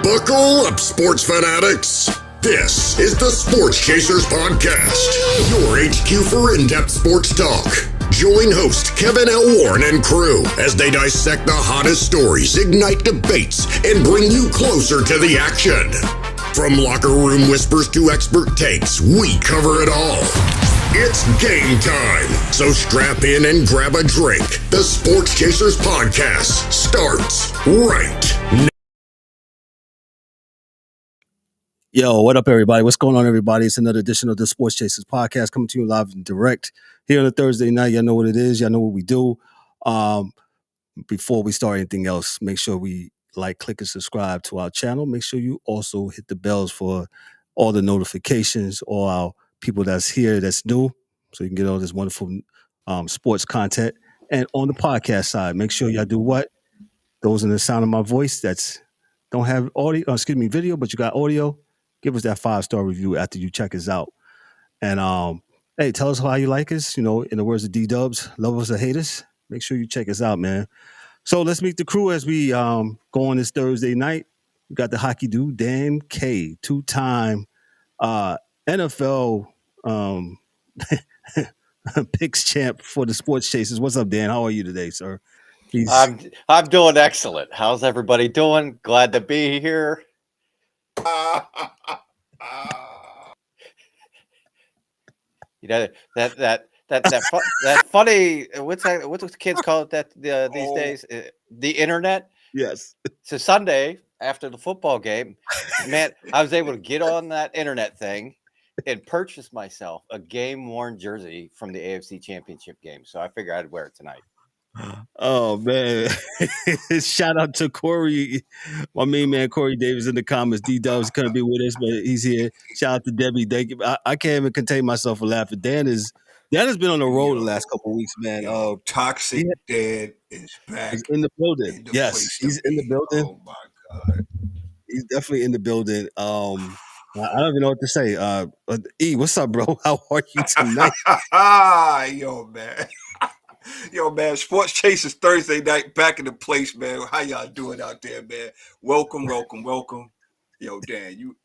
Buckle up, sports fanatics. This is the Sports Chasers Podcast, your HQ for in-depth sports talk. Join host Kevin L. Warren and crew as they dissect the hottest stories, ignite debates, and bring you closer to the action. From locker room whispers to expert takes, we cover it all. It's game time, so strap in and grab a drink. The Sports Chasers Podcast starts right now. Yo, what up, everybody? What's going on, everybody? It's another edition of the Sports Chasers Podcast coming to you live and direct here on a Thursday night. Y'all know what it is. Y'all know what we do. Before we start anything else, make sure we like, click, and subscribe to our channel. Make sure you also hit the bells for all the notifications, all our people that's here that's new, so you can get all this wonderful sports content. And on the podcast side, make sure y'all do what? Those in the sound of my voice that's don't have audio, video, but you got audio. Give us that 5-star review after you check us out. And hey, tell us how you like us. You know, in the words of D-Dubs, love us or hate us. Make sure you check us out, man. So let's meet the crew as we go on this Thursday night. We got the hockey dude, Dan K, two-time NFL picks champ for the Sports Chasers. What's up, Dan? How are you today, sir? I'm doing excellent. How's everybody doing? Glad to be here. You know that funny. What's the kids call it these days? The internet. Yes. So Sunday after the football game, man, I was able to get on that internet thing and purchase myself a game-worn jersey from the AFC Championship game. So I figured I'd wear it tonight. Oh man! Shout out to Corey, my main man Corey Davis in the comments. D-Dubs couldn't be with us, but he's here. Shout out to Debbie. Thank you. I can't even contain myself from laughing. Dan has been on the road the last couple of weeks, man. Toxic Dan is back. He's in the building. Yes, he's in the building. Oh my God, he's definitely in the building. I don't even know what to say. E, what's up, bro? How are you tonight? Yo, man, Sports Chasers Thursday night back in the place, man. How y'all doing out there, man? Welcome. Yo, Dan, you...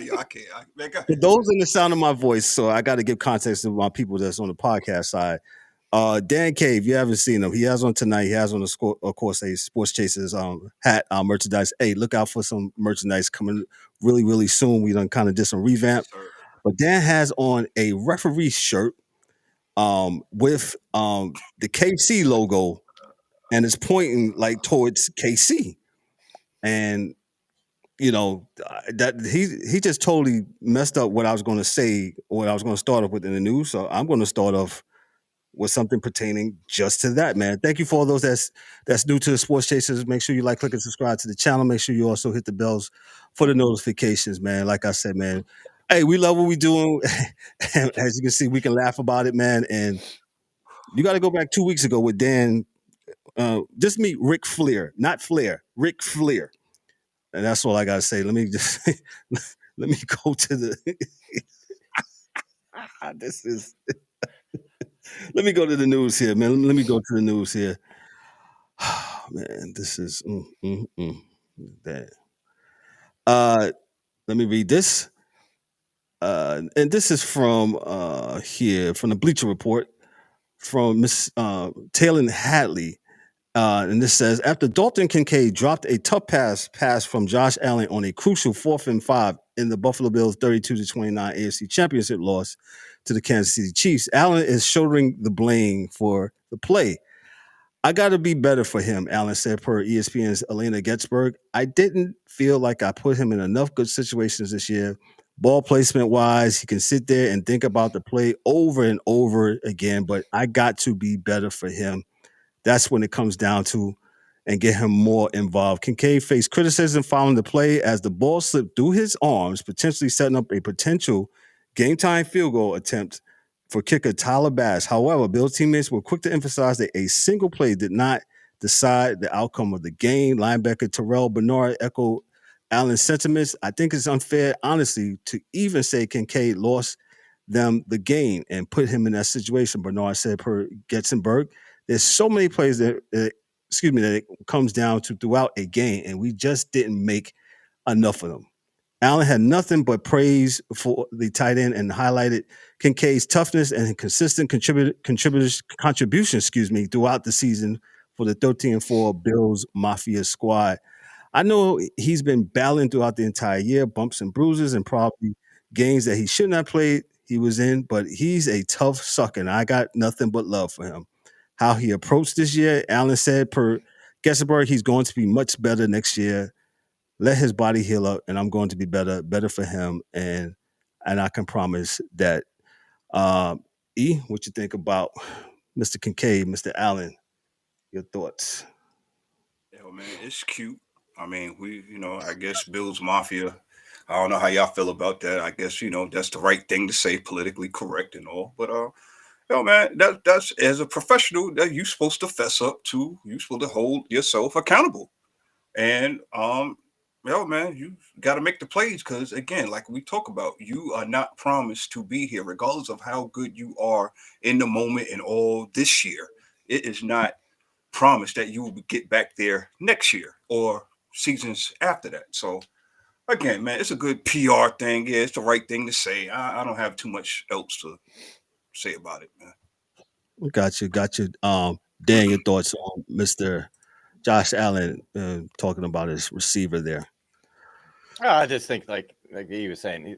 Yo, I can't. For those in the sound of my voice, so I got to give context to my people that's on the podcast side. Dan K, if you haven't seen him, he has on tonight. He has on, of course, a Sports Chasers hat, merchandise. Hey, look out for some merchandise coming really, really soon. We done kind of did some revamp. Yes, but Dan has on a referee shirt with the KC logo, and it's pointing like towards KC, and you know that he just totally messed up what I was going to say, what I was going to start off with in the news. So I'm going to start off with something pertaining just to that, man. Thank you for all those that's new to the Sports Chasers. Make sure you like, click, and subscribe to the channel. Make sure you also hit the bells for the notifications, man. Like I said, man. Hey, we love what we're doing. As you can see, we can laugh about it, man. And you got to go back 2 weeks ago with Dan. Just meet Ric Flair, not Flair, Ric Flair. And that's all I got to say. Let me go to the. Let me go to the news here, man. Let me go to the news here. Man, this is. Damn. Let me read this. And this is from here, from the Bleacher Report, from Miss Taylor Hadley. And this says, after Dalton Kincaid dropped a tough pass from Josh Allen on a crucial 4th and 5 in the Buffalo Bills 32-29 AFC Championship loss to the Kansas City Chiefs, Allen is shouldering the blame for the play. I got to be better for him, Allen said per ESPN's Elena Getzberg. I didn't feel like I put him in enough good situations this year. Ball placement wise, he can sit there and think about the play over and over again, but I got to be better for him. That's when it comes down to, and get him more involved. Kincaid faced criticism following the play as the ball slipped through his arms, potentially setting up a potential game-time field goal attempt for kicker Tyler Bass. However, Bills teammates were quick to emphasize that a single play did not decide the outcome of the game. Linebacker Terrell Bernard echoed Allen's sentiments. I think it's unfair, honestly, to even say Kincaid lost them the game and put him in that situation, Bernard said per Getzenberg. There's so many plays that that it comes down to throughout a game, and we just didn't make enough of them. Allen had nothing but praise for the tight end and highlighted Kincaid's toughness and consistent contribution, throughout the season for the 13-4 Bills Mafia squad. I know he's been battling throughout the entire year, bumps and bruises, and probably games that he shouldn't have played he was in, but he's a tough sucker, and I got nothing but love for him. How he approached this year, Allen said per Gesselberg, he's going to be much better next year. Let his body heal up, and I'm going to be better for him, and I can promise that. E, what you think about Mr. Kincaid, Mr. Allen? Your thoughts? Yo, man, it's cute. I mean, I guess Bills Mafia. I don't know how y'all feel about that. I guess, that's the right thing to say, politically correct and all. But, man, that's as a professional that you're supposed to fess up to. You're supposed to hold yourself accountable. And, man, you got to make the plays because, again, like we talk about, you are not promised to be here, regardless of how good you are in the moment and all this year. It is not promised that you will get back there next year or seasons after that. So, again, man, it's a good PR thing. Yeah, it's the right thing to say. I don't have too much else to say about it, man. Got you. Dan, your thoughts on Mr. Josh Allen talking about his receiver there? I just think, like he was saying,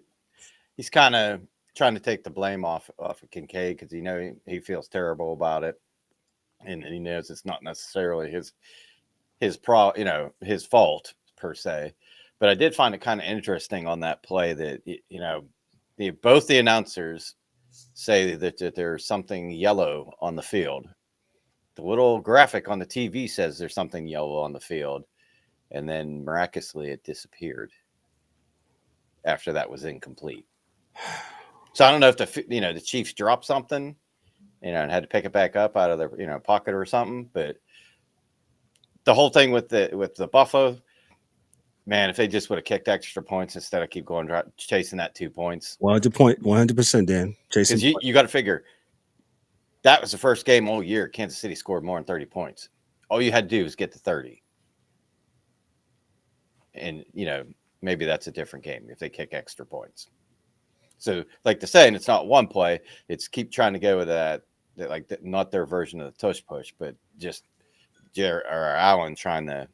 he's kind of trying to take the blame off of Kincaid because he feels terrible about it, and he knows it's not necessarily his fault per se. But I did find it kind of interesting on that play that both the announcers say that there's something yellow on the field. The little graphic on the TV says there's something yellow on the field, and then miraculously it disappeared after that was incomplete. So I don't know if the Chiefs dropped something, and had to pick it back up out of their pocket or something. But the whole thing with the Buffalo, man, if they just would have kicked extra points instead of keep going chasing that 2 points. 100%, Dan. Chasing. Because you got to figure that was the first game all year Kansas City scored more than 30 points. All you had to do was get to 30. And, maybe that's a different game if they kick extra points. So, like the saying, it's not one play. It's keep trying to go with that not their version of the tush push, but just Allen trying to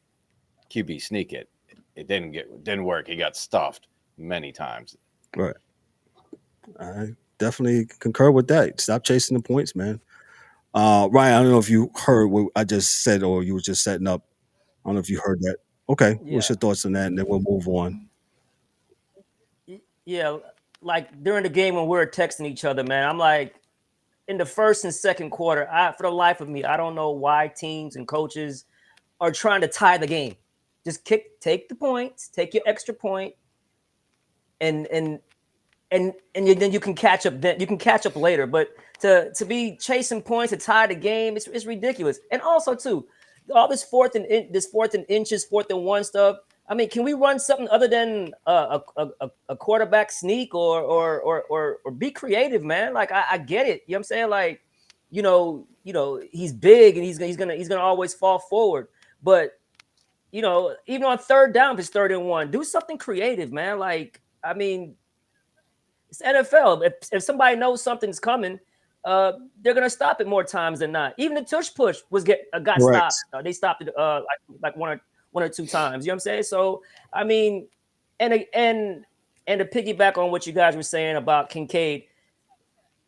QB sneak it. It didn't work. He got stuffed many times. Right. I definitely concur with that. Stop chasing the points, man. Ryan, I don't know if you heard what I just said or you were just setting up. I don't know if you heard that. Okay. Yeah. What's your thoughts on that? And then we'll move on. Yeah. Like during the game when we were texting each other, man, I'm like, in the first and second quarter, for the life of me, I don't know why teams and coaches are trying to tie the game. Just take the points, take your extra point, and then you can catch up. Then you can catch up later. But to be chasing points to tie the game, it's ridiculous. And also too, all this fourth and inches, 4th and 1 stuff. I mean, can we run something other than a quarterback sneak or be creative, man? Like I get it. You know what I'm saying? Like, he's big and he's gonna always fall forward. But even on third down, if it's 3rd and 1, do something creative, man. Like, I mean, it's NFL. If somebody knows something's coming, they're gonna stop it more times than not. Even the tush push got stopped. They stopped it like one or two times. You know what I'm saying? So I mean, and to piggyback on what you guys were saying about Kincaid,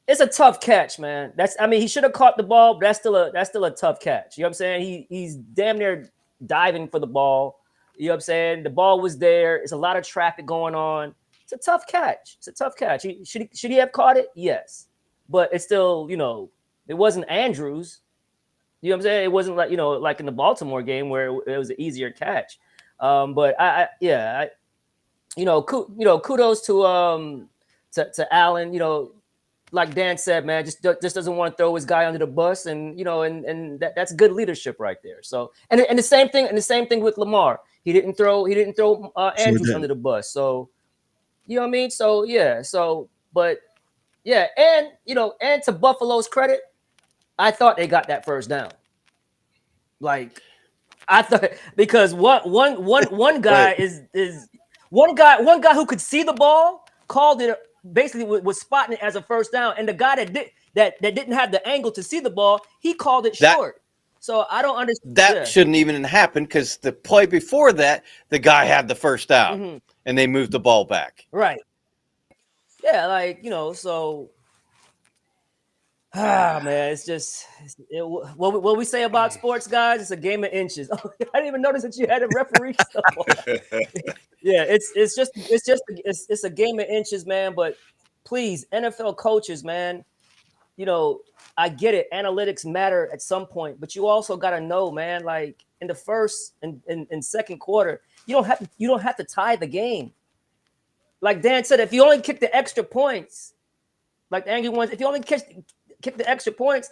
it's a tough catch, man. He should have caught the ball, but that's still a tough catch. You know what I'm saying? He's damn near diving for the ball. You know what I'm saying? The ball was there. It's a lot of traffic going on. It's a tough catch. Should he have caught it? Yes. But it's still, it wasn't Andrews. You know what I'm saying? It wasn't like in the Baltimore game where it was an easier catch. But kudos to Allen. Like Dan said, man, just doesn't want to throw his guy under the bus, and that's good leadership right there. So and the same thing with Lamar. He didn't throw Andrews under the bus. So you know what I mean? So yeah. So but yeah, and to Buffalo's credit, I thought they got that first down. Like I thought because one guy Right. is one guy who could see the ball called it basically was spotting it as a first down, and the guy that didn't have the angle to see the ball, he called it That short. So I don't understand. that shouldn't even happen because the play before that, the guy had the first down Mhm. and they moved the ball back. Right. Yeah, like so. Man, it's just what we say about sports, guys. It's a game of inches. I didn't even notice that you had a referee stuff on. Yeah, it's a game of inches, man. But please, NFL coaches, man, I get it. Analytics matter at some point, but you also got to know, man, like in the first and second quarter, you don't have to tie the game. Like Dan said, if you only kick the extra points, like the angry ones, if you only kick the extra points,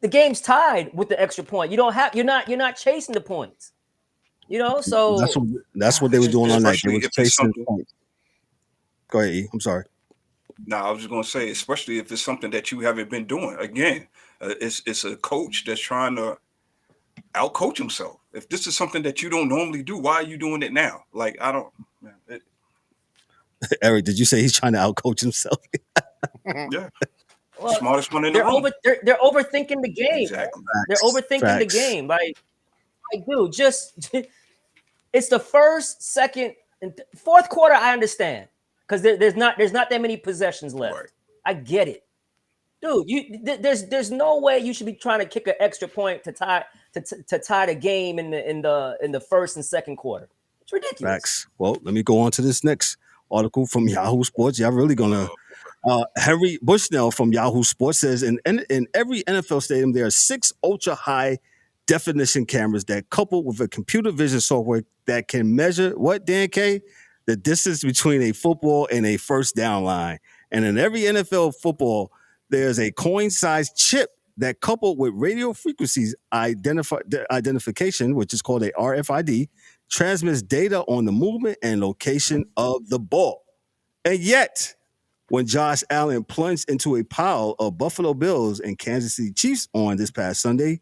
the game's tied with the extra point. You're not chasing the points. So That's what they were doing on that. They Especially was if it's chasing something. points. Go ahead, E. I'm sorry. No, I was just gonna say, especially if it's something that you haven't been doing. Again, it's a coach that's trying to outcoach himself. If this is something that you don't normally do, why are you doing it now? Like I don't. Man, Eric, did you say he's trying to outcoach himself? yeah, well, smartest one in the they're room. they're overthinking the game. Exactly. They're overthinking the Facts. game. Like dude, just it's the first, second, and fourth quarter. I understand because there's not that many possessions left. Right. I get it, dude. There's no way you should be trying to kick an extra point to tie the game in the first and second quarter. It's ridiculous. Facts. Well, let me go on to this next article from Yahoo Sports. Y'all really gonna Henry Bushnell from Yahoo Sports says in every NFL stadium there are 6 ultra high definition cameras that coupled with a computer vision software that can measure what, Dan K? The distance between a football and a first down line. And in every NFL football, there's a coin-sized chip that coupled with radio frequencies identification, which is called a RFID, transmits data on the movement and location of the ball. And yet, when Josh Allen plunged into a pile of Buffalo Bills and Kansas City Chiefs on this past Sunday,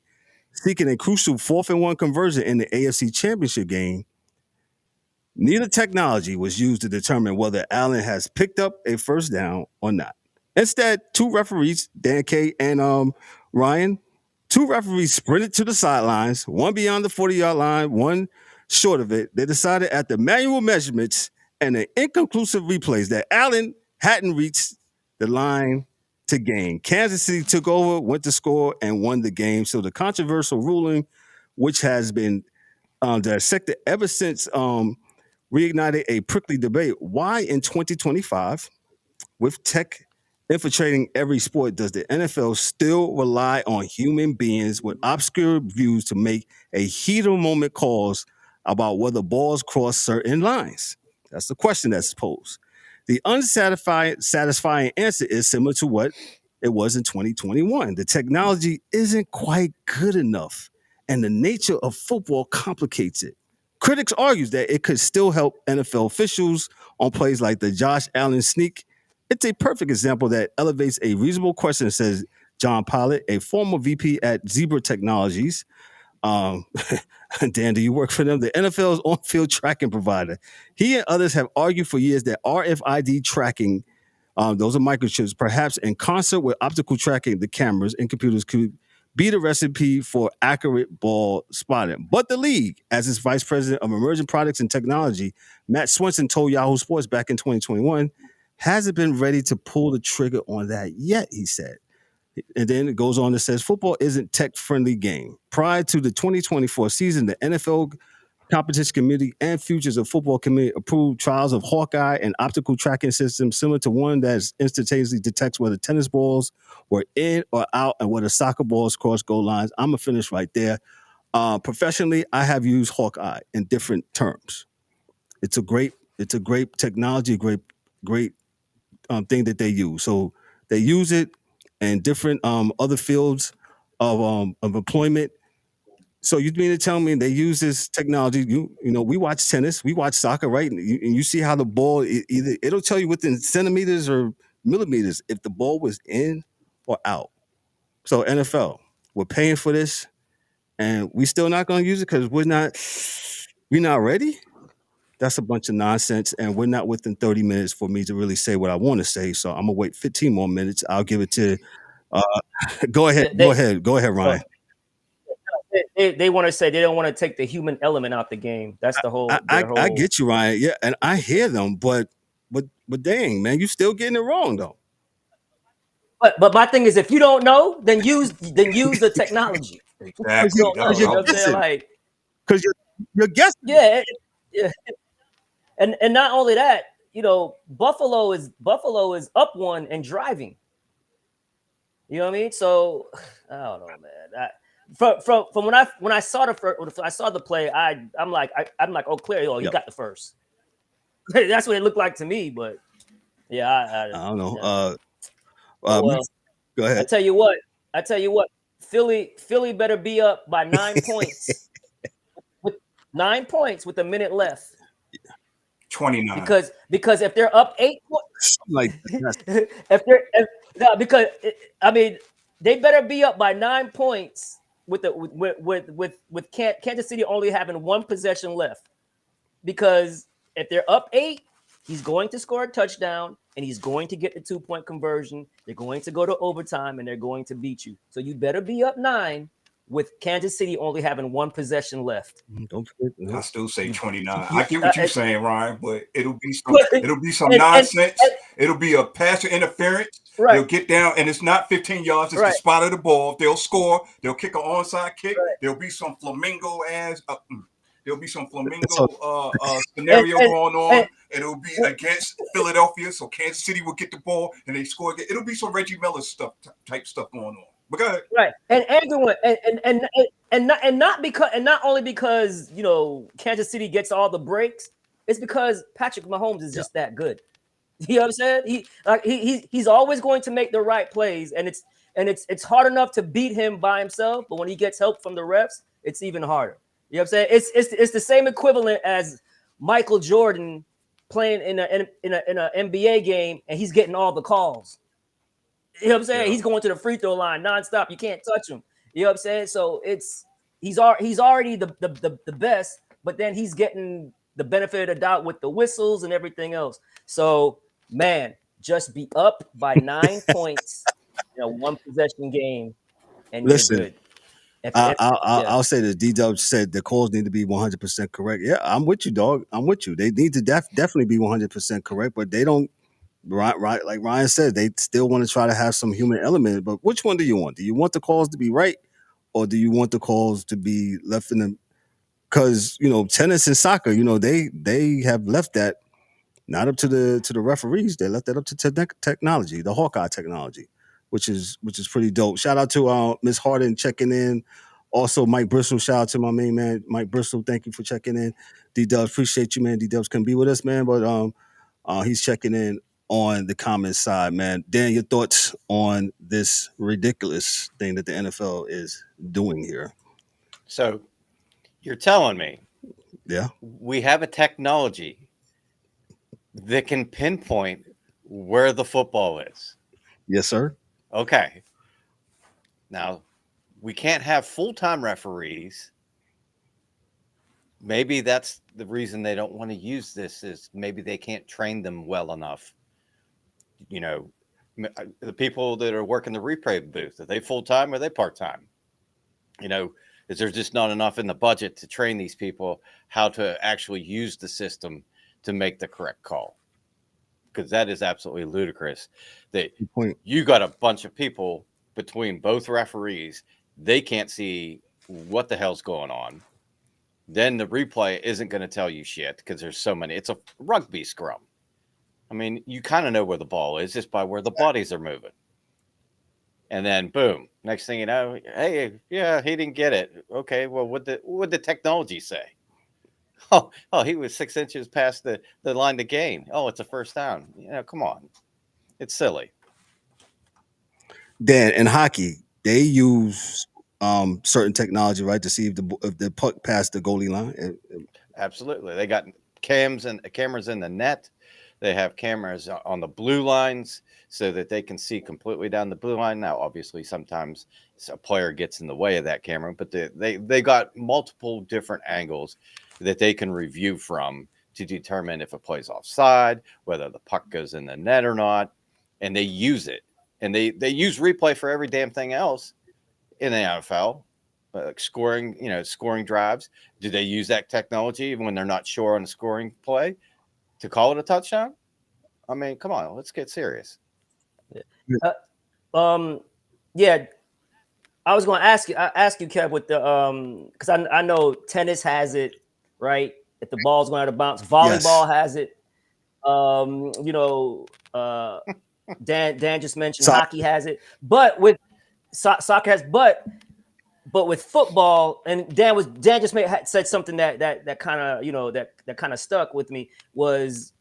seeking a crucial 4th-and-1 conversion in the AFC Championship game, neither technology was used to determine whether Allen has picked up a first down or not. Instead, 2 referees, Dan K and Ryan, 2 referees sprinted to the sidelines, one beyond the 40-yard line, one short of it. They decided after manual measurements and the inconclusive replays that Allen hadn't reached the line to gain. Kansas City took over, went to score, and won the game. So the controversial ruling, which has been dissected ever since, reignited a prickly debate. Why in 2025, with tech infiltrating every sport, does the NFL still rely on human beings with obscure views to make a heat of moment calls about whether balls cross certain lines? That's the question that's posed. The unsatisfying answer is similar to what it was in 2021. The technology isn't quite good enough, and the nature of football complicates it. Critics argue that it could still help NFL officials on plays like the Josh Allen sneak. It's a perfect example that elevates a reasonable question, says John Pollitt, a former VP at Zebra Technologies. Dan, do you work for them? The NFL's on-field tracking provider. He and others have argued for years that RFID tracking, those are microchips, perhaps in concert with optical tracking, the cameras and computers could be the recipe for accurate ball spotting. But the league, as its vice president of emerging products and technology, Matt Swenson told Yahoo Sports back in 2021, hasn't been ready to pull the trigger on that yet, he said. And then it goes on and says, football isn't tech-friendly game. Prior to the 2024 season, the NFL Competition Committee and Futures of Football Committee approved trials of Hawkeye and optical tracking systems similar to one that instantaneously detects whether tennis balls were in or out and whether soccer balls cross goal lines. I'm going to finish right there. Professionally, I have used Hawkeye in different terms. It's a great technology, great thing that they use. So they use it in different other fields of employment. So you mean to tell me they use this technology? You know, we watch tennis, we watch soccer, right? And you see how the ball either it'll tell you within centimeters or millimeters if the ball was in or out. So NFL, we're paying for this. and we still not going to use it because we're not ready. That's a bunch of nonsense, and we're not within 30 minutes for me to really say what I want to say. So I'm gonna wait 15 more minutes. I'll give it to. Go ahead, Ryan. They want to say they don't want to take the human element out the game. That's the whole. I get you, Ryan. Yeah, and I hear them, but dang, man, you still getting it wrong though. But my thing is, if you don't know, then use the technology. Exactly. You know what I'm saying? Like, because you're guessing. Yeah. And not only that, Buffalo is up one and driving. You know what I mean? So I don't know, man. From when I saw the play, I'm like, oh, clearly, you got the first. That's what it looked like to me. But yeah, I don't know. Yeah. Go ahead. I tell you what, Philly better be up by 9 points. With 9 points with a minute left. 29. Because if they're up 8 points, they better be up by 9 points with Kansas City only having one possession left. Because if they're up 8, he's going to score a touchdown and he's going to get the 2-point conversion. They're going to go to overtime and they're going to beat you. So you better be up 9 with Kansas City only having one possession left. I still say 29. I get what you're saying, Ryan, but it'll be some nonsense. It'll be a pass interference. Right. They'll get down, and it's not 15 yards. It's the spot of the ball. They'll score. They'll kick an onside kick. Right. There'll be some flamingo scenario going on, and it'll be against Philadelphia. So Kansas City will get the ball, and they score again. It'll be some Reggie Miller type stuff going on. But go ahead. Right, and everyone, and not only because Kansas City gets all the breaks, it's because Patrick Mahomes is just that good. You know what I'm saying? He's always going to make the right plays, and it's hard enough to beat him by himself, but when he gets help from the refs, it's even harder. You know what I'm saying? It's the same equivalent as Michael Jordan playing in a NBA game, and he's getting all the calls. You know what I'm saying? Yeah. He's going to the free throw line nonstop. You can't touch him. You know what I'm saying? So he's already the best, but then he's getting the benefit of the doubt with the whistles and everything else. So, man, just be up by 9 points in a one possession game, and listen, you're good. I'll say that D-Dub said the calls need to be 100% correct. Yeah, I'm with you, dog. I'm with you. They need to definitely be 100% correct, but they don't. Right, like Ryan said, they still want to try to have some human element. But which one do you want? Do you want the calls to be right, or do you want the calls to be left in the? Because tennis and soccer, they have left that not up to the referees. They left that up to technology, the Hawkeye technology, which is pretty dope. Shout out to Miss Harden checking in. Also, Mike Bristol. Shout out to my main man, Mike Bristol. Thank you for checking in. D-Dubs, appreciate you, man. D-Dubs couldn't be with us, man, but he's checking in on the comment side, man. Dan, your thoughts on this ridiculous thing that the NFL is doing here? So you're telling me we have a technology that can pinpoint where the football is? Yes, sir. Okay. Now, we can't have full-time referees. Maybe that's the reason they don't want to use this, is maybe they can't train them well enough. The people that are working the replay booth, are they full-time or are they part-time? Is there just not enough in the budget to train these people how to actually use the system to make the correct call? Because that is absolutely ludicrous that you got a bunch of people between both referees. They can't see what the hell's going on. Then the replay isn't going to tell you shit because there's so many. It's a rugby scrum. I mean, you kind of know where the ball is just by where the bodies are moving. And then, boom, next thing you know, hey, yeah, he didn't get it. Okay, well, what the technology say? Oh, he was 6 inches past the line to gain. Oh, it's a first down. Come on. It's silly. Dan, in hockey, they use certain technology, right, to see if the puck passed the goalie line. Absolutely. They got cameras in the net. They have cameras on the blue lines. so that they can see completely down the blue line. Now, obviously, sometimes a player gets in the way of that camera, but they got multiple different angles that they can review from to determine if a play's offside, whether the puck goes in the net or not, and they use it. And they use replay for every damn thing else in the NFL. Like scoring drives. Do they use that technology even when they're not sure on a scoring play to call it a touchdown? I mean, come on, let's get serious. Yeah, I was going to ask you, Kev, with the because I know tennis has it, right? If the ball's going out of bounds, volleyball has it. Dan just mentioned hockey has it, but with soccer has, but with football, and Dan just said something that kind of that kind of stuck with me, was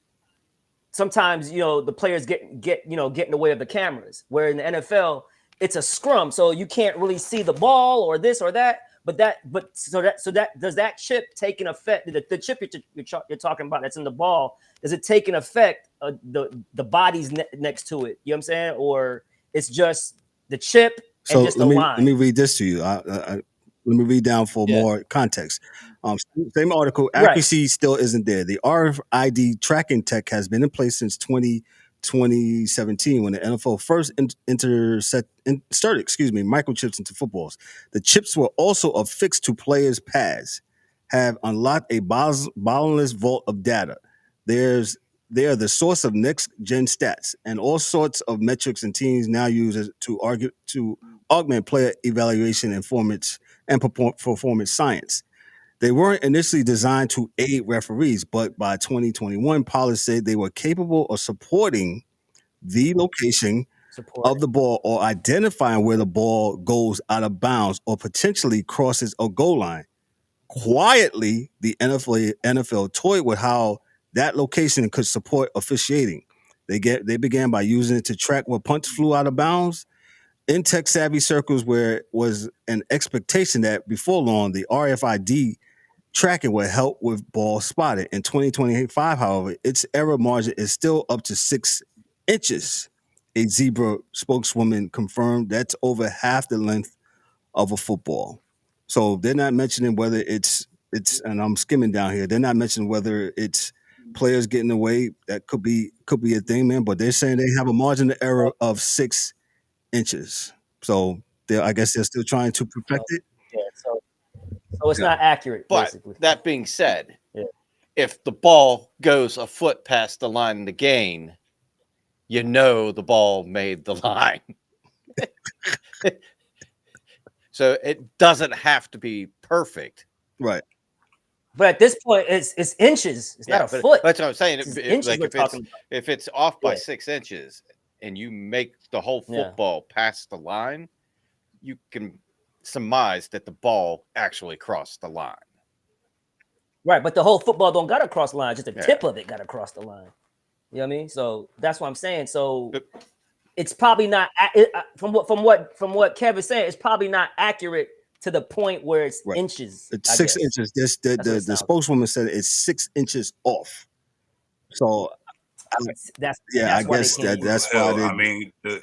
sometimes the players get in the way of the cameras, where in the NFL it's a scrum, so you can't really see the ball or this or that. So does that chip take an effect? The chip you're talking about that's in the ball, does it take an effect the bodies next to it? You know what I'm saying? Or it's just the chip and just the line? Let me read this to you. Let me read down for more context. Same article. Accuracy still isn't there. The RFID tracking tech has been in place since 2017 when the NFL first inserted microchips into footballs. The chips were also affixed to players' pads, have unlocked a bottomless vault of data. They are the source of next-gen stats and all sorts of metrics and teams now use to augment player evaluation and performance science. They weren't initially designed to aid referees, but by 2021, pilots said they were capable of supporting the location of the ball or identifying where the ball goes out of bounds or potentially crosses a goal line. Quietly, the NFL toyed with how that location could support officiating. They began by using it to track where punts flew out of bounds. In tech-savvy circles, where it was an expectation that before long, the RFID tracking would help with ball spotting. In 2025, however, its error margin is still up to 6 inches. A Zebra spokeswoman confirmed that's over half the length of a football. So they're not mentioning whether it's and I'm skimming down here. They're not mentioning whether it's players getting away. That could be a thing, man. But they're saying they have a margin of error of 6 inches. So I guess they're still trying to perfect it. Yeah. So it's not accurate. But basically. That being said, if the ball goes a foot past the line in the gain, the ball made the line. So it doesn't have to be perfect. Right. But at this point, it's inches. It's not a foot. That's what I'm saying. If it's off by 6 inches and you make the whole football past the line, you can surmise that the ball actually crossed the line. Right, but the whole football don't got to cross the line. Just the tip of it got to cross the line. You know what I mean? So that's what I'm saying. So it's probably not from what Kevin's saying. It's probably not accurate to the point where it's inches. It's 6 inches. The spokeswoman said it's 6 inches off. So that's I guess that's why. I mean, the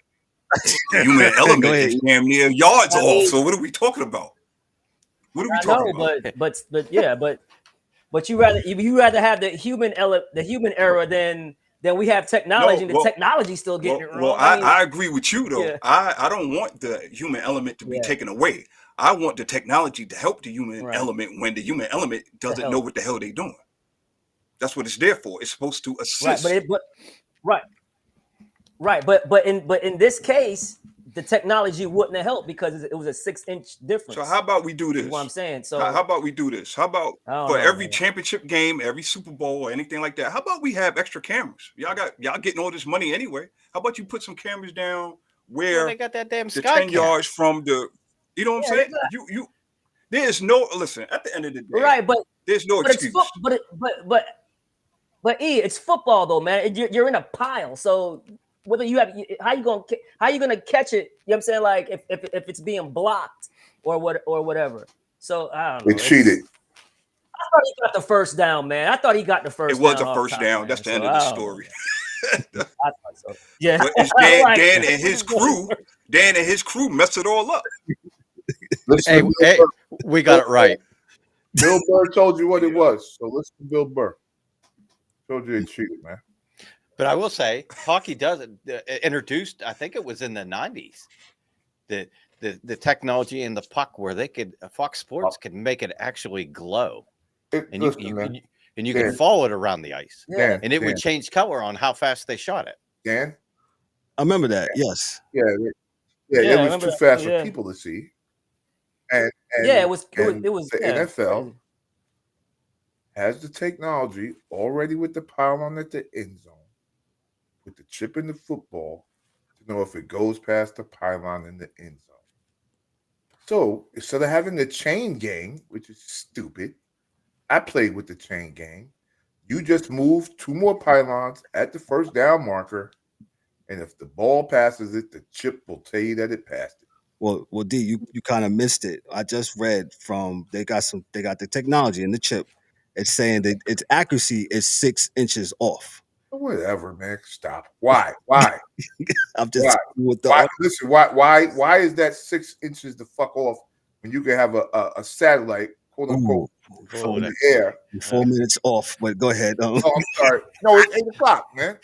human element is damn near yards off. So what are we talking about? What are we talking about? But you rather have the human error than we have technology. The technology still getting it wrong. Well, I agree with you though. I don't want the human element to be taken away. I want the technology to help the human element when the human element doesn't know what the hell they're doing. That's what it's there for. It's supposed to assist. But in this case, the technology wouldn't have helped because it was a 6 inch difference. So how about we do this? That's what I'm saying. So how about we do this? How about every championship game, every Super Bowl, or anything like that? How about we have extra cameras? Y'all getting all this money anyway. How about you put some cameras down where they got that damn the sky 10 yards from the, you know what I'm saying? You there's no listen at the end of the day. But there's no excuse. But it's football though, man. You're in a pile, so. Whether you have how you gonna catch it? You know what I'm saying? Like if it's being blocked or whatever. So I don't know. They cheated. I thought he got the first down, man. I thought he got the first. It was down a first down. That's the end of the story. I thought so. Yeah. But it's Dan and his crew messed it all up. Hey, we got it right. Bill Burr told you what it was, so listen to Bill Burr. Told you they cheated, man. But I will say, hockey does introduced. I think it was in the '90s. The technology in the puck where they could Fox Sports could make it actually glow, and you could follow it around the ice, and it would change color on how fast they shot it. Dan, I remember that. Yes. Yeah, it was too fast for people to see. And it was the yeah, NFL has the technology already with the pylon at the end zone, with the chip in the football to know if it goes past the pylon in the end zone. So instead of having the chain gang, which is stupid, I played with the chain gang. You just move 2 more pylons at the first down marker, and if the ball passes it, the chip will tell you that it passed it. Well, D, you kind of missed it. I just read from they got the technology in the chip. It's saying that its accuracy is 6 inches off. Whatever, man. Stop. Why? I'm just with the why? Listen. Why is that 6 inches the fuck off when you can have a satellite, quote unquote, in the air? 4 minutes off. But go ahead. Oh, I'm sorry. No, it's 8:00, man.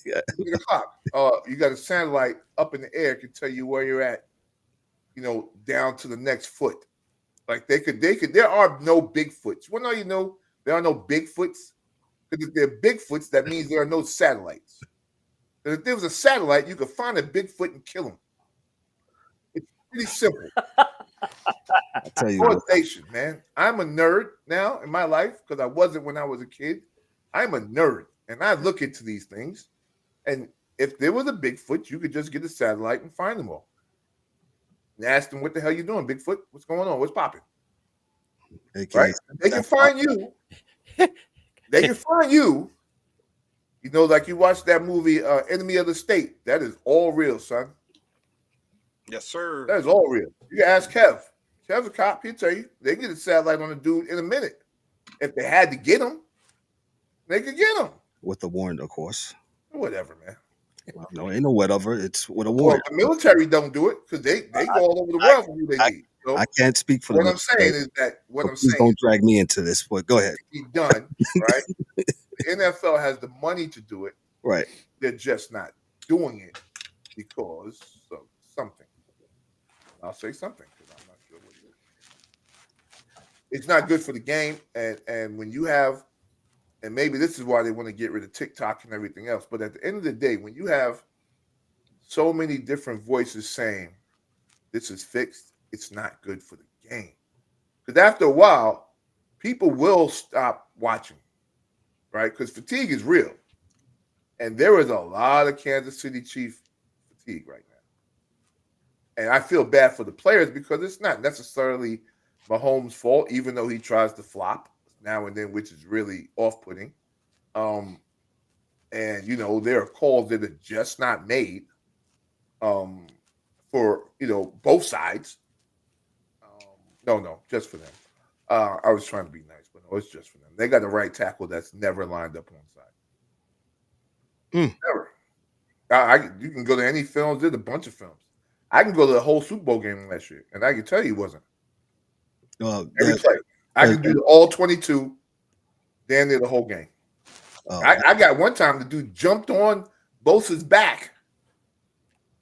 8:00. You got a satellite up in the air can tell you where you're at. Down to the next foot. Like they could. There are no Bigfoots. Well, no, there are no Bigfoots. Because if there are Bigfoots, that means there are no satellites. Because if there was a satellite, you could find a Bigfoot and kill him. It's pretty simple. I'll tell you Coordination, man. I'm a nerd now in my life because I wasn't when I was a kid. I'm a nerd, and I look into these things. And if there was a Bigfoot, you could just get a satellite and find them all. And ask them, what the hell you doing, Bigfoot? What's going on? What's popping? Right? They can find you. They can find you. Like you watched that movie, Enemy of the State. That is all real, son. Yes, sir. That is all real. You can ask Kev. Kev's a cop. He'll tell you. They get a satellite on a dude in a minute. If they had to get him, they could get him. With a warrant, of course. Whatever, man. No, ain't no whatever. It's with a warrant. Well, the military don't do it because they go all over the world for who they need. So I can't speak for what I'm saying is that don't drag me into this. But go ahead. Be done, right? The NFL has the money to do it. Right. They're just not doing it because of something. I'll say something because I'm not sure what it is. It's not good for the game, and when you have, and maybe this is why they want to get rid of TikTok and everything else. But at the end of the day, when you have so many different voices saying this is fixed, it's not good for the game. Because after a while, people will stop watching, right? Because fatigue is real. And there is a lot of Kansas City Chief fatigue right now. And I feel bad for the players because it's not necessarily Mahomes' fault, even though he tries to flop now and then, which is really off-putting. And, there are calls that are just not made for, both sides. No, just for them. I was trying to be nice, but no, it's just for them. They got the right tackle that's never lined up on side. Never. You can go to any films. There's a bunch of films. I can go to the whole Super Bowl game last year, and I can tell you he wasn't. Every play. I can do all 22, damn near the whole game. I got one time the dude jumped on Bosa's back,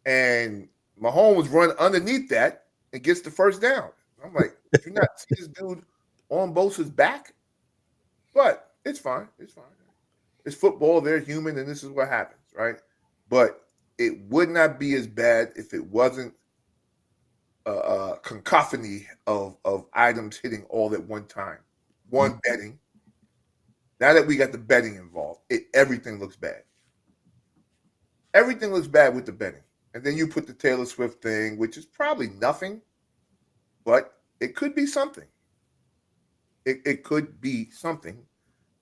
and Mahomes run underneath that and gets the first down. I'm like, did you not see this dude on Bosa's back? But it's fine. It's fine. It's football. They're human, and this is what happens, right? But it would not be as bad if it wasn't a cacophony of items hitting all at one time. One, betting. Now that we got the betting involved, everything looks bad. Everything looks bad with the betting. And then you put the Taylor Swift thing, which is probably nothing, but it could be something. It could be something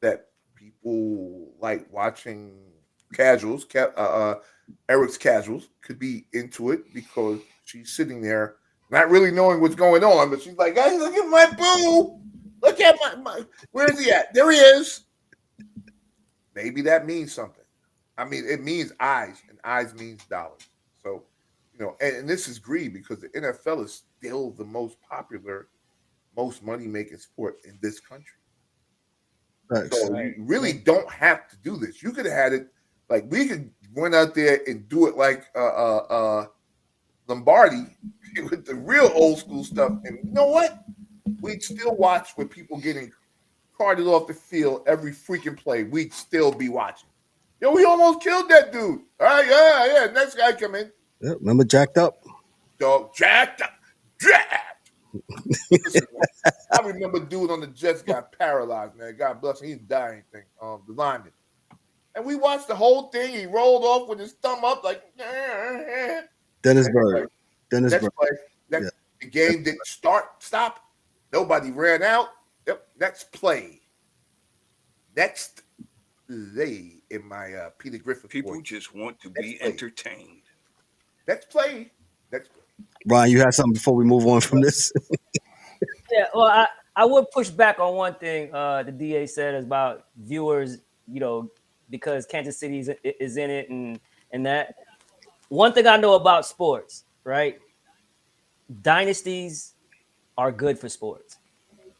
that people like watching casuals, Eric's casuals, could be into it because she's sitting there not really knowing what's going on, but she's like, "Guys, look at my boo! Look at my where is he at? There he is." Maybe that means something. I mean, it means eyes, and eyes means dollars. So, and this is greed because the NFL is still the most popular, most money-making sport in this country. Thanks. So you really don't have to do this. You could have had it like we could went out there and do it like Lombardi with the real old school stuff. And you know what? We'd still watch with people getting carted off the field every freaking play. We'd still be watching. Yo, we almost killed that dude. All right, yeah. Next guy come in. Yeah, remember Jacked Up? Dog, jacked up. Listen, I remember dude on the Jets got paralyzed, man. God bless him. He's dying thing. The lineman. And we watched the whole thing. He rolled off with his thumb up like Dennis Bird. Next play. The game didn't stop. Nobody ran out. Yep. Next play. Next play in my Peter Griffin. People just want to be entertained. Next play. Brian, you had something before we move on from this? Yeah, well, I would push back on one thing the DA said about viewers, because Kansas City is in it and that. One thing I know about sports, right? Dynasties are good for sports.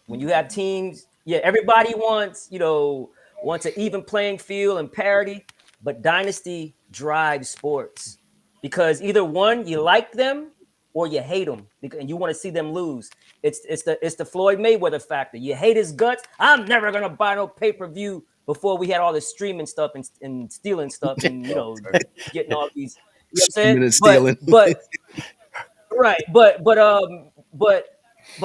When you have teams, everybody wants an even playing field and parity, but dynasty drives sports because either one, you like them or you hate them and you want to see them lose. It's the Floyd Mayweather factor. You hate his guts. I'm never gonna buy no pay-per-view before we had all this streaming stuff and stealing stuff and getting all these. You know what I'm saying? But right, but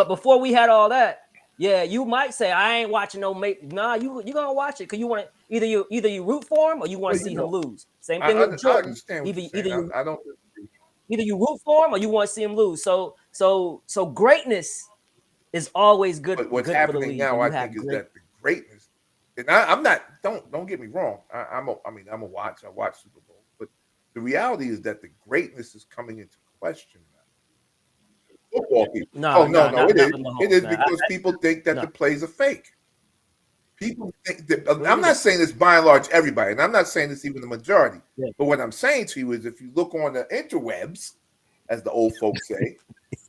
before we had all that, you might say I ain't watching no mate. Nah, you gonna watch it because you want to either you root for him or you want to see him lose. Same thing with Jordan. Either you root for him or you want to see him lose. So greatness is always good. But what's good happening for the league now, I think, is that the greatness. And I'm not. Don't get me wrong. I watch Super Bowl, but the reality is that the greatness is coming into question now. Football people. No. It is because people think that the plays are fake. People think that. I'm not saying this by and large everybody, and I'm not saying this even the majority. Yeah. But what I'm saying to you is, if you look on the interwebs, as the old folks say,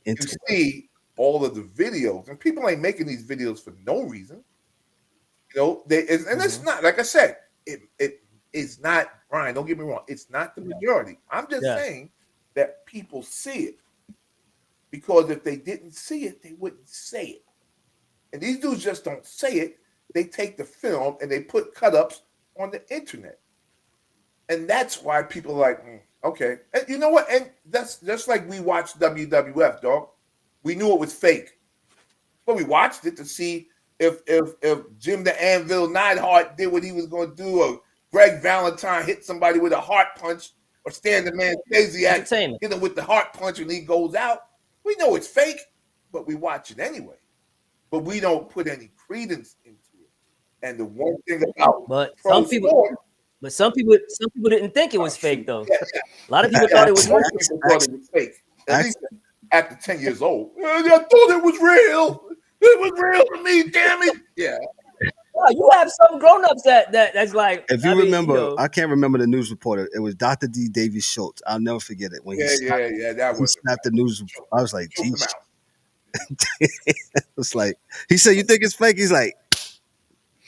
you see all of the videos, and people ain't making these videos for no reason. It's not, like I said, it is not, Brian, don't get me wrong, it's not the majority. I'm just saying that people see it. Because if they didn't see it, they wouldn't say it. And these dudes just don't say it. They take the film and they put cut-ups on the internet. And that's why people are like, okay. And you know what? And that's just like we watched WWF, dog. We knew it was fake. But we watched it to see if Jim the Anvil Neidhart did what he was going to do, or Greg Valentine hit somebody with a heart punch, or Stan the Man Stasiak hit him with the heart punch and he goes out. We know it's fake, but we watch it anyway. But we don't put any credence into it. And the one thing about some people didn't think it was fake, though. Yeah. A lot of people thought it was fake. At least after 10 years old. I thought it was real. It was real to me, damn it. Yeah. Well, you have some grown-ups that's like. If you remember, I can't remember the news reporter. It was Dr. D. Davies Schultz. I'll never forget it. When he snapped the news report. I was like, geez. It's like, he said, you think it's fake? He's like.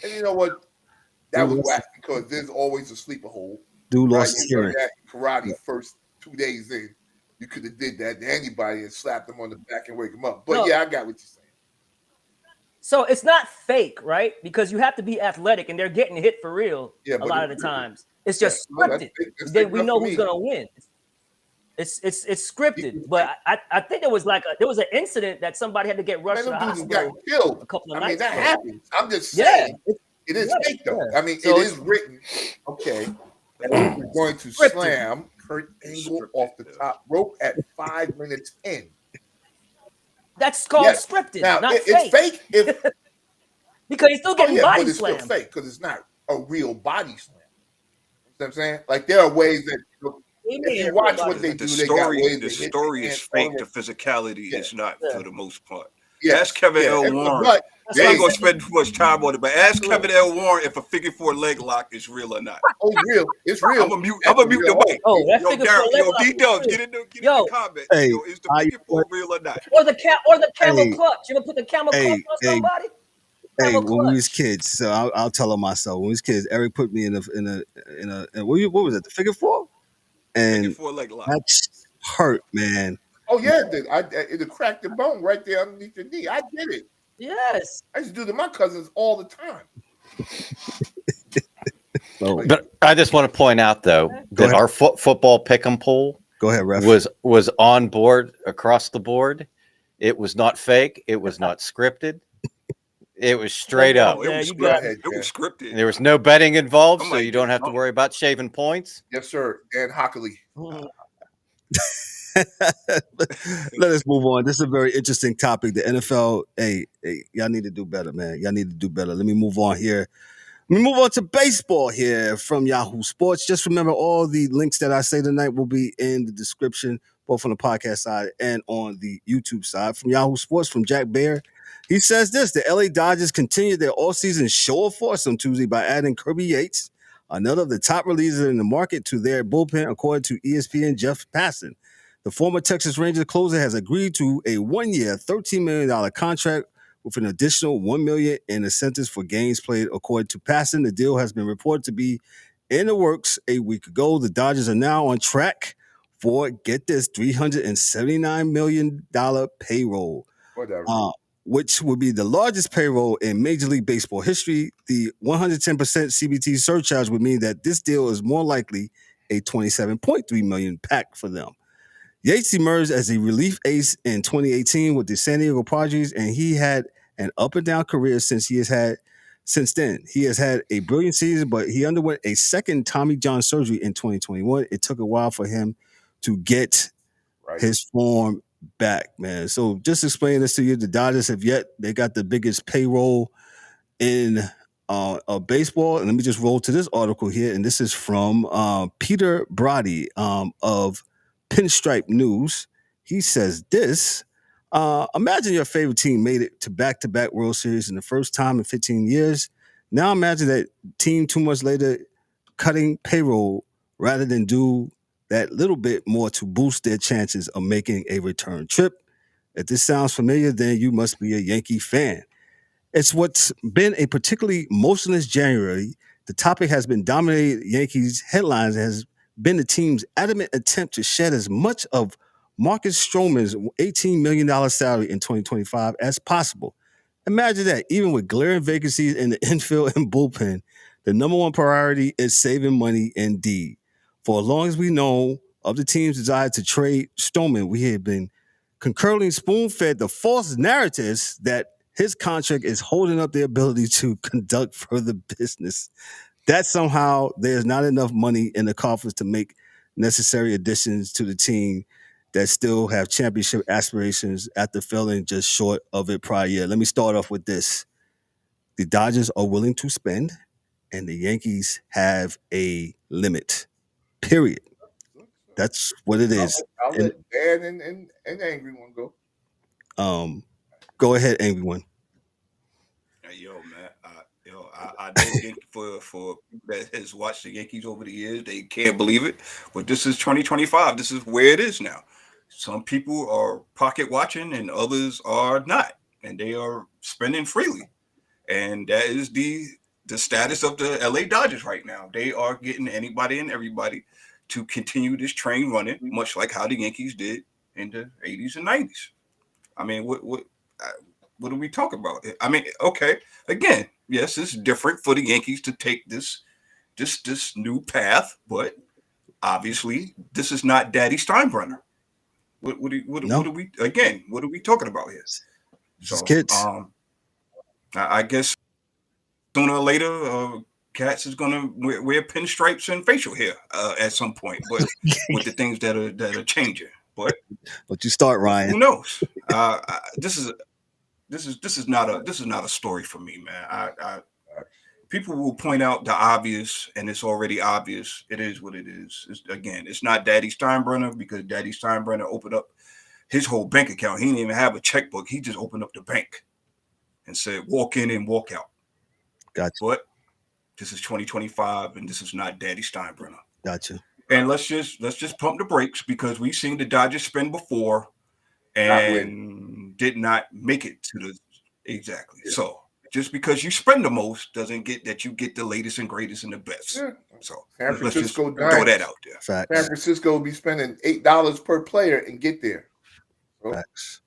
And you know what? That was whack because there's always a sleeper hole. Dude lost his hearing. Karate first 2 days in. You could have did that to anybody and slapped them on the back and wake them up. But I got what you're saying. So it's not fake, right? Because you have to be athletic, and they're getting hit for real a lot of the times. It's just scripted. Then we know who's gonna win. It's scripted. But I think there was an incident that somebody had to get rushed to the hospital. Got killed a couple of nights that happens. I'm just saying it is fake though. I mean, so it is written. Okay, that we're going to slam Kurt Angle off the top rope at 5 minutes in. That's called scripted, now, not it's fake. Because he's still getting body slammed. It's still fake because it's not a real body slam. You know what I'm saying? Like there are ways that if you watch what they do, they got ways. The story is fake. The physicality is not for the most part. That's Kevin L. Warren. That's We what ain't I'm gonna saying. spend too much time on it. But ask Absolutely. Kevin L. Warren if a figure 4 leg lock is real or not. Oh, real. It's real. I'm gonna mute That's the real. mic. Oh, that Yo, figure 4 Darryl, leg yo, lock is D-Dubs, real. get in the Yo. comments. Hey, Yo, is the figure 4 real or not? Or the camel Hey, clutch. You ever put the camel clutch on hey, somebody? hey, Camel when we was clutch. kids, so I'll tell on myself. When we was kids, Eric put me in what was it, the figure 4? Figure And 4 leg lock. that hurt, man. Oh yeah, it cracked the bone right there underneath your knee. I did it. Yes. I used to do it to my cousins all the time. So But I just want to point out though that ahead. our football pick'em pool go ahead, ref. was on board across the board. It was not fake. It was not scripted. It was straight up. Oh, it Yeah, was you got scripted. it. It was scripted. There was no betting involved, I'm so like you don't this, have to huh? worry about shaving points. Yes, sir. Dan Hockley. Mhm. Let us move on. This is a very interesting topic. The NFL, hey, y'all need to do better, man. Y'all need to do better. Let me move on here. Let me move on to baseball here from Yahoo Sports. Just remember, all the links that I say tonight will be in the description, both on the podcast side and on the YouTube side. From Yahoo Sports, from Jack Baer, he says this: the LA Dodgers continued their all-season show of force on Tuesday by adding Kirby Yates, another of the top relievers in the market, to their bullpen, according to ESPN Jeff Passan. The former Texas Rangers closer has agreed to a one-year, $13 million contract with an additional $1 million in incentives for games played, according to Passan. The deal has been reported to be in the works a week ago. The Dodgers are now on track for, get this, $379 million payroll, Whatever. which would be the largest payroll in Major League Baseball history. The 110% CBT surcharge would mean that this deal is more likely a $27.3 million pack for them. Yates emerged as a relief ace in 2018 with the San Diego Padres, and he had an up and down career since then. He has had a brilliant season, but he underwent a second Tommy John surgery in 2021. It took a while for him to get Right. his form back, man. So just explain this to you. The Dodgers they got the biggest payroll in baseball. And let me just roll to this article here. And this is from Peter Brody of Pinstripe News. He says this: imagine your favorite team made it to back-to-back World Series in the first time in 15 years. Now imagine that team 2 months later cutting payroll rather than do that little bit more to boost their chances of making a return trip. If this sounds familiar, then you must be a Yankee fan. It's what's been a particularly motionless January. The topic has been dominated Yankees headlines, has been the team's adamant attempt to shed as much of Marcus Stroman's $18 million salary in 2025 as possible. Imagine that, even with glaring vacancies in the infield and bullpen, the number one priority is saving money indeed. For as long as we know of the team's desire to trade Stroman, we have been concurrently spoon-fed the false narratives that his contract is holding up their ability to conduct further business. That somehow there's not enough money in the coffers to make necessary additions to the team that still have championship aspirations after falling just short of it prior year. Let me start off with this. The Dodgers are willing to spend, and the Yankees have a limit, period. That's what it is. I'll let Dan and Angry One go. Go ahead, Angry One. Yo, man. I know for that has watched the Yankees over the years, they can't believe it. But this is 2025. This is where it is now. Some people are pocket watching and others are not, and they are spending freely. And that is the status of the LA Dodgers right now. They are getting anybody and everybody to continue this train running, much like how the Yankees did in the 80s and 90s. I mean, what are we talking about? I mean, okay, again, yes, it's different for the Yankees to take this new path, but obviously this is not Daddy Steinbrenner. What are we talking about here? Just kids. I guess sooner or later, Cats is gonna wear pinstripes and facial hair at some point, but with the things that are changing. But you start, Ryan. Who knows? This is not a story for me, man. People will point out the obvious, and it's already obvious. It is what it is. It's not Daddy Steinbrenner, because Daddy Steinbrenner opened up his whole bank account. He didn't even have a checkbook. He just opened up the bank. and said walk in and walk out. Gotcha. But this is 2025, and this is not Daddy Steinbrenner. Gotcha. And let's just pump the brakes, because we've seen the Dodgers spend before and did not make it to the exactly. Yeah. So just because you spend the most doesn't get that you get the latest and greatest and the best. Yeah. So San Francisco let's just throw that out there. Facts. San Francisco will be spending $8 per player and get there. So. Facts.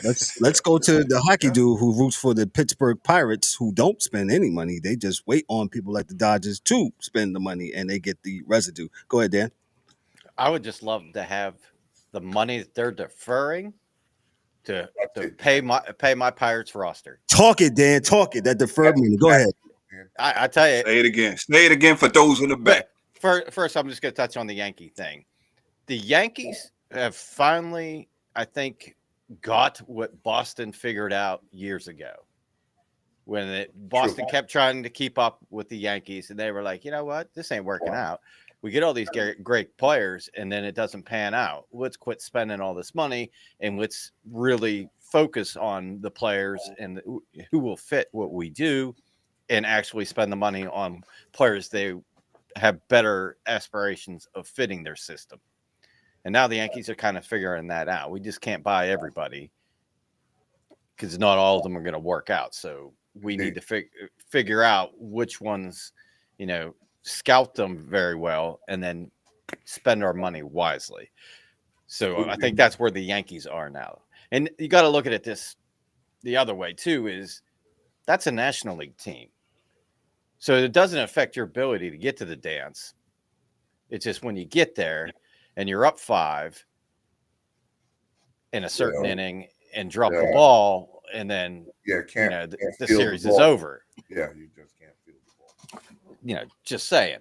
Let's go to the hockey dude who roots for the Pittsburgh Pirates, who don't spend any money. They just wait on people like the Dodgers to spend the money, and they get the residue. Go ahead, Dan. I would just love to have the money that they're deferring to pay my Pirates roster. Talk it, Dan. Talk it. That deferred money. Go ahead. I tell you. Say it again. Say it again for those in the back. First, I'm just going to touch on the Yankee thing. The Yankees have finally, I think, got what Boston figured out years ago. When Boston kept trying to keep up with the Yankees, and they were like, you know what? This ain't working out. We get all these great players, and then it doesn't pan out. Let's quit spending all this money, and let's really focus on the players and who will fit what we do, and actually spend the money on players they have better aspirations of fitting their system. And now the Yankees are kind of figuring that out. We just can't buy everybody because not all of them are going to work out. So we need to figure out which ones, scout them very well and then spend our money wisely. So I think that's where the Yankees are now. And you got to look at it the other way too, is that's a National League team. So it doesn't affect your ability to get to the dance. It's just when you get there and you're up 5 in a certain inning and drop the ball, and then the series is over. Yeah, you just can't feel the ball. Just saying.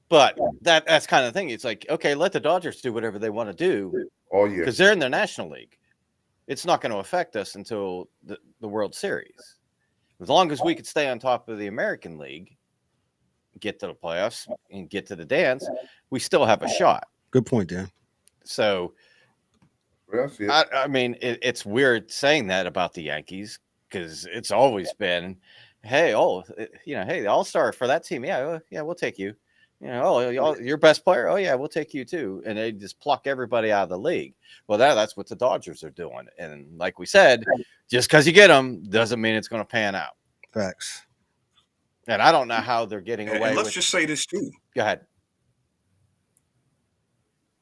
But that's kind of the thing. It's like, okay, let the Dodgers do whatever they want to do. Oh yeah, because they're in the National League. It's not going to affect us until the World Series. As long as we could stay on top of the American League, get to the playoffs, and get to the dance, we still have a shot. Good point, Dan. So, I mean, it's weird saying that about the Yankees, because it's always been, hey, the All-Star for that team, yeah, we'll take you. Your best player, oh yeah, we'll take you too. And they just pluck everybody out of the league. Well, that's what the Dodgers are doing. And like we said, just because you get them doesn't mean it's going to pan out. Facts. And I don't know how they're getting away. And let's just say this too. Go ahead.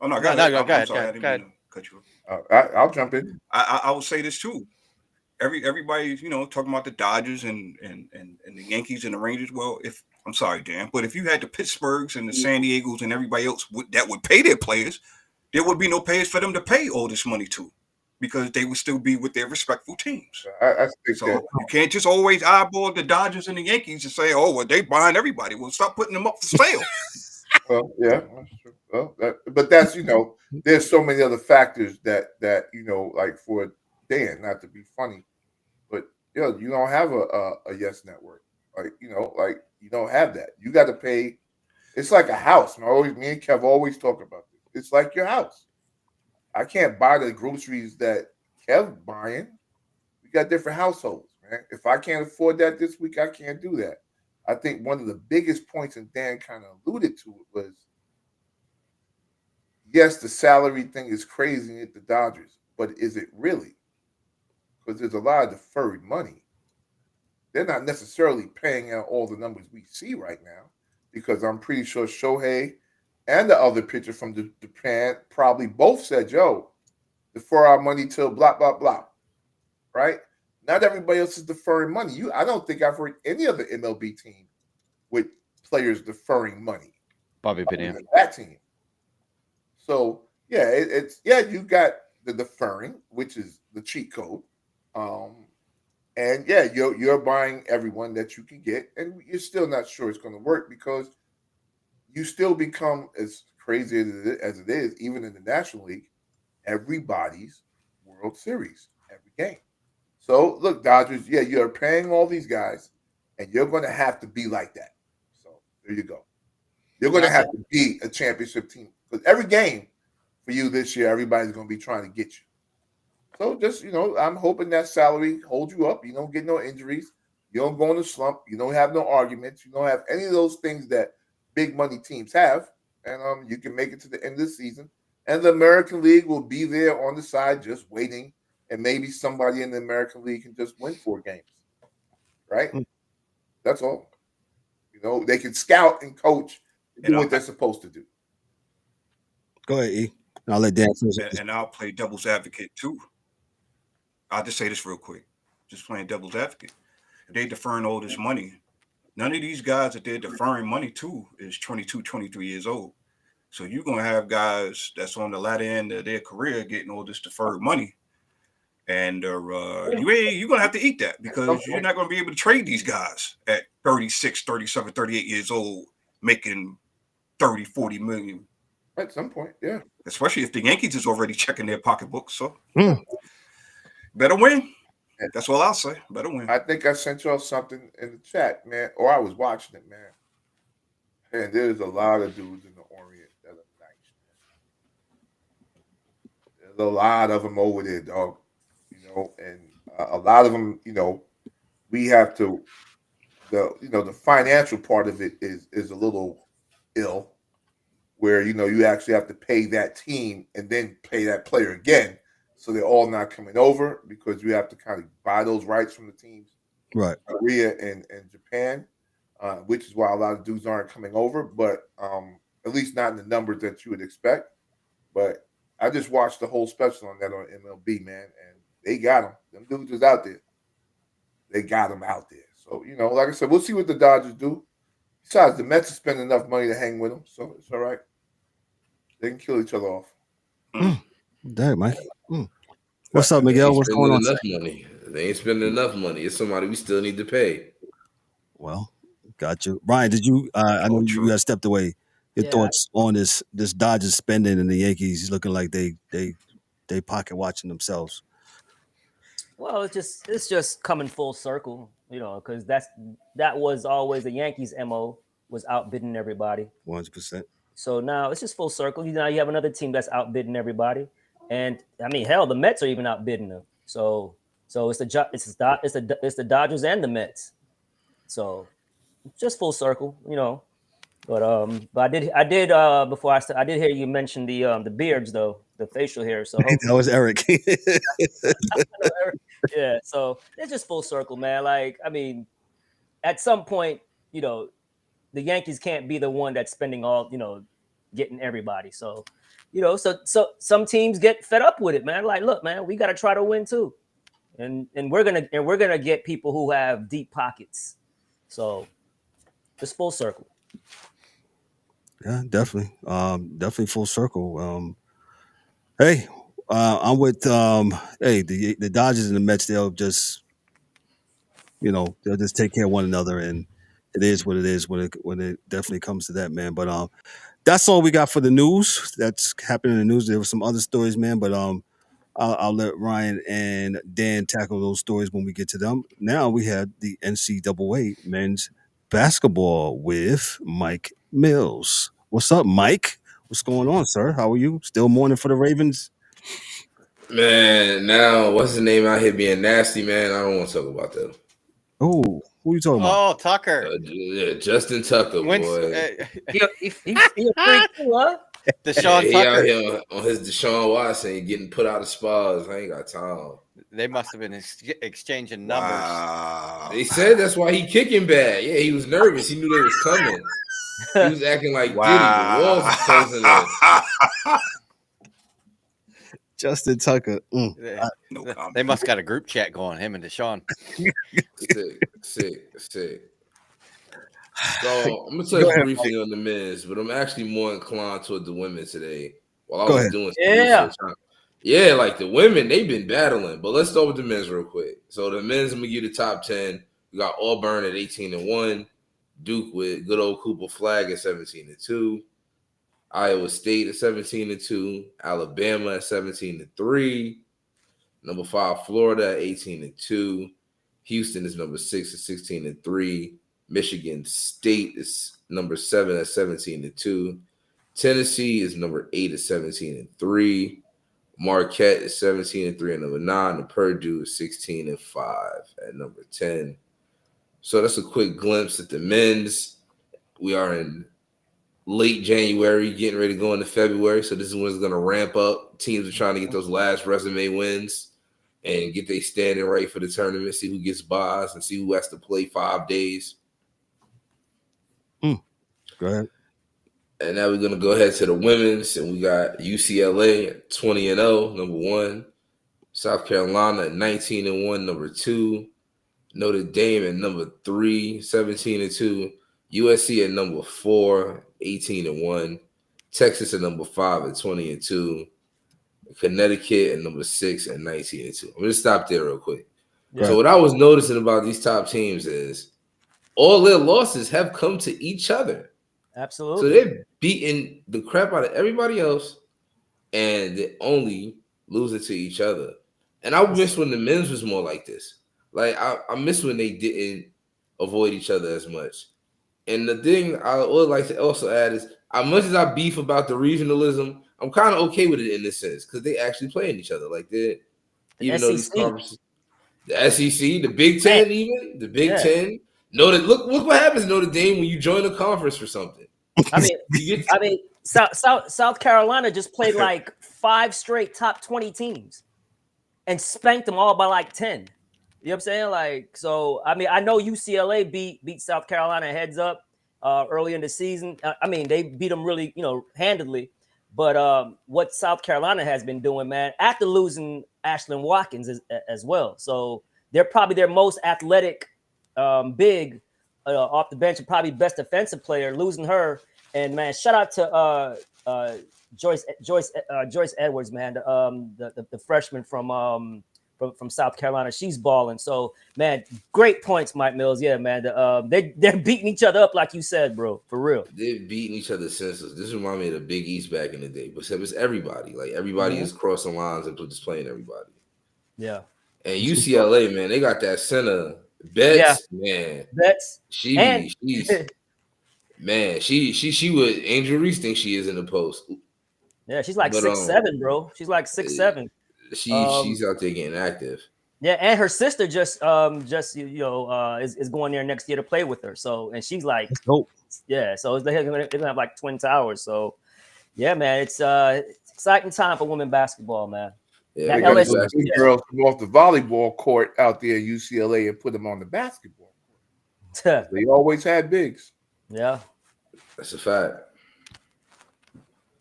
Oh no, go ahead. Go ahead. Cut you off. I'll jump in. I will say this too. Everybody's talking about the Dodgers and the Yankees and the Rangers. Well, I'm sorry, Dan, but if you had the Pittsburghs and the San Diegos and everybody else that would pay their players, there would be no players for them to pay all this money to, because they would still be with their respectful teams. I think so. You can't just always eyeball the Dodgers and the Yankees and say, "Oh, well, they buying everybody." Well, stop putting them up for sale. Well, yeah, that's true. Well, but that's there's so many other factors that like for Dan, not to be funny, but you don't have a Yes Network, like you don't have that. You got to pay. It's like a house. Me and Kev always talk about this. It's like your house. I can't buy the groceries that Kev buying. We got different households, man. If I can't afford that this week, I can't do that. I think one of the biggest points, and Dan kind of alluded to it, was, yes, the salary thing is crazy at the Dodgers, but is it really? Because there's a lot of deferred money. They're not necessarily paying out all the numbers we see right now, because I'm pretty sure Shohei and the other pitcher from Japan probably both said, "Yo, defer our money till blah, blah, blah." Right? Not everybody else is deferring money. I don't think I've heard any other MLB team with players deferring money. Bobby Bonilla. That team. So, yeah, you got the deferring, which is the cheat code. And yeah, you're buying everyone that you can get, and you're still not sure it's going to work, because you still become, as crazy as it is, even in the National League, everybody's World Series every game. So look, Dodgers, yeah, you're paying all these guys, and you're going to have to be like that. So there you go. You're going to have to be a championship team, because every game for you this year, everybody's going to be trying to get you. So just, I'm hoping that salary holds you up. You don't get no injuries. You don't go in a slump. You don't have no arguments. You don't have any of those things that big money teams have. And you can make it to the end of the season. And the American League will be there on the side just waiting. And maybe somebody in the American League can just win 4 games. Right? That's all. They can scout and coach and do what they're supposed to do. Go ahead, E. I'll let Dan finish. And I'll play devil's advocate too. I'll just say this real quick. Just playing devil's advocate. If they deferring all this money, none of these guys that they're deferring money to is 22, 23 years old. So you're going to have guys that's on the latter end of their career getting all this deferred money. And you're going to have to eat that because you're not going to be able to trade these guys at 36, 37, 38 years old, making 30, 40 million. At some point, yeah. Especially if the Yankees is already checking their pocketbooks. So better win. That's all I'll say. Better win. I think I sent y'all something in the chat, man, or I was watching it, man. And there's a lot of dudes in the Orient that are nice, man. There's a lot of them over there, dog. And a lot of them, we have to, the financial part of it is a little ill, where, you actually have to pay that team and then pay that player again. So they're all not coming over because you have to kind of buy those rights from the teams. Right. Korea and Japan, which is why a lot of dudes aren't coming over, but at least not in the numbers that you would expect. But I just watched the whole special on that on MLB, man, and they got them. Them dudes is out there. They got them out there. So, like I said, we'll see what the Dodgers do. Besides, the Mets have spent enough money to hang with them, so it's all right. They can kill each other off. Damn, Mike. What's up, Miguel? What's going on? Enough money. They ain't spending enough money. It's somebody we still need to pay. Well, got you. Ryan, did you I know you guys stepped away. Your thoughts on this Dodgers spending and the Yankees looking like they pocket watching themselves? Well, it's just coming full circle, because that was always the Yankees' MO, was outbidding everybody. 100%. So now it's just full circle. You have another team that's outbidding everybody, and I mean, hell, the Mets are even outbidding them. So it's the Dodgers and the Mets. So just full circle, But I did before I did hear you mention the beards though, the facial hair. So that was Eric. Yeah, so it's just full circle, man. Like, I mean, at some point, the Yankees can't be the one that's spending all, getting everybody. So, so some teams get fed up with it, man. Like, look, man, we got to try to win too, and we're gonna get people who have deep pockets. So, it's full circle. Yeah, definitely. Definitely full circle. Hey, I'm with the Dodgers and the Mets. They'll just take care of one another, and it is what it is when it definitely comes to that, man. But that's all we got for the news that's happening in the news. There were some other stories, man, but I'll let Ryan and Dan tackle those stories when we get to them. Now we have the NCAA men's basketball with Mike Mills. What's up, Mike? What's going on, sir? How are you? Still mourning for the Ravens? Man, now what's the name out here being nasty, man? I don't want to talk about that. Oh, who are you talking about? Oh, Tucker. Justin Tucker, boy. He's a freak too, huh? Deshaun Tucker. He out here on his Deshaun Watson getting put out of spas. I ain't got time. They must have been exchanging numbers. Wow. They said that's why he kicking bad. Yeah, he was nervous. He knew they was coming. He was acting like Diddy. The walls was closing in. Justin Tucker. They must got a group chat going, him and Deshaun. Sick. So I'm gonna touch briefly on the men's, but I'm actually more inclined toward the women today. While I was doing some research. Yeah, like the women, they've been battling. But let's start with the men's real quick. So the men's, I'm gonna give you the top 10. We got Auburn at 18-1, Duke with good old Cooper Flag at 17-2, Iowa State at 17-2, Alabama at 17-3, number 5 Florida at 18-2, Houston is number 6 at 16-3, Michigan State is number 7 at 17-2, Tennessee is number 8 at 17-3. Marquette is 17-3 at number 9. And Purdue is 16-5 at number 10. So that's a quick glimpse at the men's. We are in late January, getting ready to go into February. So this is when it's going to ramp up. Teams are trying to get those last resume wins and get their standing right for the tournament, see who gets buys and see who has to play 5 days. Go ahead. And now we're going to go ahead to the women's, and we got UCLA at 20-0, number 1. South Carolina at 19-1, number 2. Notre Dame at number 3, 17-2. USC at number 4, 18-1. Texas at number 5 at 20-2. Connecticut at number 6 at 19-2. I'm going to stop there real quick. Right. So what I was noticing about these top teams is all their losses have come to each other. Absolutely. So they're beating the crap out of everybody else, and they only lose it to each other. And I miss when the men's was more like this. Like, I miss when they didn't avoid each other as much. And the thing I would like to also add is, as much as I beef about the regionalism, I'm kind of okay with it in this sense because they actually playing each other. Like, they, even though these conferences, the SEC, the Big Ten, even the Big Ten. Look what happens in Notre Dame when you join a conference for something. I mean, South Carolina just played like 5 straight top 20 teams and spanked them all by like 10. You know what I'm saying? Like, so I mean, I know UCLA beat South Carolina heads up early in the season. I mean, they beat them really, handedly. But what South Carolina has been doing, man, after losing Ashlyn Watkins as well, so they're probably their most athletic big off the bench and probably best defensive player, losing her. And man, shout out to Joyce Edwards, man, the freshman from South Carolina. She's balling. So man, great points, Mike Mills. Yeah, man, they're beating each other up like you said, bro, for real. They're beating each other senseless. This reminds me of the Big East back in the day, but it's everybody. Like everybody is crossing lines and just playing everybody. Yeah. And UCLA, man, they got that center. Betts, man. Betts. She would Angel Reese think she is in the post. Yeah, she's like 6'7", bro. She's like 6'7". She's out there getting active. Yeah, and her sister just is going there next year to play with her. So, and she's like, yeah. So they're gonna have like twin towers. So, yeah, man, it's exciting time for women basketball, man. Yeah, they got some big girls come off the volleyball court out there at UCLA and put them on the basketball court. They always had bigs. Yeah, that's a fact.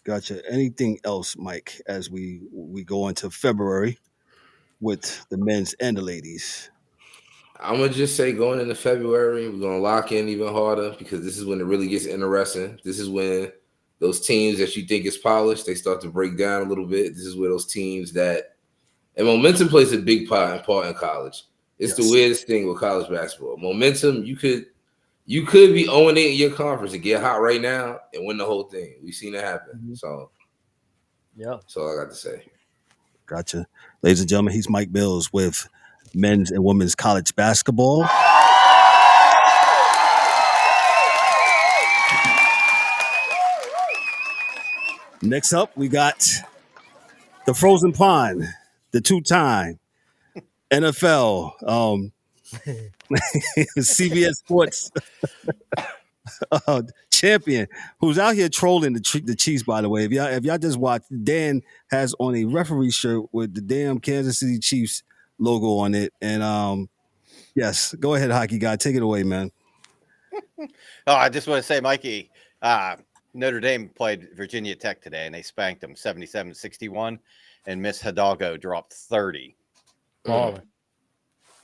Gotcha. Anything else, Mike, as we go into February with the men's and the ladies? I'm going to just say going into February, we're going to lock in even harder because this is when it really gets interesting. This is when those teams that you think is polished, they start to break down a little bit. This is where those teams that – and momentum plays a big part in college. It's the weirdest thing with college basketball. Momentum, you could be 0-8 in your conference and get hot right now and win the whole thing. We've seen it happen. Mm-hmm. So, yeah, that's all I got to say. Gotcha. Ladies and gentlemen, he's Mike Mills with men's and women's college basketball. Next up, we got the Frozen Pond, the two-time NFL CBS Sports champion, who's out here trolling the Chiefs. By the way, if y'all just watch, Dan has on a referee shirt with the damn Kansas City Chiefs logo on it. And yes, go ahead, hockey guy, take it away, man. I just want to say, Mikey, Notre Dame played Virginia Tech today, and they spanked them 77-61, and Miss Hidalgo dropped 30. Balling.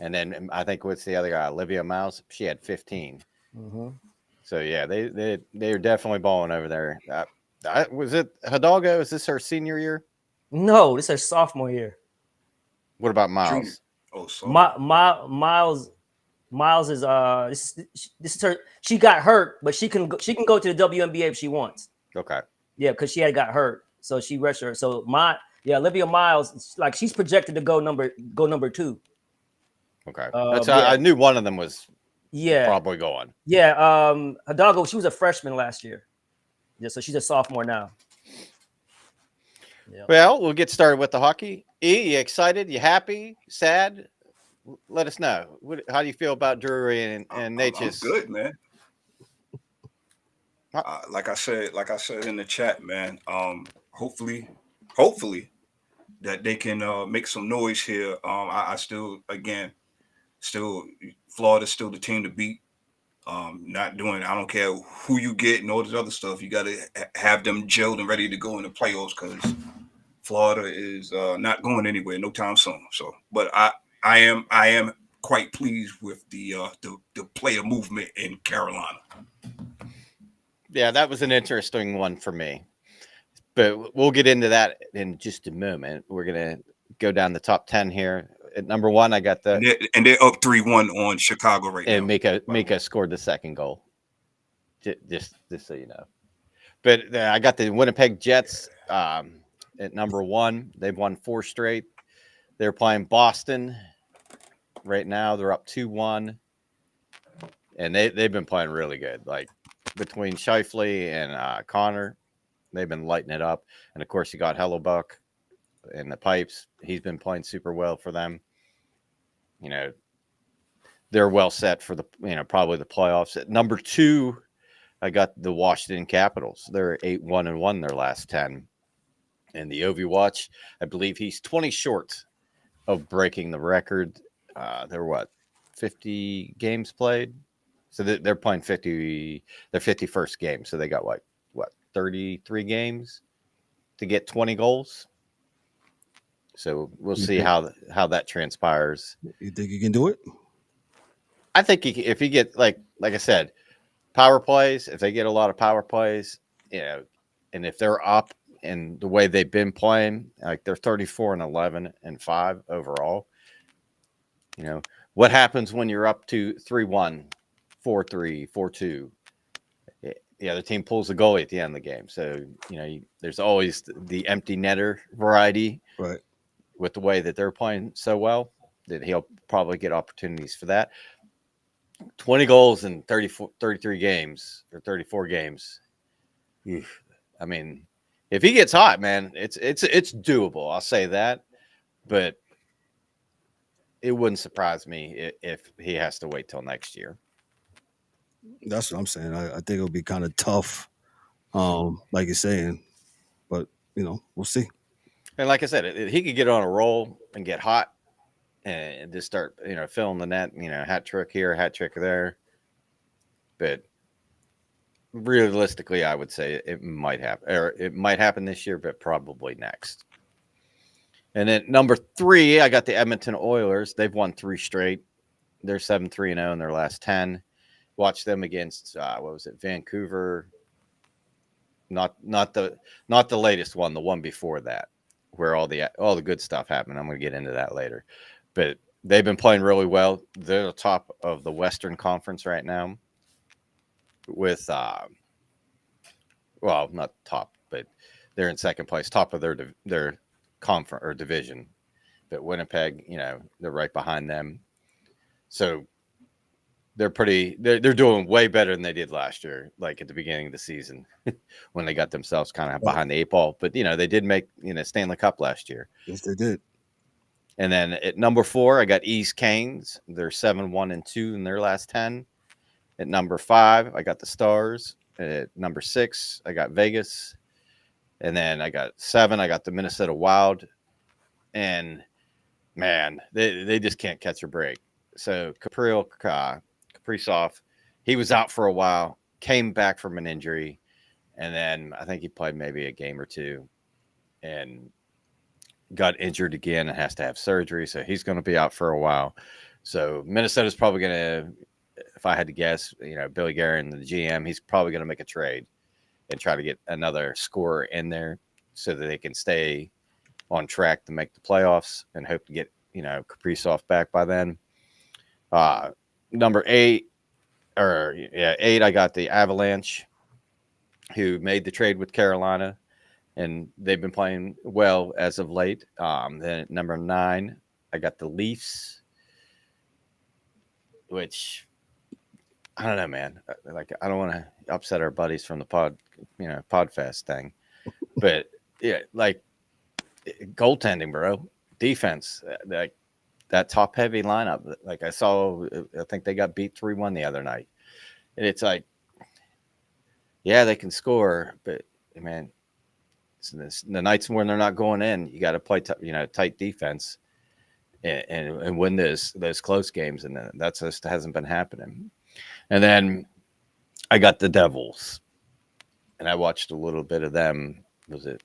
And then I think what's the other guy, Olivia Miles? She had 15. Mm-hmm. So yeah, they're definitely balling over there. Was it Hidalgo? Is this her senior year? No, this is her sophomore year. What about Miles? Miles is this is her. She got hurt, but she can go to the WNBA if she wants. Okay. Yeah, because she had got hurt, so she redshirted. So Olivia Miles, like she's projected to go number 2. Okay, I knew one of them was probably going. Yeah, Hidalgo, she was a freshman last year. Yeah, so she's a sophomore now. Yeah. Well, we'll get started with the hockey. E, you excited? You happy? Sad? Let us know. How do you feel about Drury and I'm Natchez? good, man. Like I said in the chat, man. Hopefully that they can make some noise here. I still Florida's still the team to beat. Not doing. I don't care who you get and all this other stuff. You got to have them gelled and ready to go in the playoffs because Florida is not going anywhere no time soon. So, but I am quite pleased with the player movement in Carolina. Yeah, that was an interesting one for me. But we'll get into that in just a moment. We're going to go down the top 10 here. At number 1, I got and they're up 3-1 on Chicago right now. And Mika scored the second goal. Just so you know. But I got the Winnipeg Jets at number 1. They've won 4 straight. They're playing Boston right now. They're up 2-1. And they've been playing really good. Like between Scheifele and Connor, they've been lighting it up. And of course, you got Hellebuck in the pipes. He's been playing super well for them. You know, they're well set for probably the playoffs. At number 2, I got the Washington Capitals. They're 8-1-1 their last 10. And the Ovi Watch, I believe he's 20 short of breaking the record. They're 50 games played? So they're playing 50, their 51st game. So they got 33 games to get 20 goals. So we'll see how that transpires. You think you can do it? I think if you get like I said, power plays, if they get a lot of power plays, and if they're up in the way they've been playing, like they're 34-11-5 overall. What happens when you're up to 3-1, 4-3, 4-2? The other team pulls the goalie at the end of the game. So, there's always the empty netter variety. Right. With the way that they're playing so well, that he'll probably get opportunities for that. 20 goals in 33 games or 34 games. I mean, if he gets hot, man, it's doable. I'll say that. But it wouldn't surprise me if he has to wait till next year. That's what I'm saying. I think it'll be kind of tough, like you're saying. But, we'll see. And like I said, he could get on a roll and get hot and just start, filling the net, hat trick here, hat trick there. But realistically, I would say it might happen. Or it might happen this year, but probably next. And then number 3, I got the Edmonton Oilers. They've won 3 straight. They're 7-3-0 in their last 10. Watch them against Vancouver. Not the latest one, the one before that, where all the good stuff happened. I'm going to get into that later. But they've been playing really well. They're the top of the Western Conference right now. With not top, but they're in second place, top of their conference or division. But Winnipeg, they're right behind them. So they're doing way better than they did last year, like at the beginning of the season when they got themselves kind of behind the 8 ball. But they did make Stanley Cup last year. Yes, they did. And then at number 4, I got East Canes. They're 7-1-2 in their last 10. At number 5, I got the Stars. At number 6, I got Vegas. And then I got 7, I got the Minnesota Wild. And, man, they just can't catch a break. So Kaprizov, he was out for a while, came back from an injury, and then I think he played maybe a game or 2 and got injured again and has to have surgery. So he's going to be out for a while. So Minnesota's probably going to, if I had to guess, Billy Guerin, the GM, he's probably going to make a trade and try to get another scorer in there so that they can stay on track to make the playoffs and hope to get, Kaprizov back by then. Number 8, I got the Avalanche, who made the trade with Carolina, and they've been playing well as of late. Then at number 9, I got the Leafs, which I don't know, man. Like, I don't want to upset our buddies from the Podfest thing, but yeah, like goaltending, bro. Defense, like that top heavy lineup. Like I think they got beat 3-1 the other night. And it's like, yeah, they can score, but man, the nights when they're not going in, you got to play tight defense and win those close games, and that just hasn't been happening. And then I got the Devils, and I watched a little bit of them. Was it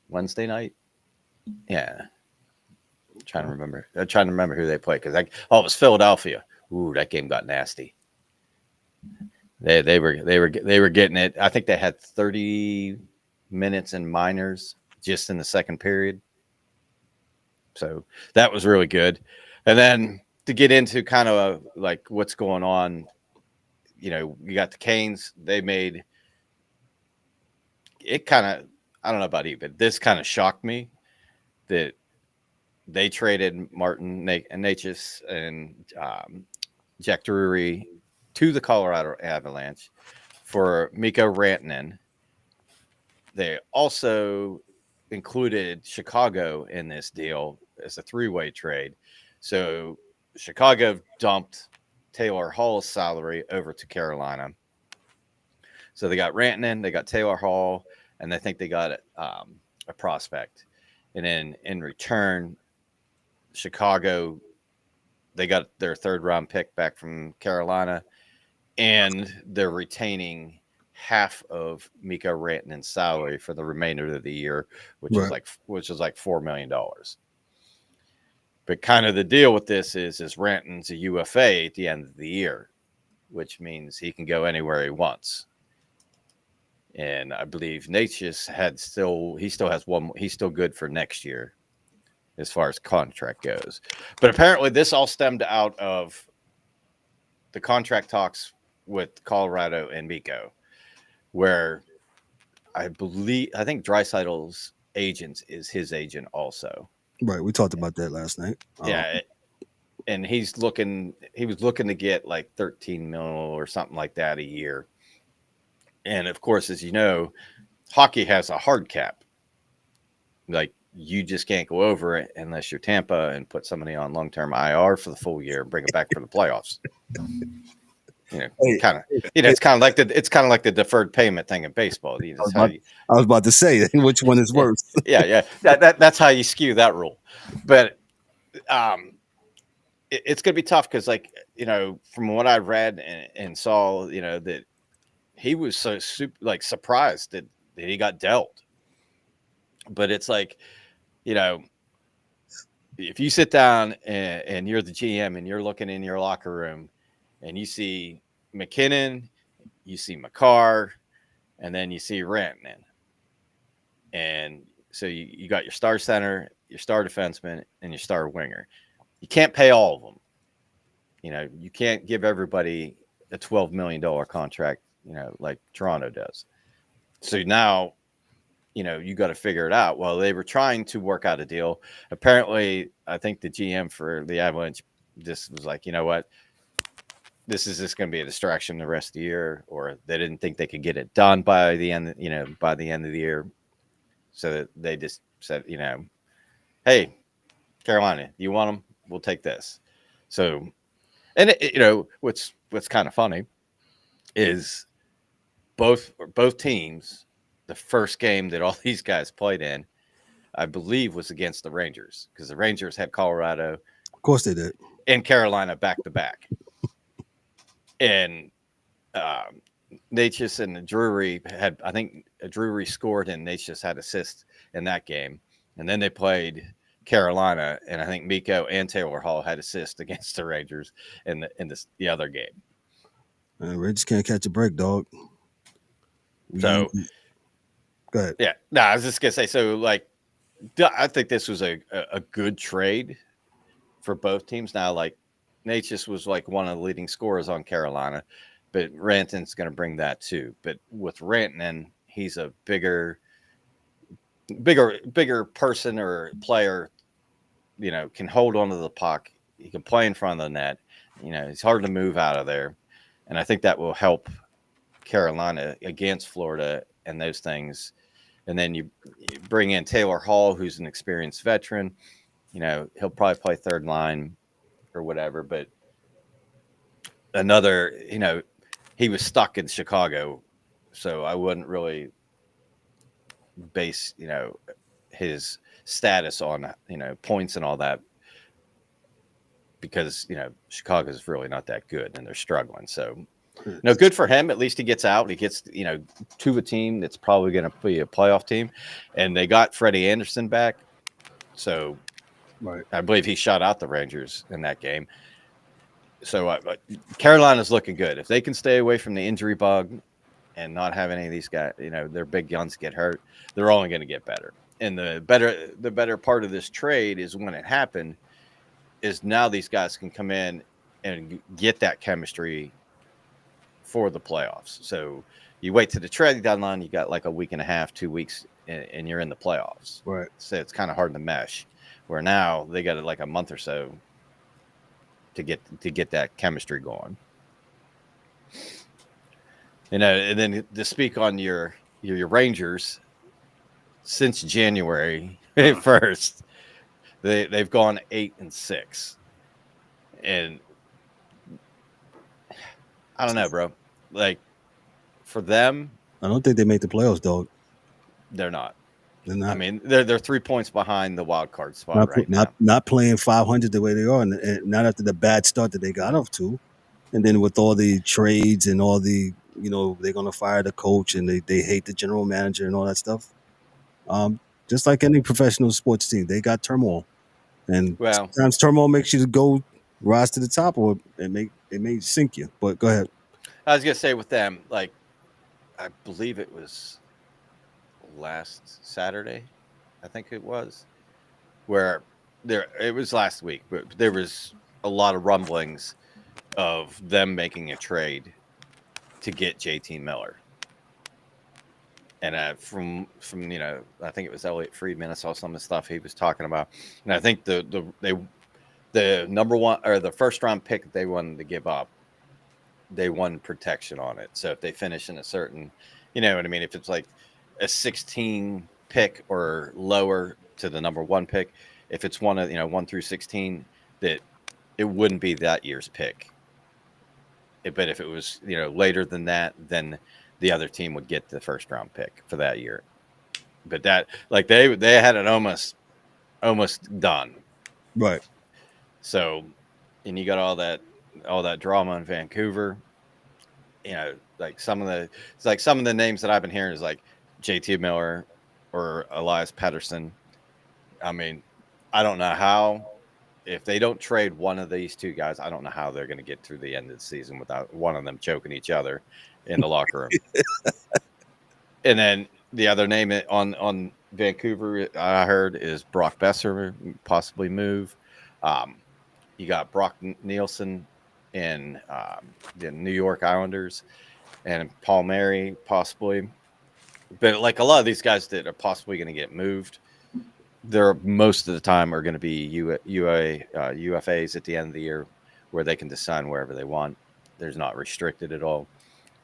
Wednesday night? Yeah, I'm trying to remember who they played because it was Philadelphia. Ooh, that game got nasty. They were getting it. I think they had 30 minutes in minors just in the second period. So that was really good. And then to get into kind of like what's going on, you got the Canes. They made it kind of, I don't know about you, but this kind of shocked me that they traded Martin Necas and Jack Drury to the Colorado Avalanche for Mika Rantanen. They also included Chicago in this deal as a 3-way trade. So Chicago dumped Taylor Hall's salary over to Carolina. So they got Rantanen, they got Taylor Hall, and I think they got a prospect. And then in return, Chicago, they got their 3rd-round pick back from Carolina, and they're retaining half of Mika Rantanen's salary for the remainder of the year, which is like $4 million. But kind of the deal with this is Rantanen's a UFA at the end of the year, which means he can go anywhere he wants. And I believe Necas still has one. He's still good for next year as far as contract goes. But apparently this all stemmed out of the contract talks with Colorado and Mika, where I think Draisaitl's agent is his agent also. Right. We talked about that last night. Yeah. And he was looking to get like 13 mil or something like that a year. And of course, as you know, hockey has a hard cap. Like you just can't go over it unless you're Tampa and put somebody on long-term IR for the full year and bring it back for the playoffs. It's kind of like the deferred payment thing in baseball. I was about to say which one is worse. Yeah. That's how you skew that rule. But it's going to be tough because, from what I read and saw, that he was so surprised that he got dealt. But it's like, if you sit down and you're the GM and you're looking in your locker room and you see McKinnon, you see McCarr, and then you see Rantanen. And so you got your star center, your star defenseman, and your star winger. You can't pay all of them. You can't give everybody a $12 million contract, like Toronto does. So now, you got to figure it out. Well, they were trying to work out a deal. Apparently, I think the GM for the Avalanche just was like, you know what? This is just going to be a distraction the rest of the year, or they didn't think they could get it done by the end of the year. So they just said, hey, Carolina, you want them? We'll take this. So, and what's kind of funny is both teams, the first game that all these guys played in, I believe, was against the Rangers, because the Rangers had Colorado. Of course they did. And Carolina back to back. And Necas and Drury had, I think Drury scored and Necas had assists in that game. And then they played Carolina, and I think Mika and Taylor Hall had assists against the Rangers in the other game. Rangers can't catch a break, dog. So, go ahead. Yeah. No, I was just gonna say. So, I think this was a good trade for both teams. Now, Necas was one of the leading scorers on Carolina, but Rantanen's going to bring that too. But with Rantanen, he's a bigger person or player. Can hold onto the puck. He can play in front of the net. He's hard to move out of there, and I think that will help Carolina against Florida and those things And then you bring in Taylor Hall, who's an experienced veteran. He'll probably play third line or whatever, but another, he was stuck in Chicago, so I wouldn't really base, his status on, points and all that, because, Chicago's really not that good and they're struggling. So, good for him. At least he gets out. He gets, to a team that's probably going to be a playoff team, and they got Freddie Anderson back. So, right. I believe he shot out the Rangers in that game. So, Carolina's looking good. If they can stay away from the injury bug and not have any of these guys, their big guns get hurt, they're only going to get better. And the better part of this trade is when it happened, is now these guys can come in and get that chemistry for the playoffs. So you wait to the trade deadline, you got like a week and a half, 2 weeks, and you're in the playoffs. Right. So it's kind of hard to mesh. Where now they got like a month or so to get that chemistry going. And then to speak on your Rangers, since January 1st, they've gone 8-6, and I don't know, bro. Like, for them, I don't think they make the playoffs, dog. They're not. They're not. I mean, they're 3 points behind the wild card spot not playing 500 the way they are, and not after the bad start that they got off to, and then with all the trades and all the, they're gonna fire the coach and they hate the general manager and all that stuff. Just like any professional sports team, they got turmoil, and sometimes turmoil makes you go rise to the top, or it may sink you. But go ahead. I was gonna say with them, like, I believe it was last Saturday, I think it was, where it was last week, but there was a lot of rumblings of them making a trade to get JT Miller. And from I think it was Elliot Friedman, I saw some of the stuff he was talking about, and I think the number one, or the first round pick that they wanted to give up, they won protection on it. So if they finish in a certain, you know what I mean, if it's like a 16 pick or lower to the number one pick, if it's 1 through 16, that it wouldn't be that year's pick. But if it was, later than that, then the other team would get the first round pick for that year. But that, like, they had it almost done. Right. So, and you got all that drama in Vancouver. Like some of the names that I've been hearing is like JT Miller or Elias Pettersson. I mean, I don't know how, if they don't trade one of these two guys, I don't know how they're going to get through the end of the season without one of them choking each other in the locker room. And then the other name on Vancouver I heard is Brock Besser, possibly move. You got Brock Nielsen in the New York Islanders, and Paul Mary possibly. But like a lot of these guys that are possibly going to get moved, they're most of the time are going to be UFAs at the end of the year, where they can decide wherever they want. There's not restricted at all.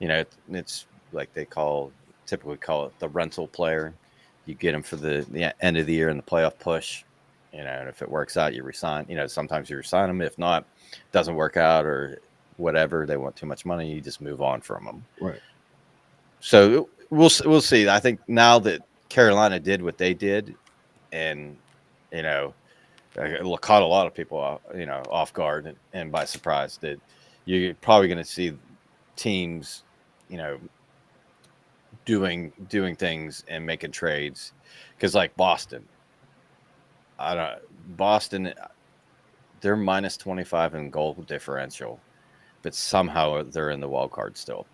It's like they typically call it the rental player. You get them for the end of the year in the playoff push. And if it works out, you resign. Sometimes you resign them. If not, doesn't work out or whatever, they want too much money, you just move on from them. Right. So we'll see. I think now that Carolina did what they did, and it caught a lot of people off guard and by surprise, that you're probably going to see teams doing things and making trades, because like Boston, they're minus 25 in goal differential, but somehow they're in the wild card still.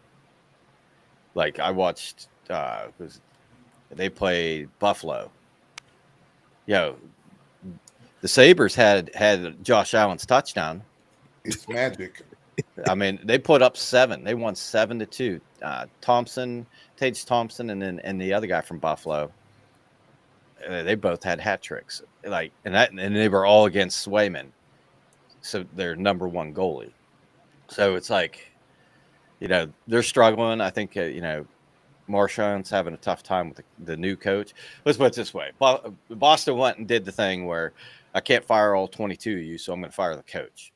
Like I watched, they played Buffalo. The Sabres had Josh Allen's touchdown. It's magic. I mean, they put up 7. They won 7-2. Tage Thompson, and the other guy from Buffalo. They both had hat tricks. And they were all against Swayman, so their number one goalie. So it's like, they're struggling. I think Marchand's having a tough time with the new coach. Let's put it this way. Boston went and did the thing where I can't fire all 22 of you, so I'm going to fire the coach.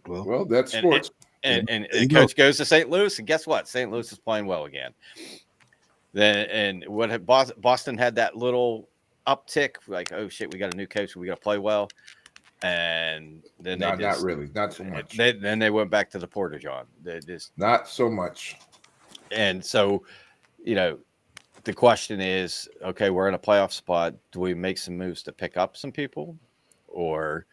Well, that's sports. And the coach goes to St. Louis, and guess what? St. Louis is playing well again. Boston had that little uptick, like, oh shit, we got a new coach, we got to play well, and then not really, not so much. Then they went back to the Porter John. They just not so much. And so, the question is, okay, we're in a playoff spot. Do we make some moves to pick up some people, or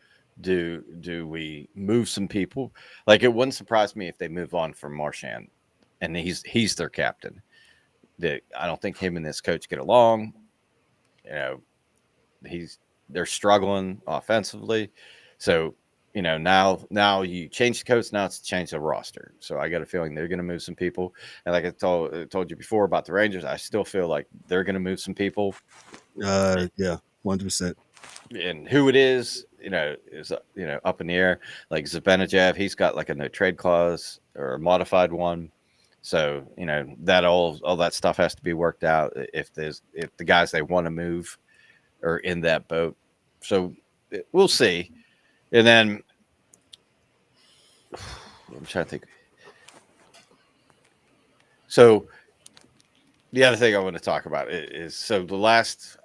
do we move some people? Like, it wouldn't surprise me if they move on from Marchand, and he's their captain. I don't think him and this coach get along. They're struggling offensively. So, now you change the coach. Now it's change the roster. So I got a feeling they're going to move some people. And like I told you before about the Rangers, I still feel like they're going to move some people. Yeah, 100%. And who it is up in the air. Like Zibanejad, he's got like a no trade clause or a modified one. So, that all that stuff has to be worked out if the guys they want to move are in that boat. So we'll see. And then I'm trying to think. So the other thing I want to talk about is so the last,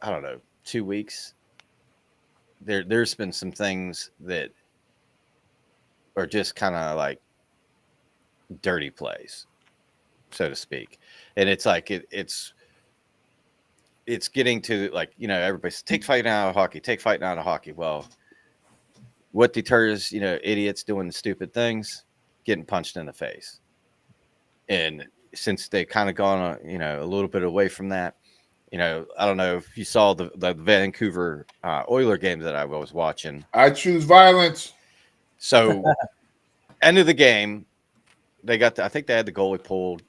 2 weeks, there's been some things that are just kind of like dirty plays, so to speak. And it's like it's getting to, like, everybody's take fighting out of hockey. Well, what deters, idiots doing stupid things? Getting punched in the face. And since they kind of gone, a little bit away from that, I don't know if you saw the Vancouver Oiler game that I was watching. I choose violence. So, end of the game, they got I think they had the goalie pulled,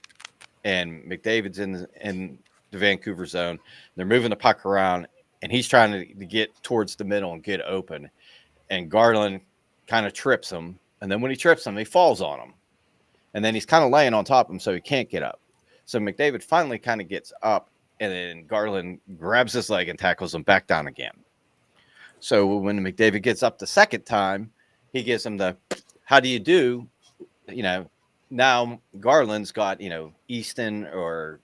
and McDavid's in the Vancouver zone. They're moving the puck around, and he's trying to get towards the middle and get open. And Garland kind of trips him. And then when he trips him, he falls on him. And then he's kind of laying on top of him, so he can't get up. So McDavid finally kind of gets up, and then Garland grabs his leg and tackles him back down again. So when McDavid gets up the second time, he gives him the, how do you do? Now Garland's got, Easton or,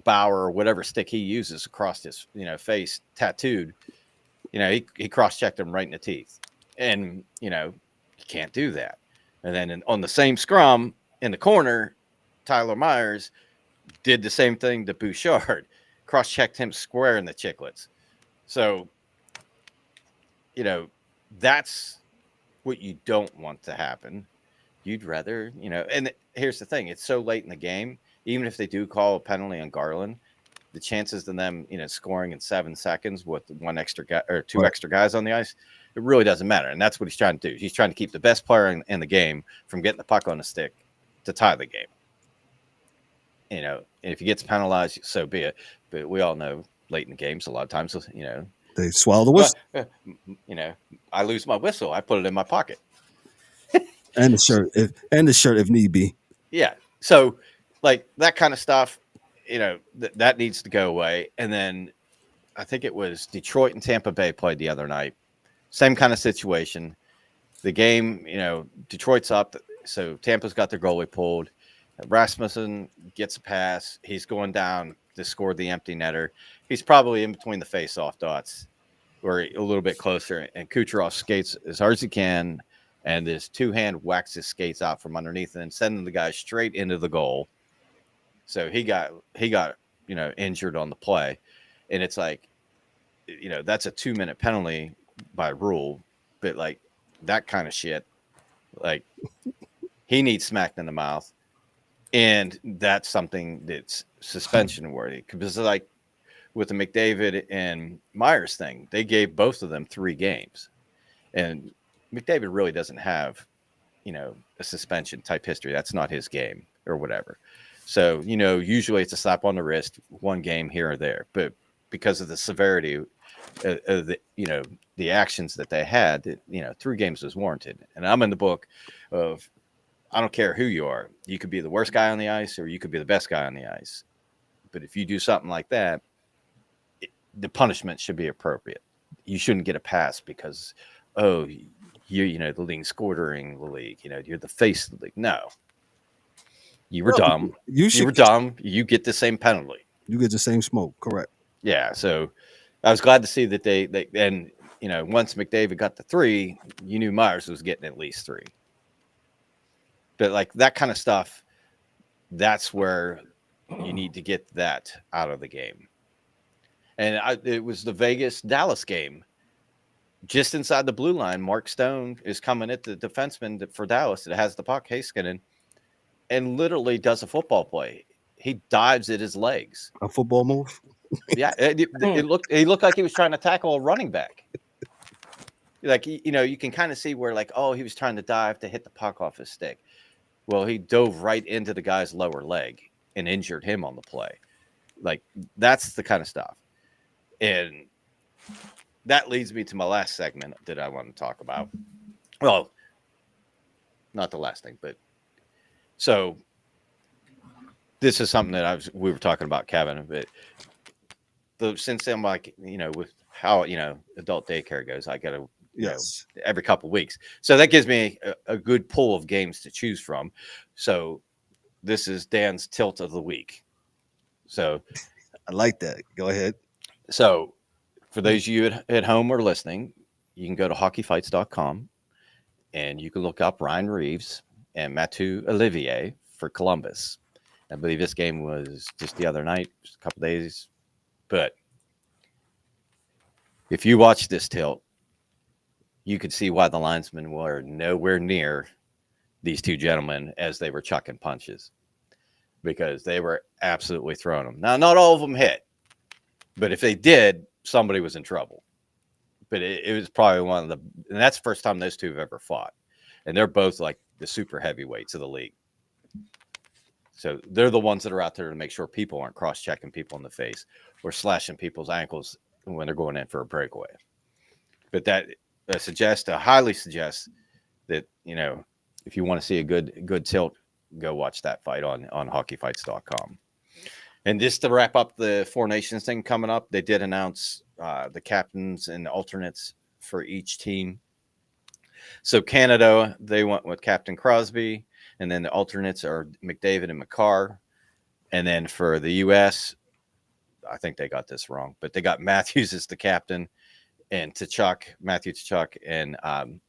Bauer or whatever stick he uses across his, face tattooed. He cross-checked him right in the teeth. And, you can't do that. And then on the same scrum in the corner, Tyler Myers did the same thing to Bouchard. Cross-checked him square in the chiclets. So, that's what you don't want to happen. You'd rather, and here's the thing. It's so late in the game. Even if they do call a penalty on Garland, the chances of them, scoring in 7 seconds with one extra guy or two extra guys on the ice, it really doesn't matter. And that's what he's trying to do. He's trying to keep the best player in the game from getting the puck on the stick to tie the game. And if he gets penalized, so be it. But we all know late in the games, a lot of times, they swallow the whistle. I lose my whistle. I put it in my pocket. and the shirt, if need be. Yeah. So, like, that kind of stuff, that needs to go away. And then I think it was Detroit and Tampa Bay played the other night. Same kind of situation. The game, Detroit's up, so Tampa's got their goalie pulled. Rasmussen gets a pass. He's going down to score the empty netter. He's probably in between the face-off dots or a little bit closer, and Kucherov skates as hard as he can, and his two-hand whacks his skates out from underneath and sending the guy straight into the goal. So he got injured on the play. And it's like, that's a 2-minute penalty by rule. But, like, that kind of shit, like, he needs smacked in the mouth. And that's something that's suspension worthy. Because, like, with the McDavid and Myers thing, they gave both of them 3 games. And McDavid really doesn't have, a suspension type history. That's not his game or whatever. So, usually it's a slap on the wrist, 1 game here or there. But because of the severity of the actions that they had, 3 games was warranted. And I'm in the book of, I don't care who you are. You could be the worst guy on the ice or you could be the best guy on the ice. But if you do something like that, the punishment should be appropriate. You shouldn't get a pass because, oh, you're the leading scorer in the league. You're the face of the league. No, you were dumb. You were dumb. You get the same penalty. You get the same smoke. Correct. Yeah. So I was glad to see that they and once McDavid got the 3, you knew Myers was getting at least 3. But like that kind of stuff, that's where you need to get that out of the game. And it was the Vegas-Dallas game. Just inside the blue line, Mark Stone is coming at the defenseman for Dallas that has the puck, Heiskanen, and literally does a football play. He dives at his legs. A football move? Yeah, it looked like he was trying to tackle a running back. Like, you can kind of see where, like, oh, he was trying to dive to hit the puck off his stick. Well, he dove right into the guy's lower leg and injured him on the play. Like, that's the kind of stuff. And that leads me to my last segment that I want to talk about. Well, not the last thing, but so this is something that we were talking about, Kevin, but since I'm like, with how, adult daycare goes, I got to, every couple of weeks. So that gives me a good pool of games to choose from. So this is Dan's tilt of the week. So I like that. Go ahead. So for those of you at home or listening, you can go to hockeyfights.com and you can look up Ryan Reeves and Mathieu Olivier for Columbus. I believe this game was just the other night, just a couple days. But if you watch this tilt, you could see why the linesmen were nowhere near these two gentlemen as they were chucking punches, because they were absolutely throwing them. Now, not all of them hit, but if they did, somebody was in trouble. But it was probably one of the, and that's the first time those two have ever fought. And they're both like the super heavyweights of the league. So they're the ones that are out there to make sure people aren't cross-checking people in the face or slashing people's ankles when they're going in for a breakaway. But I highly suggest that, if you want to see a good tilt, go watch that fight on hockeyfights.com. And just to wrap up the Four Nations thing coming up, they did announce the captains and alternates for each team. So Canada, they went with Captain Crosby, and then the alternates are McDavid and Makar. And then for the U.S., I think they got this wrong, but they got Matthews as the captain, and Matthew Tkachuk, and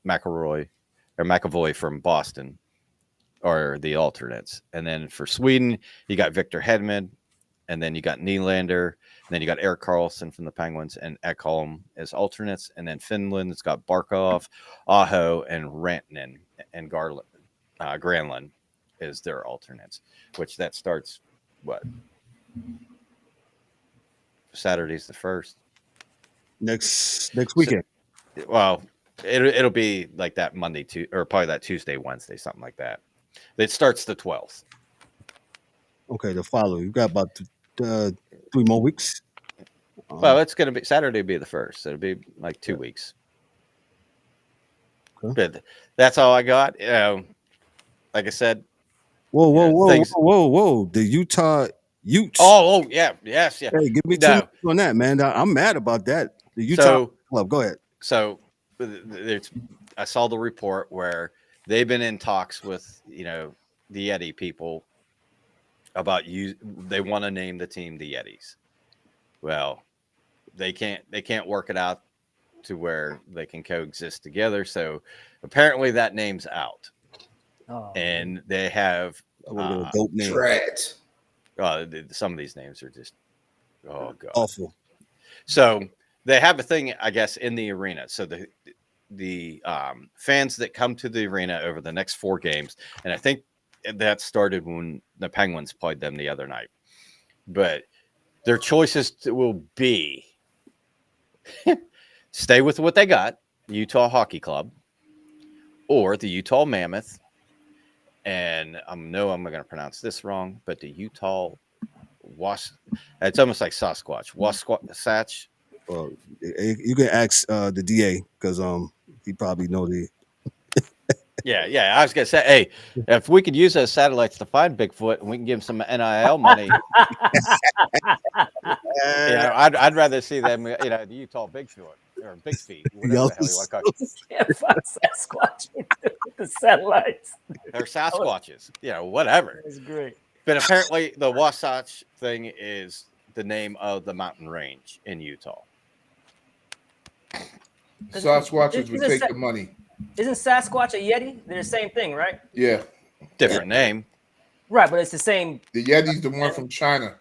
McAvoy from Boston are the alternates. And then for Sweden, you got Victor Hedman, and then you got Nylander, and then you got Erik Karlsson from the Penguins and Ekholm as alternates. And then Finland, it's got Barkov, Aho, and Rantanen, and Granlund as their alternates, which that starts, Saturday's the 1st. Next weekend. So, well, it'll be like that Monday, or probably that Tuesday, Wednesday, something like that. It starts the 12th. Okay, the following. You got about 3 more weeks. Well, it's going to be Saturday. Will be the 1st. So it'll be like 2 weeks. Okay. But that's all I got. Like I said. Whoa! The Utah Utes. Oh, yeah, yes, yeah. Hey, give me 2 minutes on that, man. I'm mad about that. The Utah club. Go ahead. So I saw the report where they've been in talks with the Yeti people about they want to name the team the Yetis. Well, they can't work it out to where they can coexist together. So apparently that name's out. Oh. And they have a dope name. Some of these names are just god, awful. So they have a thing, I guess, in the arena. So the fans that come to the arena over the next 4 games, and I think that started when the Penguins played them the other night. But their choices will be stay with what they got, Utah Hockey Club, or the Utah Mammoth, and I'm going to pronounce this wrong, but the Utah it's almost like Sasquatch. Wasatch. Well, you can ask the DA because he probably know the. Yeah. I was gonna say, hey, if we could use those satellites to find Bigfoot and we can give them some NIL money, I'd rather see them, the Utah Bigfoot or Big Feet, whatever the hell you want to call it. Sasquatch with the satellites. They're Sasquatches, whatever. That's great. But apparently, the Wasatch thing is the name of the mountain range in Utah. Sasquatches would take the money. Isn't Sasquatch a Yeti? They're the same thing, right? Yeah. Different name. Right, but it's the same. The Yeti's the one from China.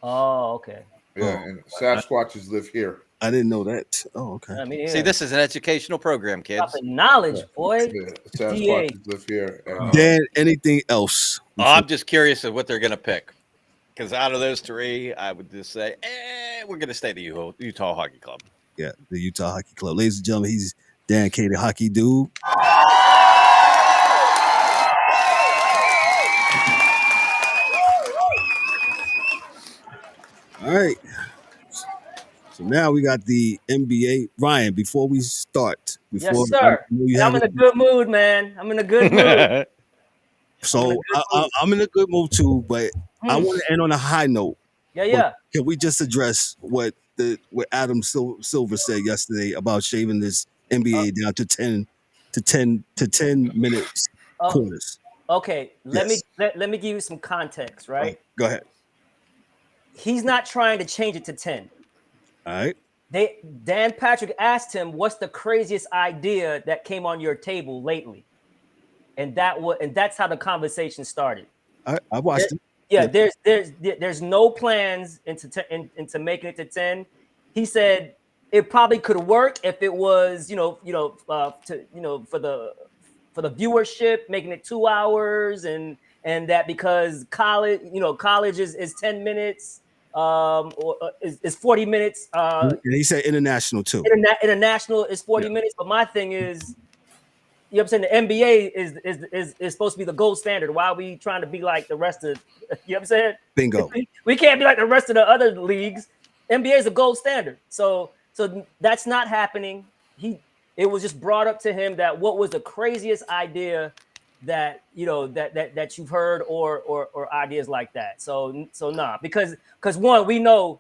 Oh, okay. Yeah, and Sasquatches live here. I didn't know that. Oh, okay. I mean, See, this is an educational program, kids. Knowledge, boy. Yeah, Sasquatches live here. Dan, anything else? I'm just curious of what they're going to pick. Because out of those three, I would just say, we're going to stay the Utah Hockey Club. Yeah, the Utah Hockey Club. Ladies and gentlemen, he's Dan K, the hockey dude. All right. So now we got the NBA. Ryan, before we start. Yes, sir. I'm in a good mood, man. I'm in a good mood. So I'm in a good mood too, but I want to end on a high note. Yeah. Can we just address what Adam Silver said yesterday about shaving this NBA down to 10 minutes quarters? Okay, let me give you some context, right? Go ahead. He's not trying to change it to 10. All right. Dan Patrick asked him, "What's the craziest idea that came on your table lately?" And that's how the conversation started. I watched it. Yeah, there's no plans into making it to 10. He said it probably could work if it was, for the viewership, making it 2 hours and that because college is 10 minutes, or is 40 minutes. And he said international too. International is 40 minutes. But my thing is, you know what I'm saying? The NBA is supposed to be the gold standard. Why are we trying to be like the rest of, you know what I'm saying? Bingo. We can't be like the rest of the other leagues. NBA is the gold standard. So that's not happening. It was just brought up to him that what was the craziest idea that that you've heard or ideas like that. So nah, because one, we know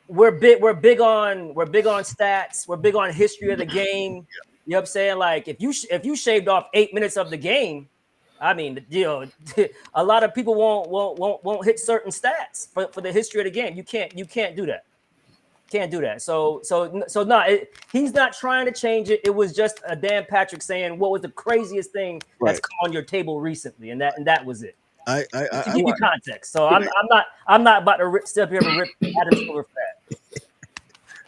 we're big on stats, we're big on history of the game. You know what I'm saying? Like if you shaved off 8 minutes of the game, I mean, a lot of people won't hit certain stats for the history of the game. You can't do that. Can't do that. So he's not trying to change it. It was just a Dan Patrick saying what was the craziest thing that's come on your table recently, and that was it. I give you context. So I'm not about to step here and rip Adam Silver fat.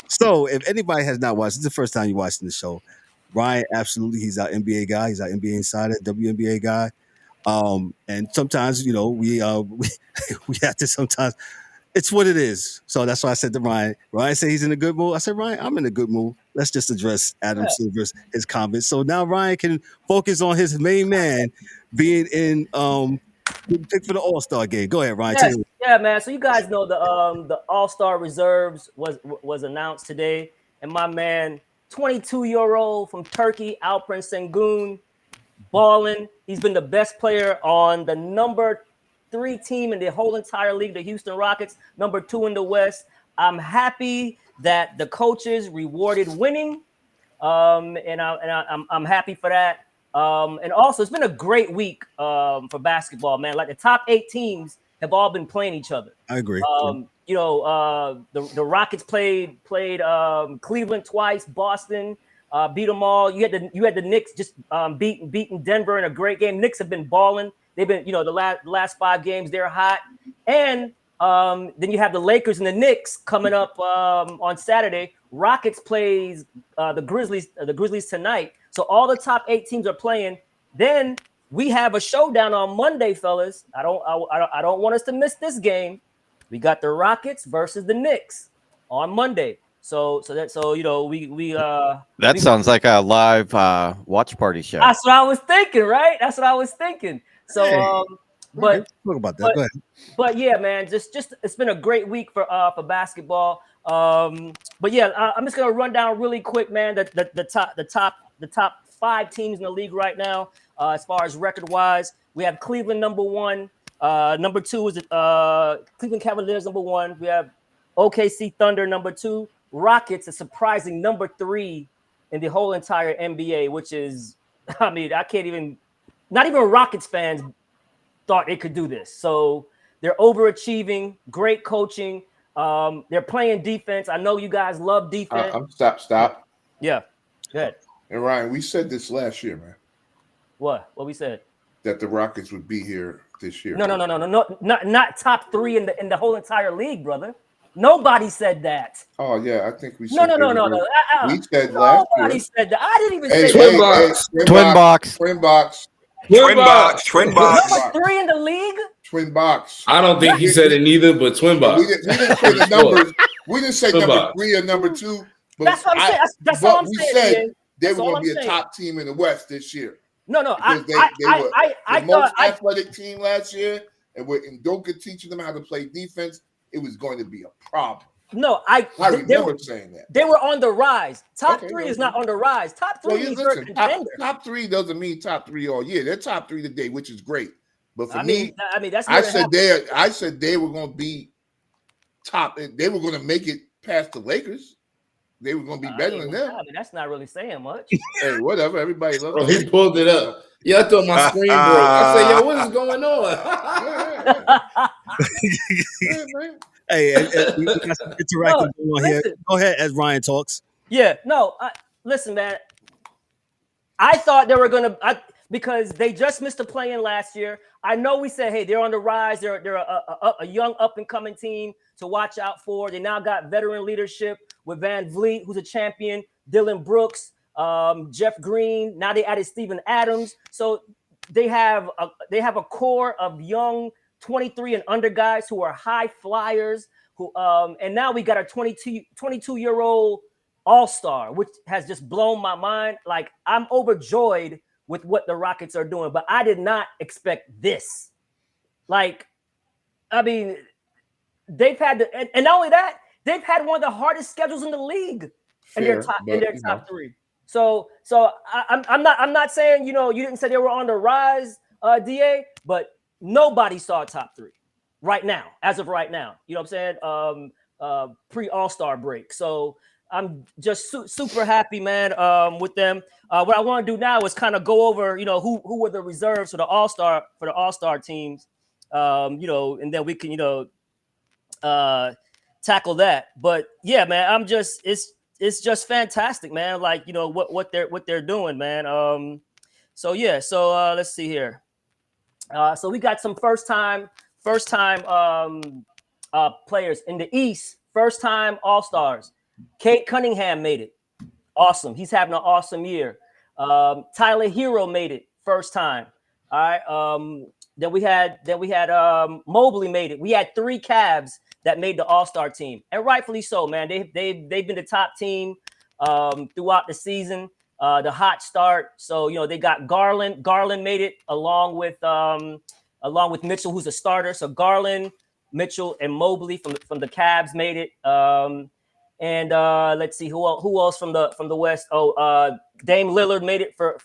So if anybody has not watched, this is the first time you're watching the show. Ryan, absolutely, he's our NBA guy. He's our NBA insider, WNBA guy. And sometimes, we have to sometimes. It's what it is. So that's why I said to Ryan. Ryan said he's in a good mood. I said, Ryan, I'm in a good mood. Let's just address Adam Silver's his comments. So now Ryan can focus on his main man being in pick for the All-Star game. Go ahead, Ryan. Yeah, man. So you guys know the All-Star reserves was announced today, and my man, 22-year-old from Turkey, Alperen Sengun, balling. He's been the best player on the number 3 team in the whole entire league, the Houston Rockets, number 2 in the West. I'm happy that the coaches rewarded winning, and I'm happy for that. And also, it's been a great week for basketball, man. Like the top 8 teams have all been playing each other. I agree. The Rockets played Cleveland twice, Boston beat them all. You had the Knicks just beating Denver in a great game. Knicks have been balling. They've been, the last 5 games they're hot. And then you have the Lakers and the Knicks coming up on Saturday. Rockets plays the Grizzlies tonight. So all the top 8 teams are playing. Then we have a showdown on Monday, fellas. I don't want us to miss this game. We got the Rockets versus the Knicks on Monday. So that sounds like a live watch party show. That's what I was thinking, right? That's what I was thinking. So but talk about that. Go ahead. But yeah, man, just it's been a great week for basketball. But yeah, I'm just gonna run down really quick, man. The top 5 teams in the league right now as far as record-wise. We have Cleveland number 1. Number 2 is Cleveland Cavaliers number 1. We have OKC Thunder number 2. Rockets, a surprising number 3 in the whole entire NBA, which is, I mean, I can't even, not even Rockets fans thought it could do this. So they're overachieving, great coaching. They're playing defense. I know you guys love defense. Stop. Yeah, good. And Ryan, we said this last year, man. What we said? That the Rockets would be here this year. No, not top 3 in the whole entire league, brother. Nobody said that. Oh yeah, I think we said no. We said last year. Nobody said that. I didn't even say Twin that. box. Twin box. Number 3 in the league. Twin box. I don't think he said it neither, but twin box. We didn't say the numbers. We didn't say Twin number box. 3 or number 2. But That's what I'm saying. That's all I'm saying. We said man. they That's were all going to I'm be a saying. top team in the West this year. No. They were the most athletic team last year, and Ndoka teaching them how to play defense, it was going to be a problem. No, I remember saying that. They were on the rise. Top 3 is not on the rise. Top 3 is your contender. Top 3 doesn't mean top 3 all year. They're top 3 today, which is great. But for me, that's I said they were going to be top. They were going to make it past the Lakers. They were going to be better than them. I mean, that's not really saying much. Hey, whatever. Everybody loves it. He pulled it up. Yeah, I thought my screen broke. I said, yo, what is going on? Hey, we got some interactive going on here. Go ahead as Ryan talks. Yeah, no, listen, man. I thought they were going to because they just missed the play-in last year. I know we said, hey, they're on the rise. They're a young up-and-coming team to watch out for. They now got veteran leadership with Van Vliet, who's a champion, Dylan Brooks, Jeff Green. Now they added Steven Adams. So they have a core of young 23 and under guys who are high flyers. Who and now we got a 22-year-old all-star, which has just blown my mind. Like, I'm overjoyed with what the Rockets are doing, but I did not expect this. Like, I mean, they've had and not only that, they've had one of the hardest schedules in the league in their top 3. So I'm not saying, you didn't say they were on the rise, DA, but nobody saw top 3 right now, as of right now. You know what I'm saying? Pre-All-Star break. So I'm just super happy, man, with them. What I want to do now is kind of go over, who were the reserves for the All-Star teams, and then we can, tackle that. But yeah, man, it's just fantastic, man. Like, what they're doing, man. So let's see here. So we got some first time players in the East, first time All-Stars. Kate Cunningham made it. Awesome. He's having an awesome year. Tyler Hero made it first time. All right. Then we had Mobley made it. We had 3 Cavs that made the All-Star team, and rightfully so, man. They've been the top team throughout the season. The hot start. So they got Garland. Garland made it along with Mitchell, who's a starter. So Garland, Mitchell, and Mobley from the Cavs made it. And let's see who else from the West. Dame Lillard made it for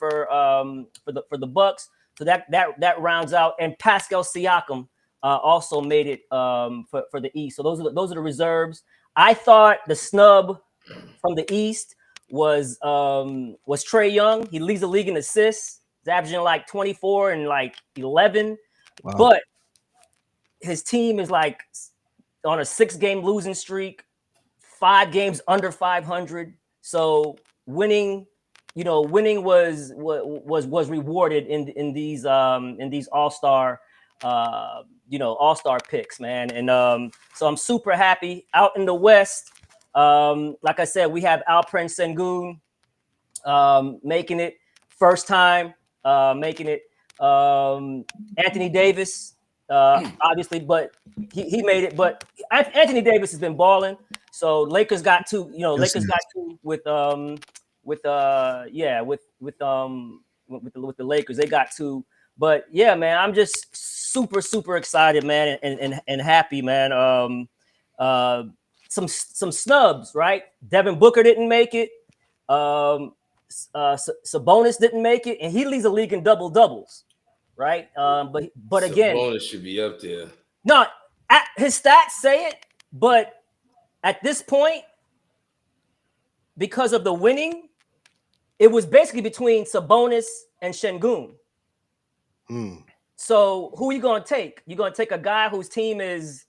the Bucks. So that rounds out. And Pascal Siakam also made it for the East. So those are the reserves. I thought the snub from the East was Trae Young. He leads the league in assists. He's averaging like 24 and like 11. Wow. But his team is like on a 6-game losing streak, 5 games under 500. So winning was rewarded in these All-Star All-Star picks, man. And so I'm super happy. Out in the West, like I said, we have Alperen Sengun making it first time, making it. Anthony Davis, obviously, but he made it. But Anthony Davis has been balling. So Lakers got 2. Lakers got 2 with the Lakers. They got 2. But yeah, man, I'm just super excited, man, and happy, man. Some snubs, right? Devin Booker didn't make it. Sabonis didn't make it, and he leads the league in double doubles, right? But again, Sabonis should be up there. No, his stats say it, but at this point, because of the winning, it was basically between Sabonis and Şengün. So who are you going to take? You going to take a guy whose team is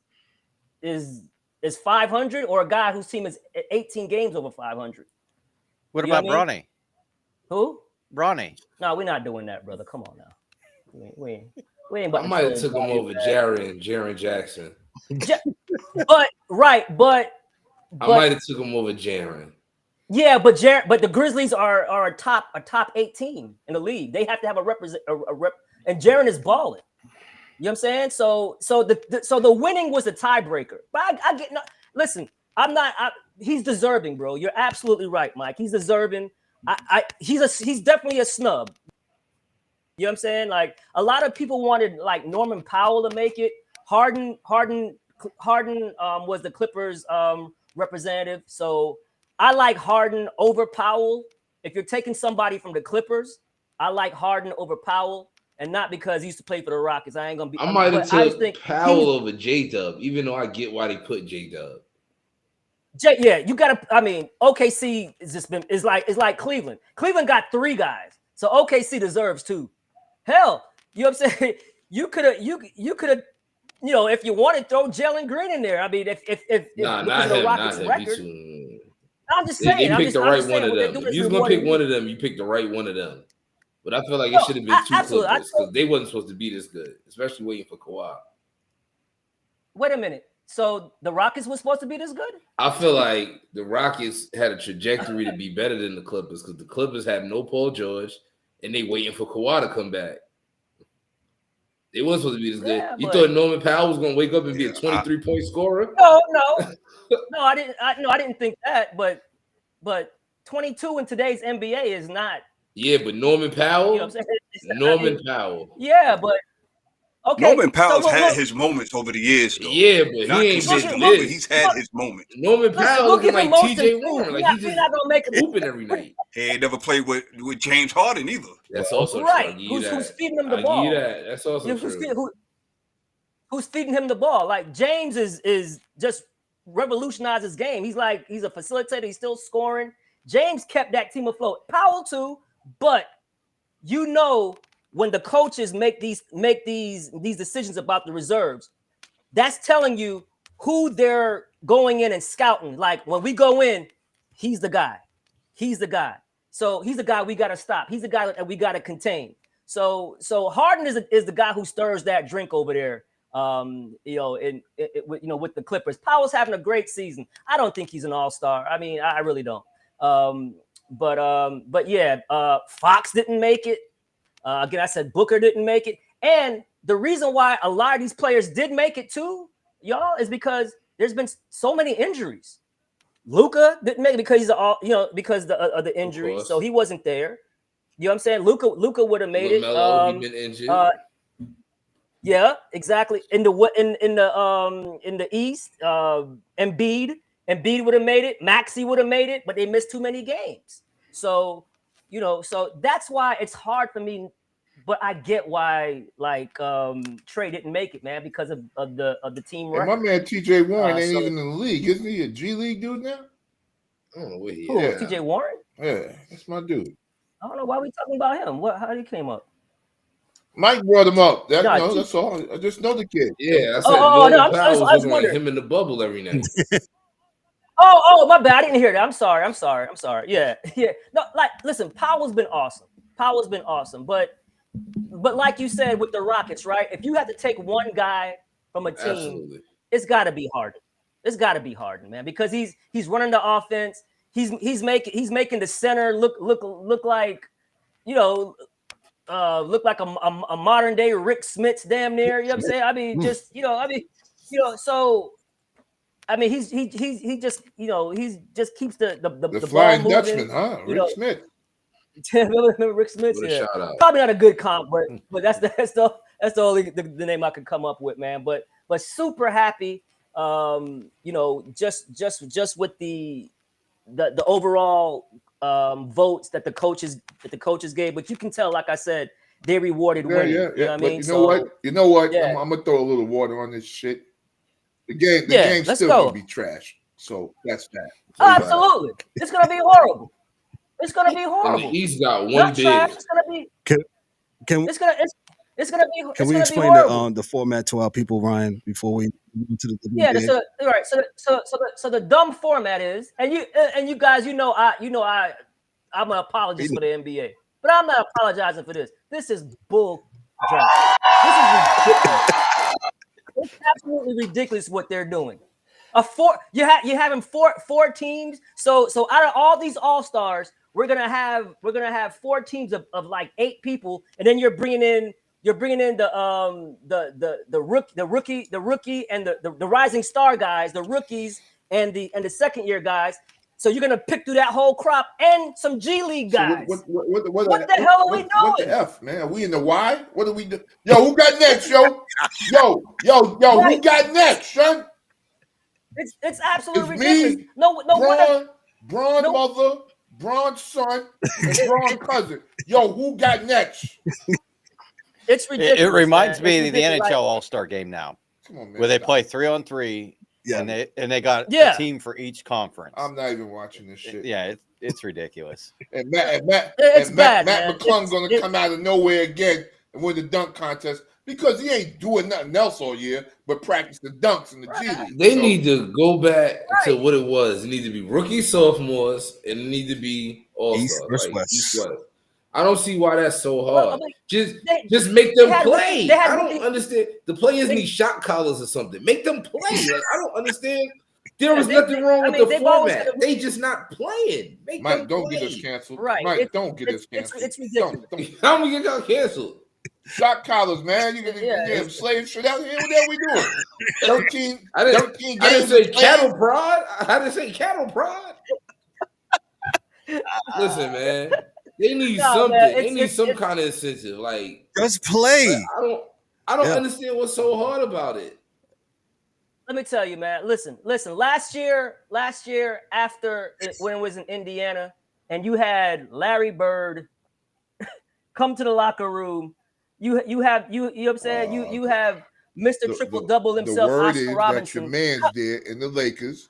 500, or a guy whose team is 18 games over 500? What about Bronny? Who? Bronny. No, we're not doing that, brother. Come on now. We ain't I might have took him over Jaren Jackson. But I might have took him over Jaren. Yeah, but the Grizzlies are a top 18 in the league. They have to have a rep, and Jaren is balling. You know what I'm saying? So the winning was the tiebreaker. But I get no. Listen, he's deserving, bro. You're absolutely right, Mike. He's deserving. He's definitely a snub. You know what I'm saying? Like, a lot of people wanted like Norman Powell to make it. Harden was the Clippers representative. So I like Harden over Powell. If you're taking somebody from the Clippers, I like Harden over Powell, and not because he used to play for the Rockets. I ain't gonna be. I might have took Powell over J-Dub, even though I get why they put J-Dub. Yeah, you gotta. I mean, OKC is like Cleveland. Cleveland got 3 guys, so OKC deserves 2. Hell, you know what I'm saying? You could have, if you wanted, throw Jalen Green in there. I mean, if not the him, Rockets not record. him. I'm just saying. They picked the right one of them. If you was gonna pick one of them, you picked the right one of them. But I feel like it should have been 2 Clippers because they wasn't supposed to be this good, especially waiting for Kawhi. Wait a minute. So the Rockets was supposed to be this good? I feel like the Rockets had a trajectory to be better than the Clippers because the Clippers have no Paul George and they waiting for Kawhi to come back. They wasn't supposed to be this good. Yeah, you thought Norman Powell was going to wake up and be a 23-point scorer? No, I didn't think that. But 22 in today's NBA is not. Yeah, but Norman Powell. You know what I'm saying? Norman Powell. Yeah, but okay. Norman Powell's had his moments over the years, though. Yeah, but not he ain't consistently, been but he's had his moments. Norman Powell looking like TJ Warren, like he's just hooping every night. He ain't never played with James Harden either. That's also right. True. Who's feeding him the ball? That's also true. Who's feeding him the ball? Like, James is just revolutionized his game. He's a facilitator. He's still scoring. James kept that team afloat. Powell too, but when the coaches make these decisions about the reserves, that's telling you who they're going in and scouting. Like, when we go in, he's the guy. He's the guy. So he's the guy we got to stop. He's the guy that we got to contain. So Harden is the guy who stirs that drink over there. With the Clippers. Powell's having a great season. I don't think he's an all-star. I mean, I really don't. But yeah, Fox didn't make it. Again, I said Booker didn't make it. And the reason why a lot of these players did make it too, y'all, is because there's been so many injuries. Luka didn't make it because because of the injuries, so he wasn't there. You know what I'm saying? Luka would have made it. He been injured. Yeah, exactly. In the East, Embiid would have made it. Maxey would have made it, but they missed too many games. So that's why it's hard for me. But I get why, Trey didn't make it, man, because of the team record. My man TJ Warren ain't even in the league, isn't he? A G League dude now? I don't know where he is. TJ Warren? Yeah, that's my dude. I don't know why we talking about him. How he came up? Mike brought him up. That's all. I just know the kid. Yeah, I said I was wondering him in the bubble every night. Oh, my bad. I didn't hear that. I'm sorry. Yeah. No, listen, Powell's been awesome. But like you said with the Rockets, right? If you have to take one guy from a team, it's got to be Harden. It's got to be Harden, man, because he's running the offense. He's making the center look like, look like a modern day Rick Smits damn near. You know what I'm saying? I mean, so I mean, he just keeps the flying ball moving. Dutchman, huh? Rick Smith. Remember Rick Smith? Yeah. Probably not a good comp, but that's the only the name I could come up with, man. But super happy, just with the overall votes that the coaches gave, but you can tell, like I said, they rewarded winning. Yeah. You know what I mean? You know what? Yeah. I'm gonna throw a little water on this shit. The game still gonna be trash. So that's that. Oh, absolutely. It's gonna be horrible. It's gonna be horrible. And the East got one Not big. trash. It's gonna be. It's gonna be. Can we explain the format to our people, Ryan, before we move to the WNBA? So right. So the dumb format is, and you guys, I'm an apologist for the NBA, but I'm not apologizing for this. This is bull junk. This is ridiculous. It's absolutely ridiculous what they're doing. You're having four teams. So out of all these all-stars, we're gonna have 4 teams of like 8 people, and then you're bringing in the rookie and the rising star guys, the rookies and the second year guys. So you're gonna pick through that whole crop and some G League guys. So what the hell are we doing? What the F, man? Are we in the Y? What do we do? Yo, who got next, yo? Yo, right. Who got next, son? It's absolutely ridiculous. Me, No, Braun mother, Braun's son, and Braun's cousin. Yo, who got next? It's ridiculous. It reminds me of the NHL All-Star game now, come on, man, where they play 3-on-3, and they got a team for each conference. I'm not even watching this shit. Yeah, it's ridiculous. And Matt McClung gonna come out of nowhere again and win the dunk contest because he ain't doing nothing else all year but practice the dunks in the G League. They need to go back to what it was. It need to be rookie, sophomores, and it need to be all-stars. East, West. I don't see why that's so hard. Well, I mean, just make them play. I don't understand. The players need shot collars or something. Make them play. Like, I don't understand. There was nothing wrong with the format. They just not playing. Mike, don't get us canceled. Right. Mike, don't get us canceled. It's ridiculous. How we get canceled? Shot collars, man. You can slave shit out here. What the hell we doing? 13 I didn't say cattle prod. I didn't say cattle prod. Listen, man. They need something. They need some kind of incentive. Like, just play. I don't understand what's so hard about it. Let me tell you, man. Listen. Last year, after when it was in Indiana, and you had Larry Bird come to the locker room, you know what I'm saying? You have Mr. Triple Double himself, the word Oscar is Robinson. That your man's there in the Lakers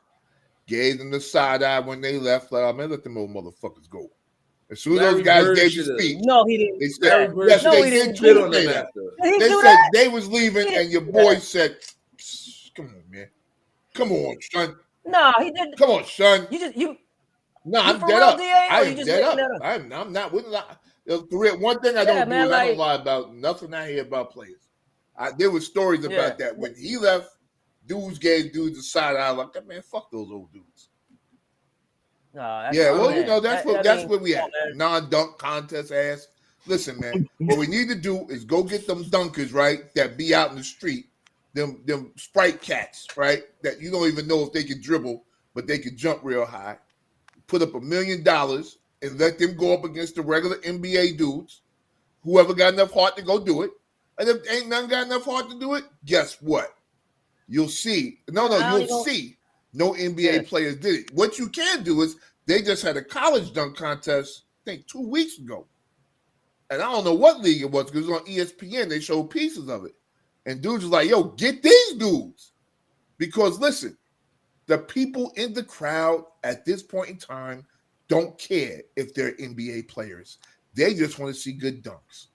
gave them the side eye when they left. Like, man, let them old motherfuckers go. As soon as those guys gave the speech, no, he didn't. They said, yes, they did. They said they was leaving, and your boy said, "Come on, man, come on, son." No, he didn't. Come on, son. No, I'm dead up. I am dead up. I'm not with it. One thing I don't do is I don't lie about nothing I hear about players. There were stories about that when he left. Dudes gave dudes a side eye like, man, fuck those old dudes. That's where we at. Non-dunk contest ass. Listen, man, what we need to do is go get them dunkers, right, that be out in the street, them Sprite cats, right, that you don't even know if they can dribble, but they can jump real high. Put up $1 million and let them go up against the regular NBA dudes, whoever got enough heart to go do it. And if ain't none got enough heart to do it, guess what? You'll see. You'll see. No NBA players did it. What you can do is they just had a college dunk contest, I think 2 weeks ago. And I don't know what league it was because it was on ESPN. They showed pieces of it. And dudes was like, yo, get these dudes. Because listen, the people in the crowd at this point in time don't care if they're NBA players. They just want to see good dunks.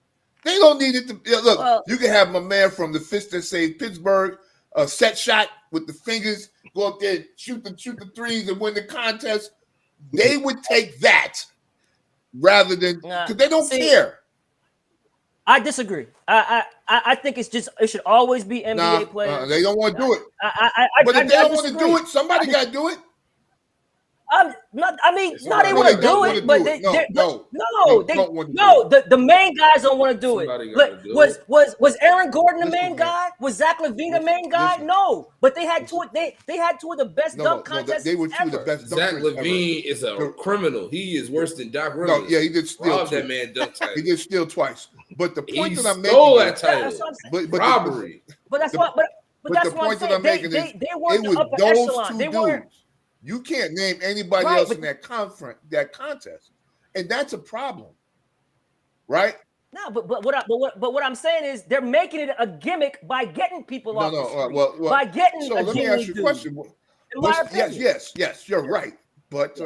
They don't need it to look. You can have my man from the Fist That Saved Pittsburgh, a set shot with the fingers, go up there, shoot the threes, and win the contest. They would take that rather than because they don't care. I disagree. I think it should always be NBA players. They don't want to do it. But if they don't want to do it, somebody got to do it. They want to do it, but they the main guys don't want to do it. Was Aaron Gordon the main guy? Was Zach LaVine the main guy? No, but they had two of the best dunk contests. They were two of the best. Zach LaVine is a criminal. He is worse than Doc Rivers. No, yeah, he did steal. That man dunk title. He did steal twice. But the point that I'm making, stole that title. Robbery. But that's what I'm saying. They weren't the upper echelon. They weren't. You can't name anybody else in that contest, and that's a problem, right? No, but what I'm saying is they're making it a gimmick by getting people off the street. Well, by getting. So let me ask you a question. Yes, you're right. But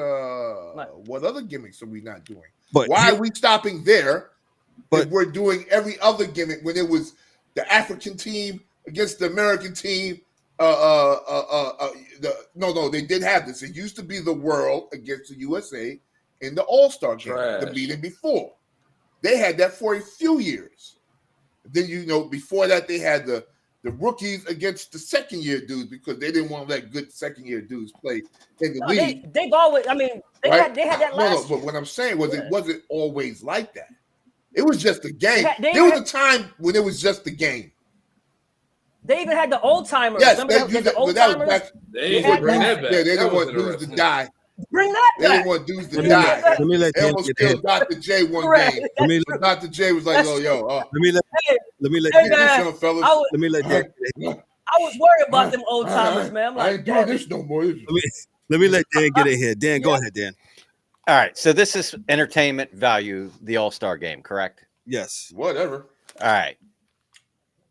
what other gimmicks are we not doing? Why are we stopping there? But we're doing every other gimmick when it was the African team against the American team. No, they did have this. It used to be the world against the USA in the All-Star game, the meeting before. They had that for a few years. Then, before that, they had the rookies against the second-year dudes because they didn't want to let good second-year dudes play in the league. They've always, they had that last year. But what I'm saying was it wasn't always like that. It was just a game. There was a time when it was just a game. They even had the old-timers. Yes, remember the old-timers? They bring that back. Yeah, they didn't want dudes to die. Bring that back. They didn't want dudes to die. Let me let they almost killed Dr. J one game. Dr. J was like, yo. Let me let fellas. Let me let Dan. I was worried about them old timers, man. I'm like, I ain't doing this no more. Let me let Dan get in here. Dan, go ahead, Dan. All right. So this is entertainment value, the All-Star game, correct? Yes. Whatever. All right.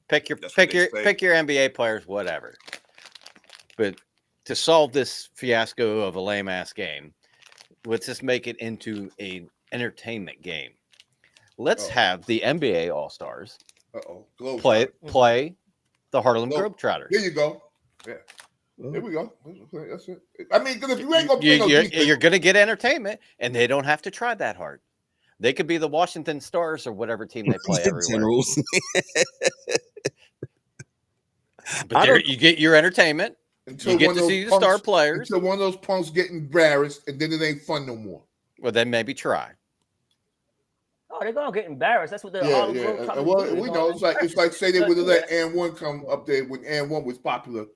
Pick your NBA players, whatever. But to solve this fiasco of a lame ass game, let's just make it into an entertainment game. Let's have the NBA All-Stars play the Harlem Globetrotters. Here you go. Yeah. Here we go. That's it. I mean, because if you ain't gonna play you're gonna get entertainment, and they don't have to try that hard. They could be the Washington Stars or whatever team they play everywhere. But you get your entertainment. You get to see the star players. Until one of those punks get embarrassed, and then it ain't fun no more. Well, then maybe try. Oh, they're gonna get embarrassed. That's what they're all. Well, we know it's like say they would have let Ann One come up there when Ann One was popular,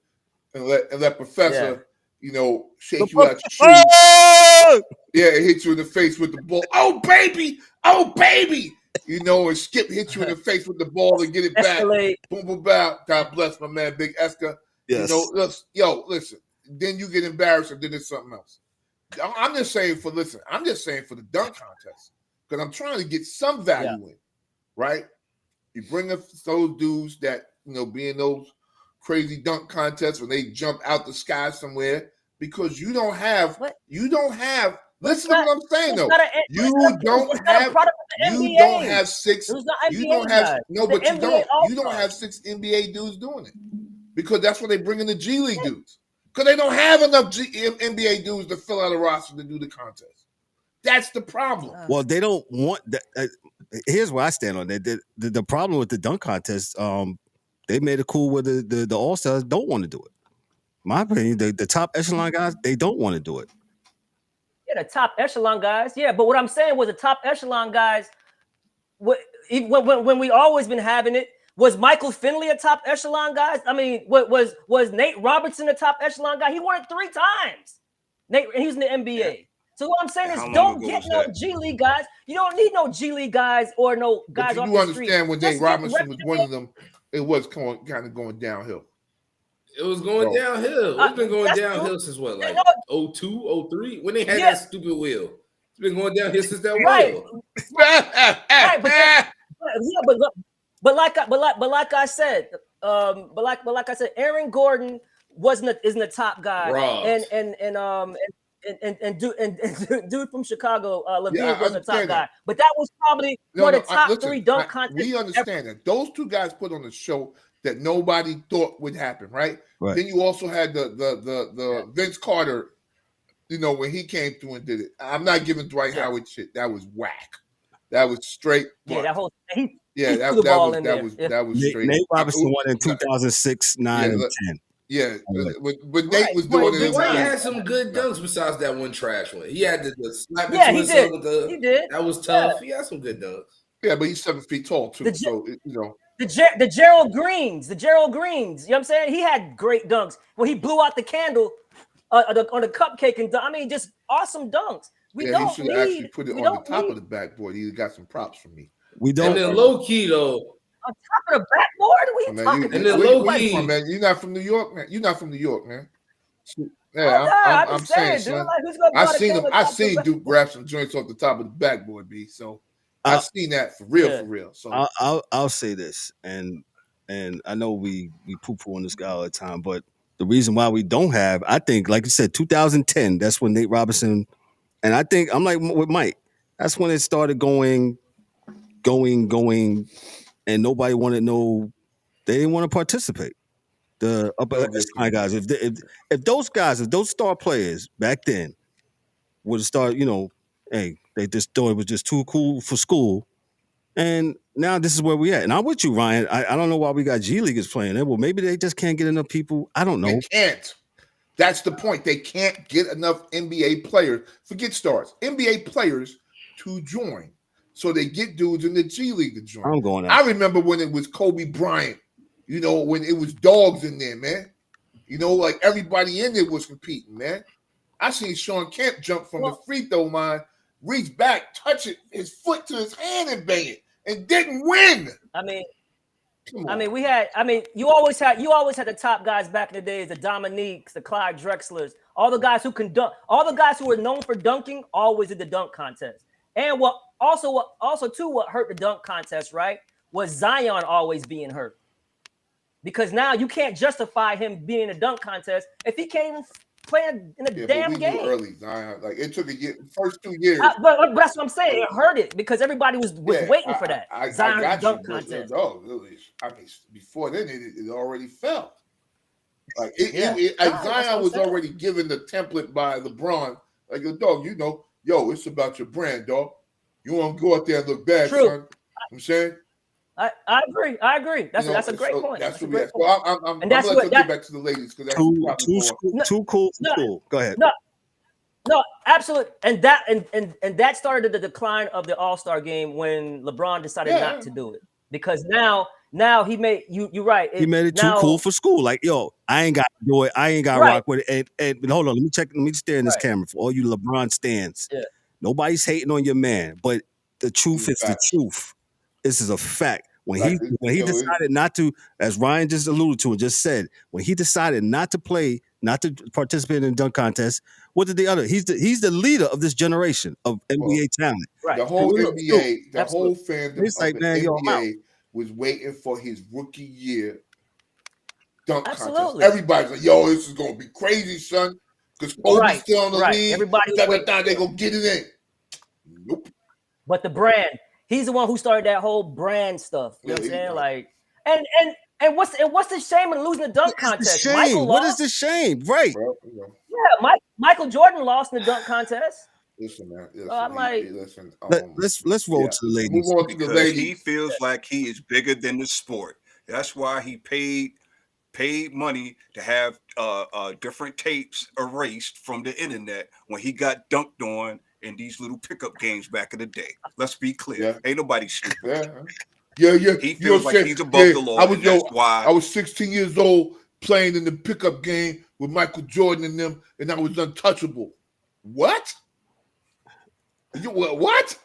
and let Professor, shake you out your shoes. Yeah, hit you in the face with the ball. Oh baby, and Skip hit you in the face with the ball and get it back. Boom, boom, bow. God bless my man, Big Eska. Yes. Listen. Then you get embarrassed, and then it's something else. I'm just saying for the dunk contest because I'm trying to get some value in, right? You bring up those dudes that be in those crazy dunk contests when they jump out the sky somewhere because you don't have. Listen to what I'm saying though. You don't have six. You don't have six NBA dudes doing it because that's what they bring in the G League dudes. Because they don't have enough NBA dudes to fill out a roster to do the contest. That's the problem. Well, they don't want that. Here's where I stand on that. The problem with the dunk contest, they made it cool where the All-Stars don't want to do it. My opinion, the top echelon guys, they don't want to do it. Yeah, the top echelon guys. Yeah, but what I'm saying was the top echelon guys, when we always been having it, was Michael Finley a top echelon guy? I mean, was Nate Robertson a top echelon guy? He won it 3 times. And he was in the NBA. Yeah. So what I'm saying is don't get no G League guys. You don't need no G League guys or no guys off the street. You understand when Nate Robinson was one of them, it was kind of going downhill. It was going downhill. It's been going downhill since what, like 02, 03? When they had that stupid wheel. It's been going downhill since that wheel. But like I said, Aaron Gordon isn't a top guy, and dude from Chicago, Levine wasn't a top guy, but that was probably one of the top 3 dunk contests. We understand that those 2 guys put on a show that nobody thought would happen, right? Then you also had the Vince Carter, when he came through and did it. I'm not giving Dwight Howard shit. That was whack. That was straight. Yeah, that whole that was straight. Nate Robinson won in 2006, 9, and 10. Yeah, but Nate was doing it. Dwight had some good dunks besides that one trash one. He had the slap into himself with the. He did. That was tough. He had some good dunks. Yeah, but he's 7 feet tall too. The Gerald Greens. You know what I'm saying? He had great dunks when he blew out the candle on the cupcake and I mean, just awesome dunks. He should actually put it on the top of the backboard. He got some props from me. We don't. And then low key though. On top of the backboard? What are you talking about? And then low key, man. You're not from New York, man. You're not from New York, man. Yeah, I'm saying, dude, son. like, who's gonna I seen Duke grab some joints off the top of the backboard, B. So I seen that for real. So I'll say this, and I know we poo-poo on this guy all the time, but the reason why we don't have, I think, like you said, 2010, that's when Nate Robinson, and I think I'm like with Mike, that's when it started going, and nobody wanted to know. They didn't want to participate. The upper echelon guys, if those star players back then would have started, hey, they just thought it was just too cool for school, and now this is where we at. And I'm with you, Ryan. I don't know why we got G Leaguers playing it. Well, maybe they just can't get enough people. I don't know. They can't. That's the point. They can't get enough NBA players. Forget stars. NBA players to join. So they get dudes in the G League to join. I'm going out. I remember when it was Kobe Bryant, when it was dogs in there, man. Like everybody in there was competing, man. I seen Sean Kemp jump from the free throw line, reach back, touch it, his foot to his hand and bang it, and didn't win. You always had the top guys back in the days, the Dominiques, the Clyde Drexlers, all the guys who can dunk, all the guys who were known for dunking always did the dunk contest. And what hurt the dunk contest, right, was Zion always being hurt. Because now you can't justify him being in a dunk contest if he can't even play in a damn game. Early, Zion. Like it took a year, first 2 years. But that's what I'm saying. It hurt it because everybody was waiting for that. Zion dunk contest. Before then it already fell. Like Zion was already given the template by LeBron. Like dog, it's about your brand, dog. You want to go out there and look bad, son. I'm saying. I agree. That's a great point. That's what we have. So I'm going to get back to the ladies because that's too cool for school. Go ahead. No, absolutely. And that started the decline of the All-Star game when LeBron decided not to do it. Because now he made you're right. He made it too cool for school. Like, I ain't got to do it. I ain't got to rock with it. And hold on, let me stare in this camera for all you LeBron stands. Yeah. Nobody's hating on your man, but the truth is the truth. This is a fact. When he decided not to, as Ryan just alluded to and just said, when he decided not to participate in the dunk contest, what did the other? He's the leader of this generation of NBA talent. Right. The whole NBA, the whole fandom of the NBA was waiting for his rookie year dunk contest. Everybody's like, this is gonna be crazy, son. Because Kobe's still in the league. Everybody's they're gonna get it in. Nope. But the brand. He's the one who started that whole brand stuff. You know what I'm saying? Like, and what's the shame in losing the dunk contest? What is the shame? Right. Bro, yeah, Michael Jordan lost in the dunk contest. Listen, man. I'm like, let's roll to the ladies. Because he feels like he is bigger than the sport. That's why he paid money to have different tapes erased from the internet when he got dunked on in these little pickup games back in the day. Let's be clear. Yeah. Ain't nobody stupid. Yeah. He feels like he's above the law. I was 16 years old playing in the pickup game with Michael Jordan and them, and I was untouchable. What? What?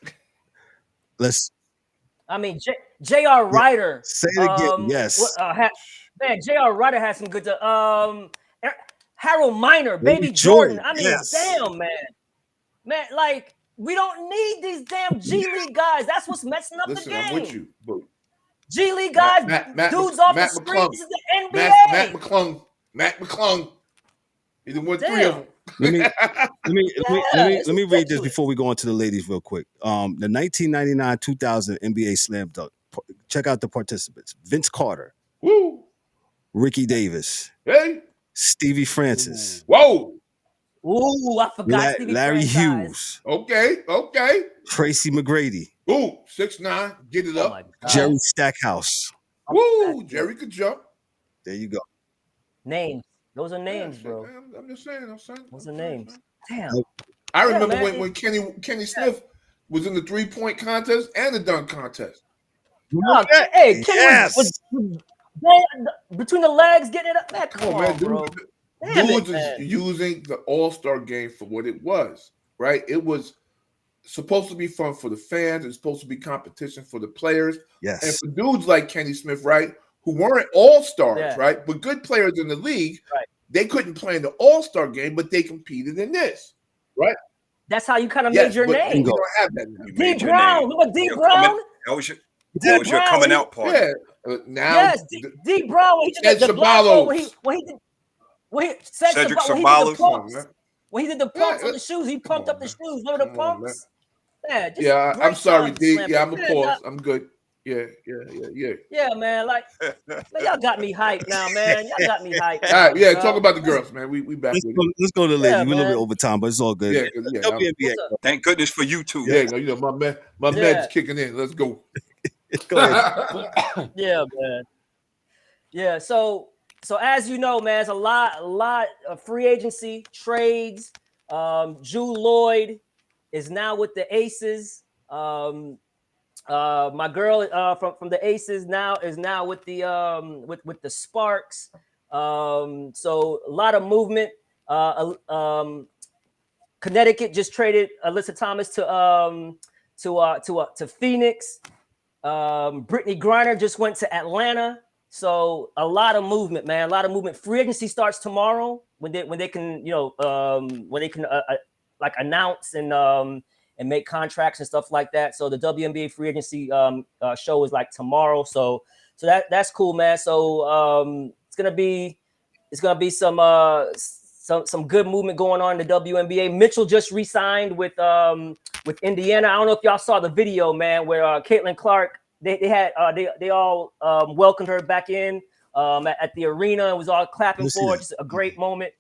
J.R. Ryder. Say it again. Yes. J.R. Ryder has some good. Harold Miner, Baby Jordan. Damn, man. Man, like, we don't need these damn G League guys. That's what's messing up the game. I'm with you. But G League guys, dudes off the streets. This is the NBA. Matt McClung. He done won 3 of them. Let me read this before we go on to the ladies real quick. The 1999-2000 NBA Slam Dunk. Check out the participants. Vince Carter. Woo. Ricky Davis. Hey. Stevie Francis. Whoa. Ooh, I forgot Stevie Larry Hughes. Okay. Tracy McGrady. Ooh, 6'9", get it up. Jerry Stackhouse. Woo, Jerry could jump. There you go. Names. Those are names, bro. I'm just saying. Those are names. Damn. I remember when Kenny Smith was in the 3-point contest and the dunk contest. Kenny was between the legs, getting it up. Man, come on, bro. Dudes is using the All-Star game for what it was, right? It was supposed to be fun for the fans. It's supposed to be competition for the players. Yes. And for dudes like Kenny Smith, right, who weren't all-stars, right, but good players in the league, They couldn't play in the All-Star game, but they competed in this, right? That's how you kind of made your name. We don't have that name. D Brown. Remember D Brown? That was your coming out party. Yeah. Now, yes, D Brown. When he did the blindfold, when he did the pumps. When he did the pumps on the shoes, he pumped up the shoes. Remember the pumps? I'm sorry, D. Yeah, I'm a pause. I'm good. Yeah. Yeah, man. Like, man, y'all got me hyped now, man. Y'all got me hyped. All right, talk about the girls, man. We back. Let's go to the ladies. We're a little bit over time, but it's all good. Yeah. Thank goodness for you too. Yeah, my med's kicking in. Let's go. Go ahead. Yeah, man. Yeah, so as you know, man, there's a lot of free agency trades. Jule Lloyd is now with the Aces. My girl from the Aces is now with the Sparks. So a lot of movement. Connecticut just traded Alyssa Thomas to Phoenix. Brittany Griner just went to Atlanta. So a lot of movement, man. A lot of movement. Free agency starts tomorrow when they can like announce and make contracts and stuff like that. So the WNBA free agency show is like tomorrow. So that's cool, man. So it's gonna be some good movement going on in the WNBA. Mitchell just re-signed with Indiana. I don't know if y'all saw the video, man, where Caitlin Clark they all welcomed her back in at the arena and was all clapping for her. Just a great moment.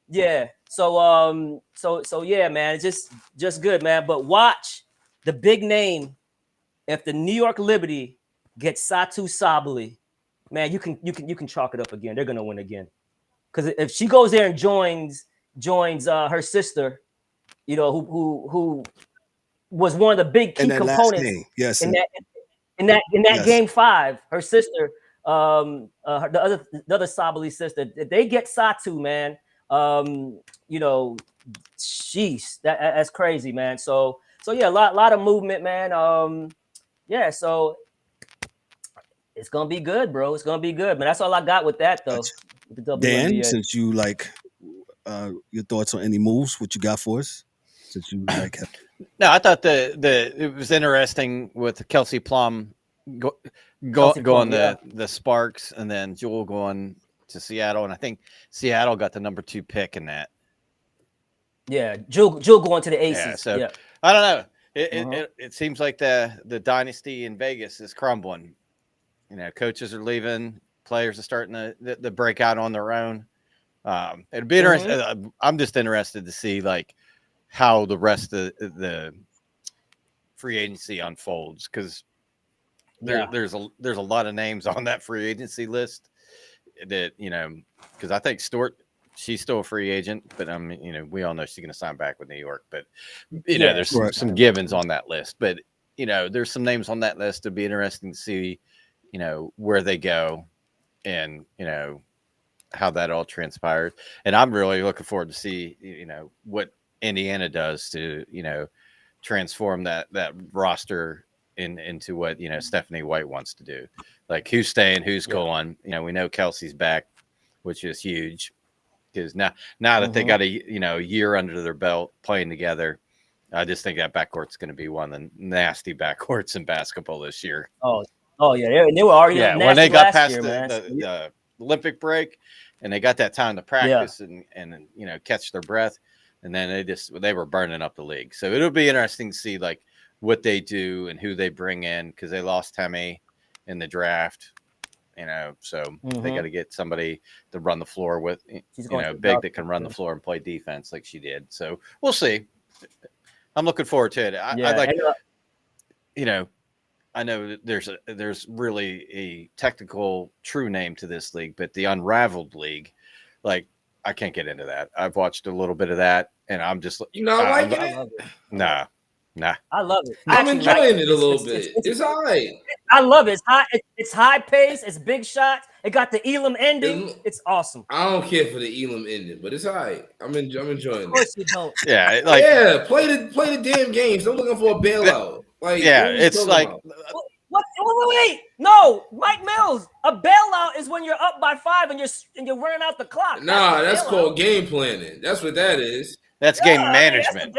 Yeah. So yeah, man, it's just good, man. But watch the big name. If the New York Liberty gets Satu Sabally, man, you can chalk it up again. They're gonna win again. Because if she goes there and joins her sister, who was one of the big key components in that game 5, her sister, the other Sabally sister, if they get Satu, man, sheesh, that's crazy, man. So yeah, a lot of movement, man. Yeah, so it's gonna be good, bro. It's gonna be good, man. That's all I got with that, though. With the Dan, since you your thoughts on any moves, what you got for us? Since you No, I thought it was interesting with Kelsey Plum going the Sparks, and then Jule going to Seattle, and I think Seattle got the number 2 pick in that. Yeah, Jule going to the Aces. Yeah, so yeah. I don't know. It seems like the dynasty in Vegas is crumbling. Coaches are leaving, players are starting to break out on their own. It'd be interesting. I'm just interested to see how the rest of the free agency unfolds, because there's a lot of names on that free agency list that because I think Stewart, she's still a free agent, but we all know she's going to sign back with New York. But there's some givens on that list. But there's some names on that list. It'd be interesting to see where they go and how that all transpires. And I'm really looking forward to see what Indiana does to transform that roster into what Stephanie White wants to do. Like, who's staying, who's going. We know Kelsey's back, which is huge, because now that they got a year under their belt playing together, I just think that backcourt's going to be one of the nasty backcourts in basketball this year. Oh yeah, they were already nasty when they got past year, the Olympic break, and they got that time to practice and catch their breath, and then they were burning up the league. So it'll be interesting to see what they do and who they bring in, because they lost Temi in the draft, so they got to get somebody to run the floor with, big that can run the floor and play defense like she did. So we'll see. I'm looking forward to it. I know that there's really a technical true name to this league, but the Unraveled League, I can't get into that. I've watched a little bit of that, and I'm just liking it. Nah. I love it. I'm enjoying it a little bit. It's all right. I love it. It's high pace. It's big shots. It got the Elam ending. It's awesome. I don't care for the Elam ending, but it's all right. I'm enjoying it. Of course you don't. Yeah, play the damn games. I'm looking for a bailout. It's like what wait. No, Mike Mills. A bailout is when you're up by 5 and you're running out the clock. Nah, that's called game planning. That's what that is. That's game management.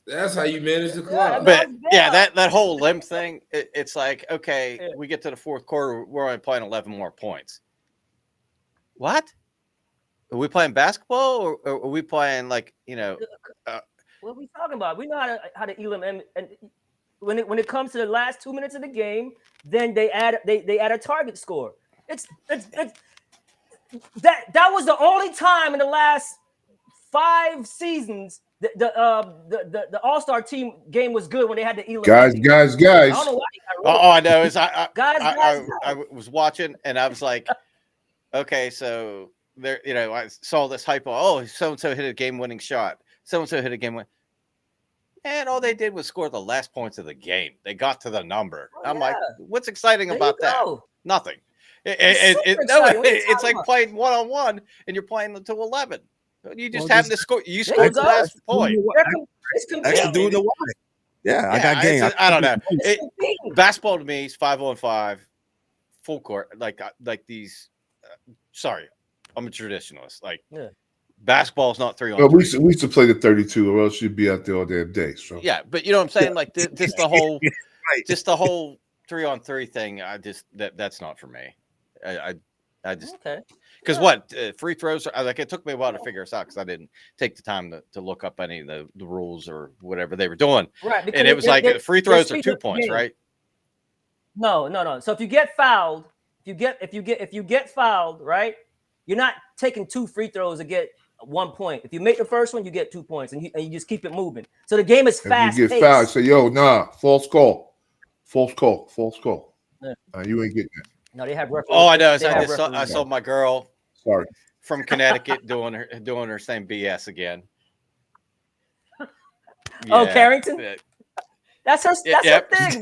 That's how you manage the clock. But yeah, that whole limp thing, it's like, okay, we get to the fourth quarter, we're only playing 11 more points. What? Are we playing basketball or are we playing like, what are we talking about? We know how to elam, and when it comes to the last 2 minutes of the game, then they add a target score. That was the only time in the last 5 seasons the All-Star team game was good when they had the elam. Guys. I don't know why. All I know is I was watching and I was like, okay, so there, I saw this hype. Oh, so-and-so hit a game-winning shot. So-and-so hit a game-winning. And all they did was score the last points of the game. They got to the number. I'm like, what's exciting about that? Nothing. It's like playing one-on-one and you're playing until 11. You just have to score. You scored the last point. Actually doing the why. Yeah, I got game. I don't know. Basketball to me is 5-on-5, full court. Like these. Sorry, I'm a traditionalist. Basketball is not 3-on-3. Well, we used to play the 32, or else you'd be out there all damn day. So yeah, but you know what I'm saying? Like just the whole, just the whole 3-on-3 thing. That's not for me. I just because free throws are like, it took me a while to figure this out because I didn't take the time to look up any of the rules or whatever they were doing. Right, and it was free throws are 2 points, right? No. So if you get fouled, if you get fouled, right, you're not taking 2 free throws to get 1 point. If you make the first one, you get 2 points, and you just keep it moving. So the game is fast. If you get fouled, say, "Yo, nah, false call." Yeah. You ain't getting that. No, they have referees. Oh, I know. I saw my girl. Sorry. From Connecticut doing her same BS again. Oh, Carrington. That's her thing,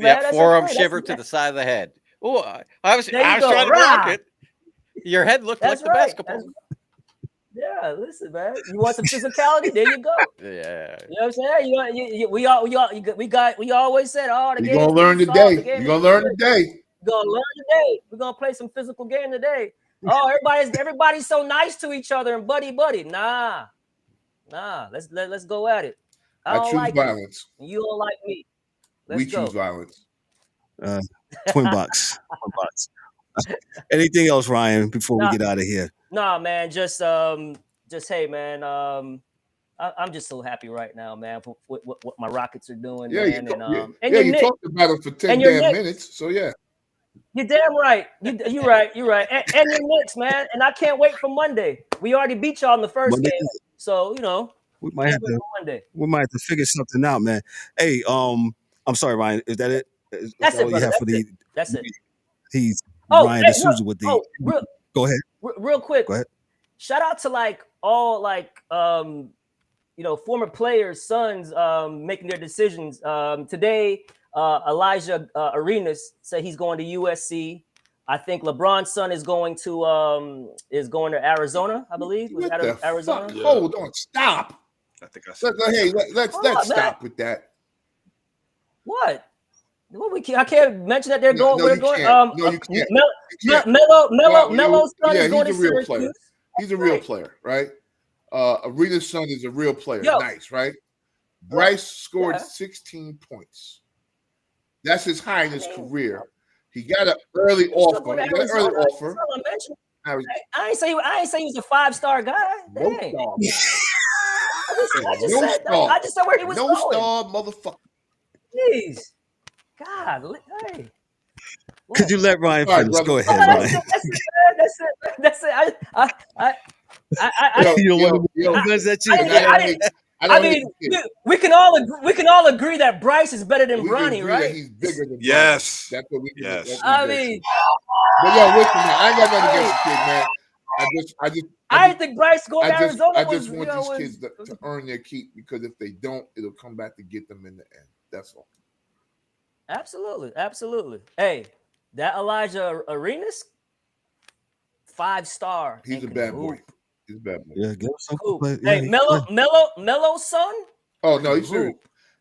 man. That's forearm shiver to the side of the head. Oh, I was trying to block it. Your head looked like the basketball. Yeah, listen, man. You want some physicality? There you go. Yeah. You know what I'm saying? We always said, "Oh, the game." You're gonna learn today. You're gonna learn today. We're gonna play some physical game today. Oh, everybody's so nice to each other and buddy. Nah. Let's go at it. I choose like violence. You don't like me. We choose violence. Twin box. Anything else, Ryan, before we get out of here? Nah, man. Just hey, man. I'm just so happy right now, man, for what my Rockets are doing. Yeah, man. You talked about them for 10 damn minutes. So yeah. You're damn right. You're right. And your Knicks, man. And I can't wait for Monday. We already beat y'all in the first game, so we might have to figure something out, man. Hey, I'm sorry, Ryan. Is that it? That's it, all you have for the? That's it. He's Ryan D'Souza with the. Go ahead. Real quick. Go ahead. Shout out to all former players' sons making their decisions. Today, Elijah Arenas said he's going to USC. I think LeBron's son is going to Arizona, I believe. Was that Arizona? Yeah. Hold on, stop. I think I said. Let's stop with that. What? I can't mention that they're going. No, where you they're going. can't. No, you can't. Melo's son is going to Syracuse. He's a real player, right? Arena's son is a real player. Nice, right? Bryce scored 16 points. That's his high in his career. He got an early offer. I ain't say he was a 5-star guy. No star. I just said where he was going. No star, motherfucker. Jeez. God, hey. Could you let Ryan finish? Go ahead, Ryan. That's it. We can all agree that Bryce is better than Bronny, right? He's bigger than yes. Bronny. That's what we. Yes. But listen, man, I ain't got nothing against the kid, man. I didn't think Bryce going to Arizona. I just want these kids to earn their keep, because if they don't, it'll come back to get them in the end. That's all. Absolutely. Hey, that Elijah Arenas, 5-star. He's a bad boy. He's a bad boy. Yeah, give us some. Hey, Melo's son. Oh no, he's serious.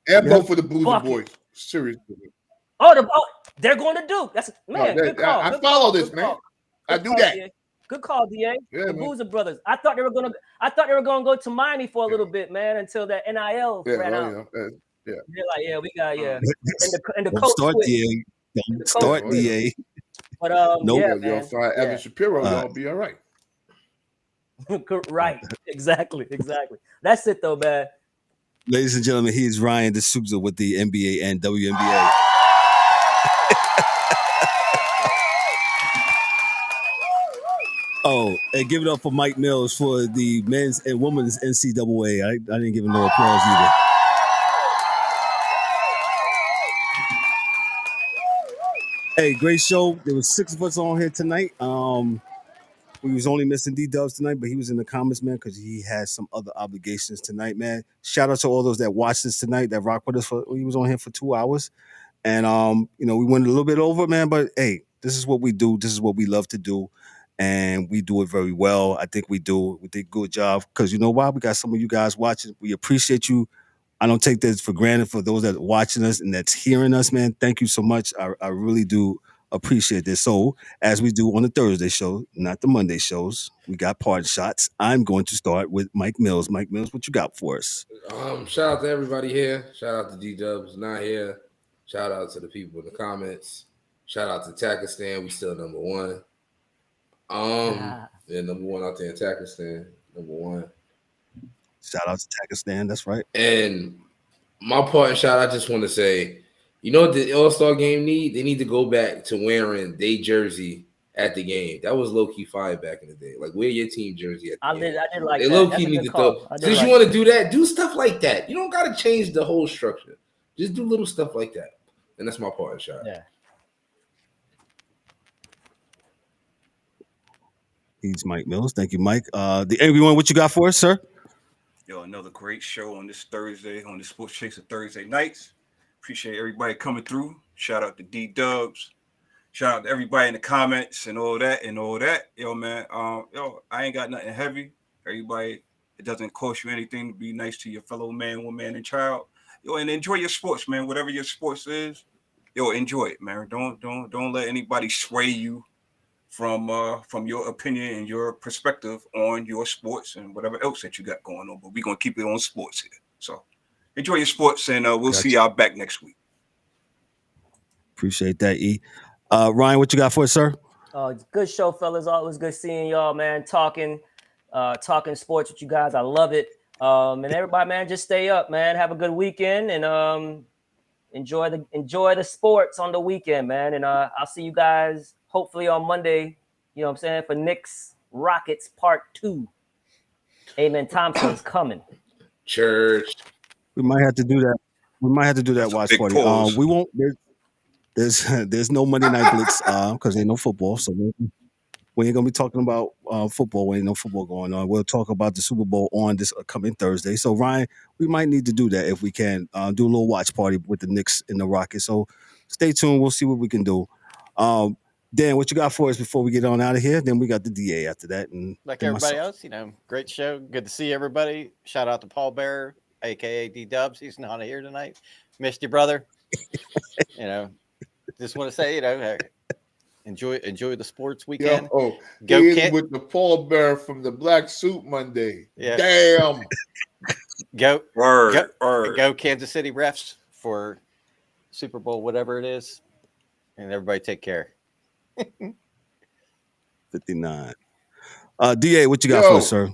And both for the Boozer boys. Seriously. They're going to Duke. That's man. No, Good call. I Good follow call. this, Good man. call. I Good do call, that. DA. Good call, DA. Yeah, the man. Boozer brothers. I thought they were gonna go to Miami for a little bit, man, until that NIL ran out. Yeah. They're like, we got and the Don't coach start quit. DA. Don't start DA. But Nope. You'll find Evan Shapiro. Y'all be all right. Right. Exactly. That's it, though, man. Ladies and gentlemen, he is Ryan D'Souza with the NBA and WNBA. Oh, and give it up for Mike Mills for the men's and women's NCAA. I didn't give him no applause either. Hey, great show. There was 6 of us on here tonight. We was only missing D-Dubs tonight, but he was in the comments, man, because he has some other obligations tonight, man. Shout out to all those that watched us tonight, that rock with us. He was on here for 2 hours. And, we went a little bit over, man, but hey, this is what we do. This is what we love to do. And we do it very well. I think we do. We did a good job because you know why? We got some of you guys watching. We appreciate you. I don't take this for granted for those that are watching us and that's hearing us, man. Thank you so much. I really do appreciate this. So as we do on the Thursday show, not the Monday shows, we got part shots. I'm going to start with Mike Mills. Mike Mills, what you got for us? Shout out to everybody here. Shout out to D-Dubs not here. Shout out to the people in the comments. Shout out to Takistan. We still number one. Number one out there in Takistan. Number one. Shout out to Takistan. That's right. And my part and shout, I just want to say, you know what the All-Star game need? They need to go back to wearing their jersey at the game. That was low-key fire back in the day. Like, wear your team jersey at the game. I did like they that. Low-key need to throw. Since you want to do that, do stuff like that. You don't got to change the whole structure. Just do little stuff like that. And that's my part and shout. Yeah. He's Mike Mills. Thank you, Mike. The Angry One, what you got for us, sir? Yo, another great show on this Thursday, on the Sports Chaser Thursday nights. Appreciate everybody coming through. Shout out to D-Dubs. Shout out to everybody in the comments and all that. Yo, man, I ain't got nothing heavy. Everybody, it doesn't cost you anything to be nice to your fellow man, woman, and child. Yo, and enjoy your sports, man. Whatever your sports is, yo, enjoy it, man. Don't let anybody sway you from your opinion and your perspective on your sports and whatever else that you got going on. But we're gonna keep it on sports here. So enjoy your sports, and we'll see y'all back next week. Appreciate that, E. Ryan, what you got for us, sir? Good show, fellas. Always good seeing y'all, man. Talking sports with you guys. I love it. And everybody, man, just stay up, man. Have a good weekend and enjoy the sports on the weekend, man. And I'll see you guys hopefully on Monday, you know what I'm saying, for Knicks Rockets Part 2. Amen Thompson's coming. Church. We might have to do that. That's watch party. We won't. There's no Monday Night Blitz because ain't no football. So we ain't gonna be talking about football. When ain't no football going on. We'll talk about the Super Bowl on this coming Thursday. So Ryan, we might need to do that if we can do a little watch party with the Knicks and the Rockets. So stay tuned. We'll see what we can do. Dan, what you got for us before we get on out of here? Then we got the DA after that. And like everybody else, great show. Good to see everybody. Shout out to Paul Bearer, a.k.a. D-Dubs. He's not here tonight. Missed you, brother. Just want to say, enjoy the sports weekend. Go with the Paul Bearer from the Black Suit Monday. Yeah. Damn. Go Kansas City refs for Super Bowl, whatever it is. And everybody take care. 59. DA, what you got for us, sir?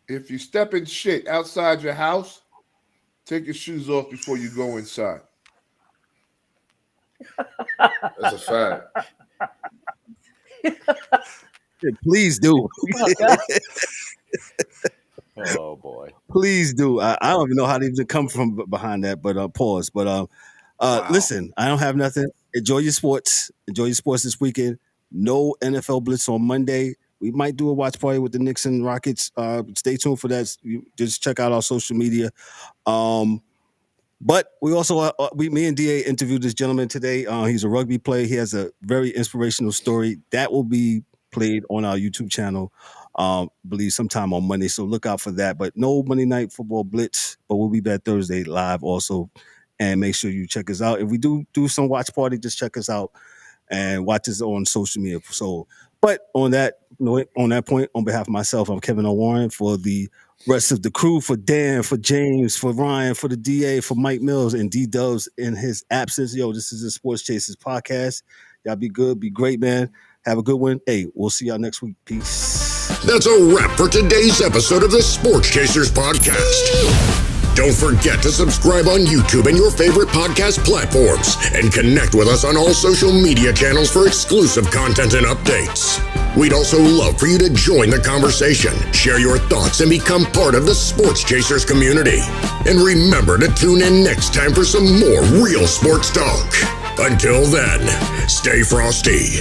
If you step in shit outside your house, take your shoes off before you go inside. That's a fact. Yeah, please do. Oh boy. Please do. I don't even know how to even come from behind that, but pause. But listen, I don't have nothing. Enjoy your sports. Enjoy your sports this weekend. No NFL Blitz on Monday. We might do a watch party with the Knicks and Rockets. Stay tuned for that. Just check out our social media. But we also, me and DA interviewed this gentleman today. He's a rugby player. He has a very inspirational story that will be played on our YouTube channel, believe sometime on Monday. So look out for that. But no Monday Night Football Blitz. But we'll be back Thursday live also. and make sure you check us out. If we do some watch party, just check us out and watch us on social media. So, but on that point, on behalf of myself, I'm Kevin O'Warren. For the rest of the crew, for Dan, for James, for Ryan, for the DA, for Mike Mills, and D-Dubs in his absence. Yo, this is the Sports Chasers podcast. Y'all be good, be great, man. Have a good one. Hey, we'll see y'all next week. Peace. That's a wrap for today's episode of the Sports Chasers podcast. Don't forget to subscribe on YouTube and your favorite podcast platforms, and connect with us on all social media channels for exclusive content and updates. We'd also love for you to join the conversation, share your thoughts, and become part of the Sports Chasers community. And remember to tune in next time for some more real sports talk. Until then, stay frosty.